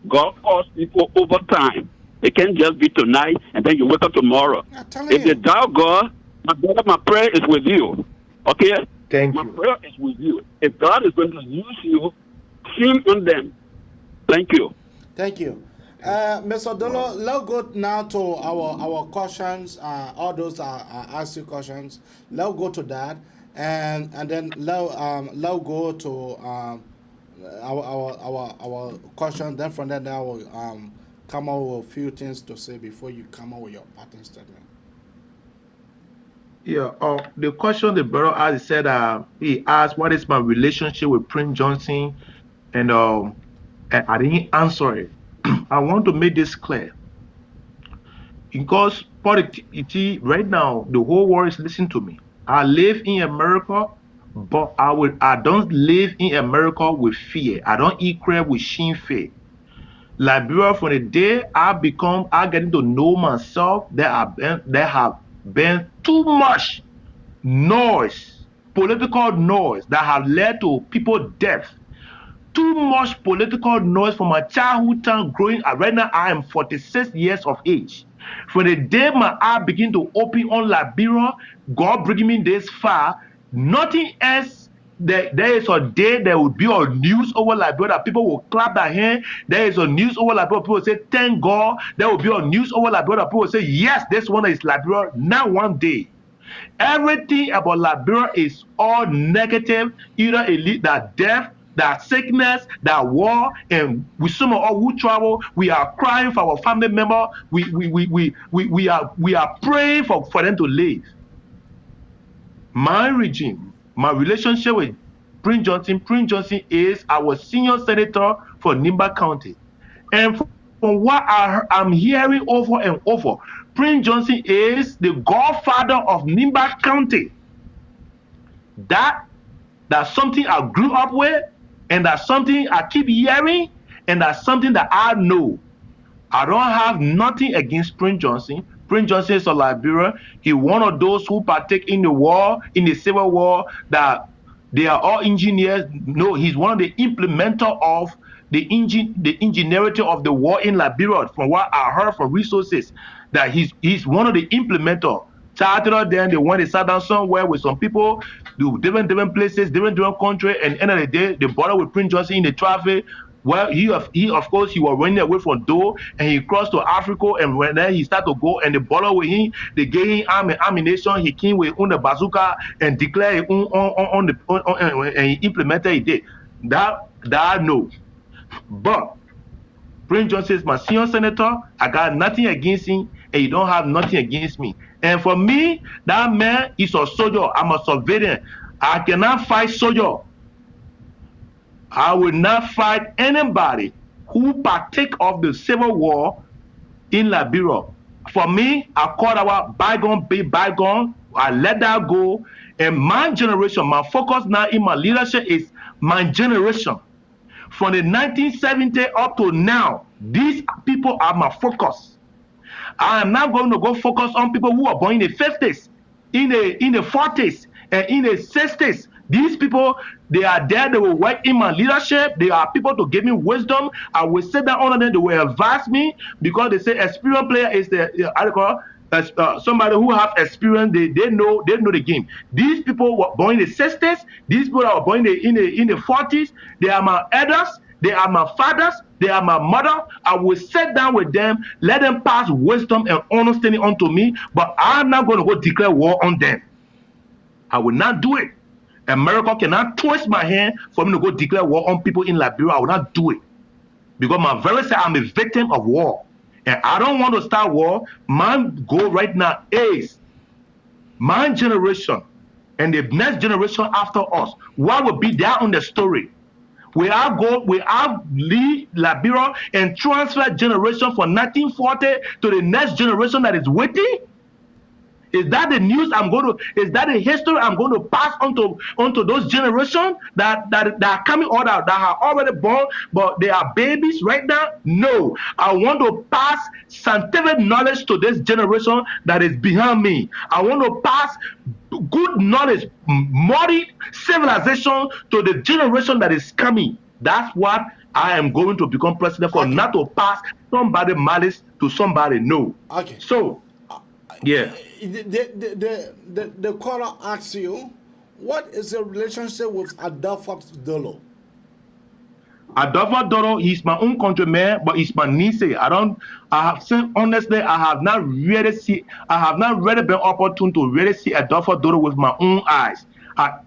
God calls people over time. It can't just be tonight and then you wake up tomorrow. If you doubt God, my brother, my prayer is with you. Okay? My prayer is with you. If God is going to use you, sing on them. Thank you.
Thank you. Mr. Dolo, let's go now to our questions. All those are asked you questions. Let's go to that, and then let's go to our question. Then from there, I will come up with a few things to say before you come up with your pattern statement.
Yeah. The question the brother asked, he said, he asked, "What is my relationship with Prince Johnson?" And I didn't answer it. I want to make this clear because right now the whole world is listening to me. I live in America, but I don't live in America with fear. I don't eat crab with shame fear. Liberia, from the day I getting to know myself, there have been too much noise, political noise that have led to people death. Too much political noise from my childhood time growing up. Right now, I am 46 years of age. From the day my eye begin to open on Liberia, God bringing me this far, nothing else. There is a day there will be a news over Liberia that people will clap their hand. There is a news over Liberia, people will say, thank God. There will be a news over Liberia, people will say, yes, this one is Liberia. Not one day. Everything about Liberia is all negative, either that death, that sickness, that war, and with some of all who travel, we are crying for our family member. We are praying for them to live. My regime, my relationship with Prince Johnson is our senior senator for Nimba County. And from what I'm hearing over and over, Prince Johnson is the godfather of Nimba County. That's something I grew up with, and that's something I keep hearing, and that's something that I know. I don't have nothing against Prince Johnson. Prince Johnson is a Liberian. He's one of those who partake in the war, in the civil war, that they are all engineers. No, he's one of the implementer of the ingenuity of the war in Liberia. From what I heard from resources, that he's one of the implementer. Chartered then they sat down somewhere with some people, do different places, different country, and end of the day, they border with Prince Johnson in the traffic. Well, he of course he was running away from Dolo, and he crossed to Africa, and when then he started to go and they border with him, they gave him ammunition. He came with on the bazooka and declared and he implemented it. That I know, but Prince Johnson is my senior senator. I got nothing against him, and you don't have nothing against me. And for me, that man is a soldier. I'm a civilian. I cannot fight soldier. I will not fight anybody who partake of the civil war in Liberia. For me, I call our bygone be bygone. I let that go. And my generation, my focus now in my leadership is my generation. From the 1970s up to now, these people are my focus. I am not going to go focus on people who are born in the 50s, in the 40s, and in the 60s. These people, they are there, they will work in my leadership. They are people to give me wisdom. I will sit down on them, they will advise me, because they say experienced player is somebody who have experience. They know the game. These people were born in the 60s. These people are born in the 40s. They are my elders. They are my fathers. They are my mother. I will sit down with them, let them pass wisdom and understanding onto me, but I'm not going to go declare war on them. I will not do it. America cannot twist my hand for me to go declare war on people in Liberia. I will not do it. Because my very self, I'm a victim of war. And I don't want to start war. My goal right now is my generation and the next generation after us. What will be there on the story? We are leave Liberia and transfer generation from 1940 to the next generation that is waiting. Is that the news is that the history I'm going to pass onto those generations that are coming out, that are already born, but they are babies right now? No. I want to pass scientific knowledge to this generation that is behind me. I want to pass good knowledge, modern civilization to the generation that is coming.
That's what I am going to become president for,
Okay.
not to pass somebody malice to somebody. No.
Okay.
So, yeah.
The caller asks you, what is the relationship with Adolfo Dolo?
Adolfo Dolo, he's my own countryman, but he's my niece. I have said honestly, I have not really been opportune to really see Adolfo Dolo with my own eyes.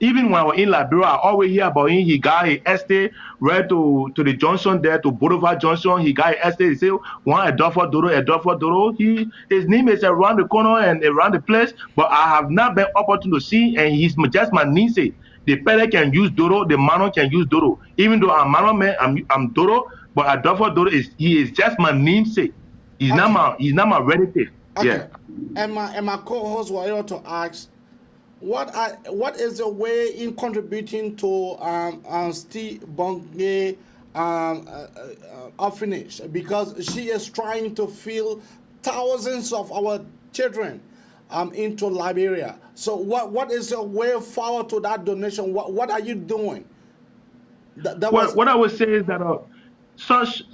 Even when I was in Liberia, I always hear about him. He got an estate right to the junction there, to Boulevard Junction. He got an estate. He say, one Adolfo Dolo. His name is around the corner and around the place, but I have not been opportune to see, and he's just my niece. The parent can use Dolo, the man can use Dolo. Even though I'm Mano man, I'm Dolo, but Adolfo Dolo is just my namesake. He's not my relative.
Okay.
Yeah.
And my co-host were able to ask, what is the way in contributing to Steve Bongay orphanage, because she is trying to fill thousands of our children into Liberia. So what is the way forward to that donation? What are you doing?
What I would say is that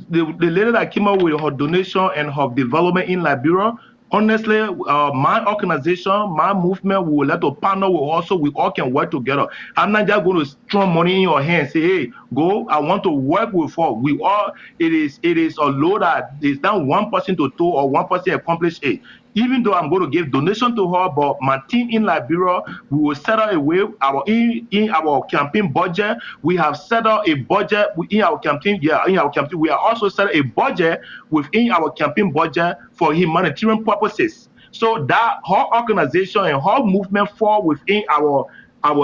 the lady that came up with her donation and her development in Liberia, honestly, my organization, my movement, we would like to partner with her so we all can work together. I'm not just going to throw money in your hand and say, hey, go. I want to work with her. It is a load that is not one person to do or one person accomplish it. Even though I'm going to give donation to her, but my team in Liberia, we will set up a way. In our campaign budget, we have set up a budget in our campaign. Yeah, in our campaign, we are also set up a budget within our campaign budget for humanitarian purposes. So that her organization and her movement fall within our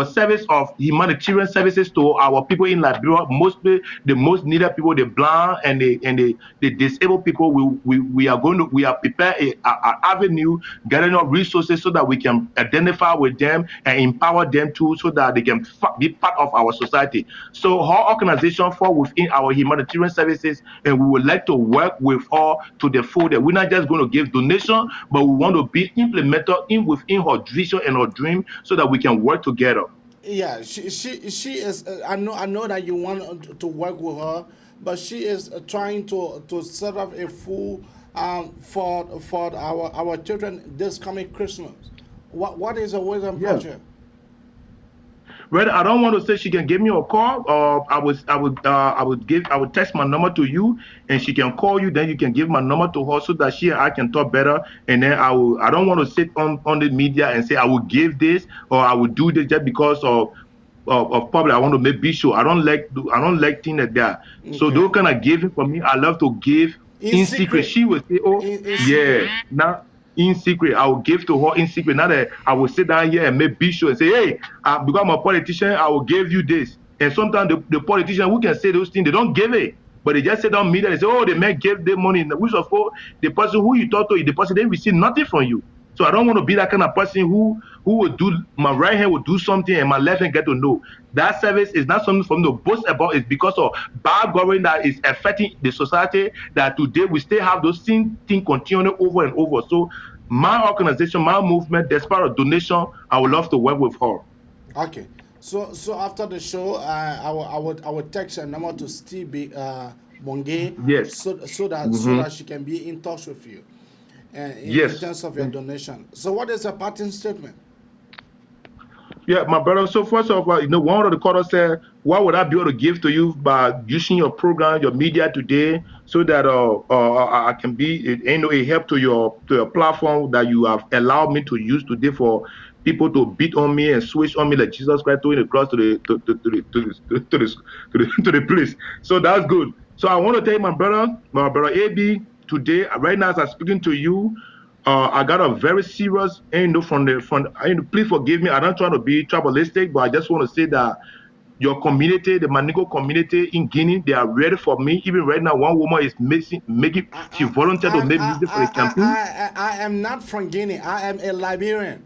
service of humanitarian services to our people in Liberia, mostly the most needed people, the blind and the disabled people. We are prepared an avenue, gathering up resources so that we can identify with them and empower them too, so that they can be part of our society. So our organization fall within our humanitarian services, and we would like to work with her to the full. That we're not just going to give donation, but we want to be implementer within her vision and her dream, so that we can work together.
Yeah, she is. I know that you want to work with her, but she is trying to set up a full for our children this coming Christmas. What is the wisdom project?
Well, I don't want to say she can give me a call, or I would text my number to you, and she can call you. Then you can give my number to her so that she and I can talk better. And then I don't want to sit on the media and say I will give this or I will do this just because of public. I want to make big show. I don't like things like that. Okay. So those kind of giving for me, I love to give in secret. She will say, oh yeah, now. In secret, I will give to her in secret. Not that I will sit down here and make big show and say, hey, because I'm a politician, I will give you this. And sometimes the politician who can say those things, they don't give it. But they just sit down media and say, oh, the man gave them money. Which of course, the person who you talk to, the person didn't receive nothing from you. So I don't want to be that kind of person who will do, my right hand will do something and my left hand get to know. That service is not something for me to boast about. It's because of bad government that is affecting the society, that today we still have those same things continuing over and over. So my organization, my movement, despite a donation, I would love to work with her.
Okay. So after the show, I would text a number to Steve Bongay.
Yes.
So that she can be in touch with you. In terms of your donation. So what is a parting statement?
Yeah, my brother. So first of all, one of the callers said, what would I be able to give to you by using your program, your media today, so that I can be a help to your platform that you have allowed me to use today for people to beat on me and switch on me like Jesus Christ doing the cross to the place. So that's good. So I want to tell you, my brother AB, today, right now as I'm speaking to you, I got a very serious, please forgive me. I don't try to be tribalistic, but I just want to say that your community, the Manico community in Guinea, they are ready for me. Even right now, one woman is she volunteered to make music for the campaign.
I am not from Guinea. I am a Liberian.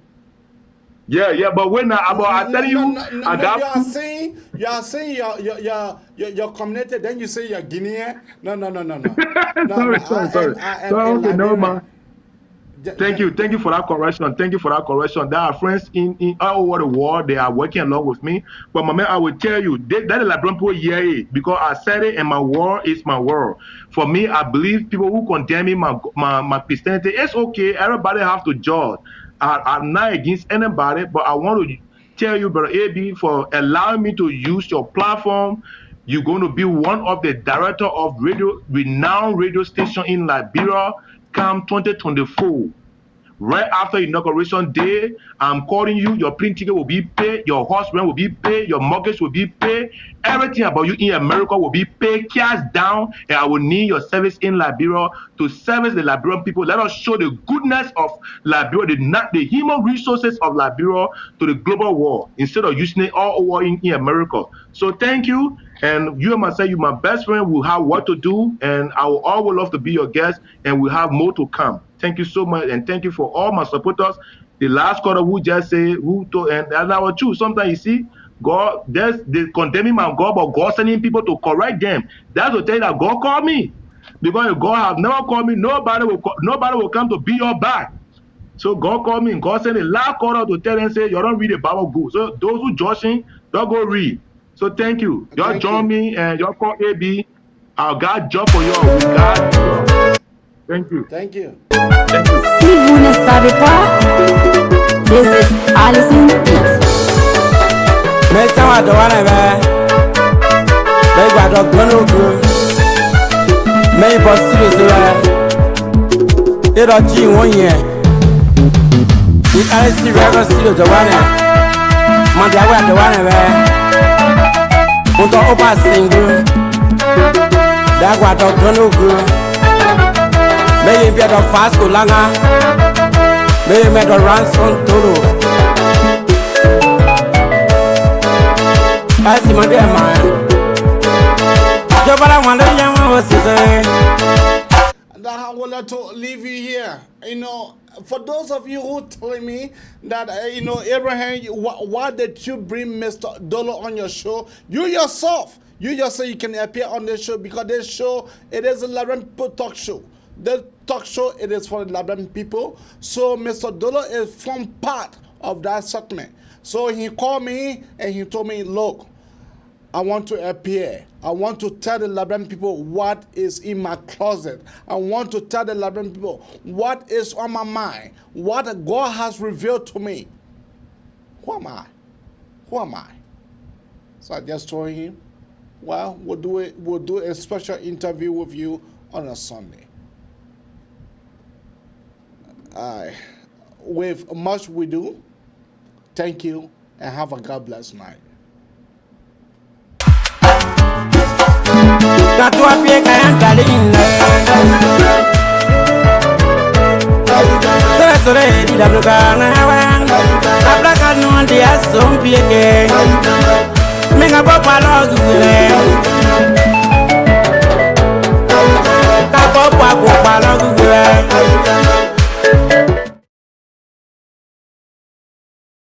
Yeah, but when I tell you, I got.
You are saying your community, then you say you're Guinean. No.
Sorry.
I am a Liberian.
Thank you for that correction. Thank you for that correction. There are friends in all over the world. They are working along with me. But my man, I will tell you that is Liberian people hear it because I said it, and my word is my word. For me, I believe people who condemn me my Christianity. It's okay. Everybody have to judge. I'm not against anybody, but I want to tell you, Brother AB, for allowing me to use your platform. You're going to be one of the director of renowned radio station in Liberia come 2024. Right after inauguration day, I'm calling you. Your plane ticket will be paid. Your horse rent will be paid. Your mortgage will be paid. Everything about you in America will be paid cash down. And I will need your service in Liberia to service the Liberian people. Let us show the goodness of Liberia, the human resources of Liberia to the global world instead of using it all over in America. So thank you. And you and myself, you're my best friend. We'll have what to do. And I will always love to be your guest. And we'll have more to come. Thank you so much, and thank you for all my supporters. The last caller who just say who told, and that's our truth. Sometimes you see, God, they condemning my God, but God sending people to correct them. That's the thing that God called me, because if God have never called me, nobody will come to be your back. So God called me, and God sent the last caller to tell them say you don't read the Bible good. So those who judging, don't go read. So thank you. Y'all join me and y'all call AB. Our God job for you. God. Thank you.
Thank you.
Si vous ne savez pas, this is Alison Beats.
Mais ça va devoir aller. Mais il va devoir nous que. Mais il va se lever. Et là tu vois rien. Il a laissé rêver sur le devoir. Mandé à voir devoir aller. On doit pas single. D'agua doit nous que. May you be the fast go langa. May you make the ransom Dolo. I see my dear man.
That I would like to leave you here. You know, for those of you who telling me that Abraham, why did you bring Mr. Dolo on your show? You yourself you can appear on this show because this show it is a Liberian talk show. The talk show, it is for the Liberian people. So Mr. Dolo is from part of that segment. So he called me and he told me, look, I want to appear. I want to tell the Liberian people what is in my closet. I want to tell the Liberian people what is on my mind, what God has revealed to me. Who am I? Who am I? So I just told him, well, we'll do a special interview with you on a Sunday. With much we do, thank you and have a God bless night.
Menga papa log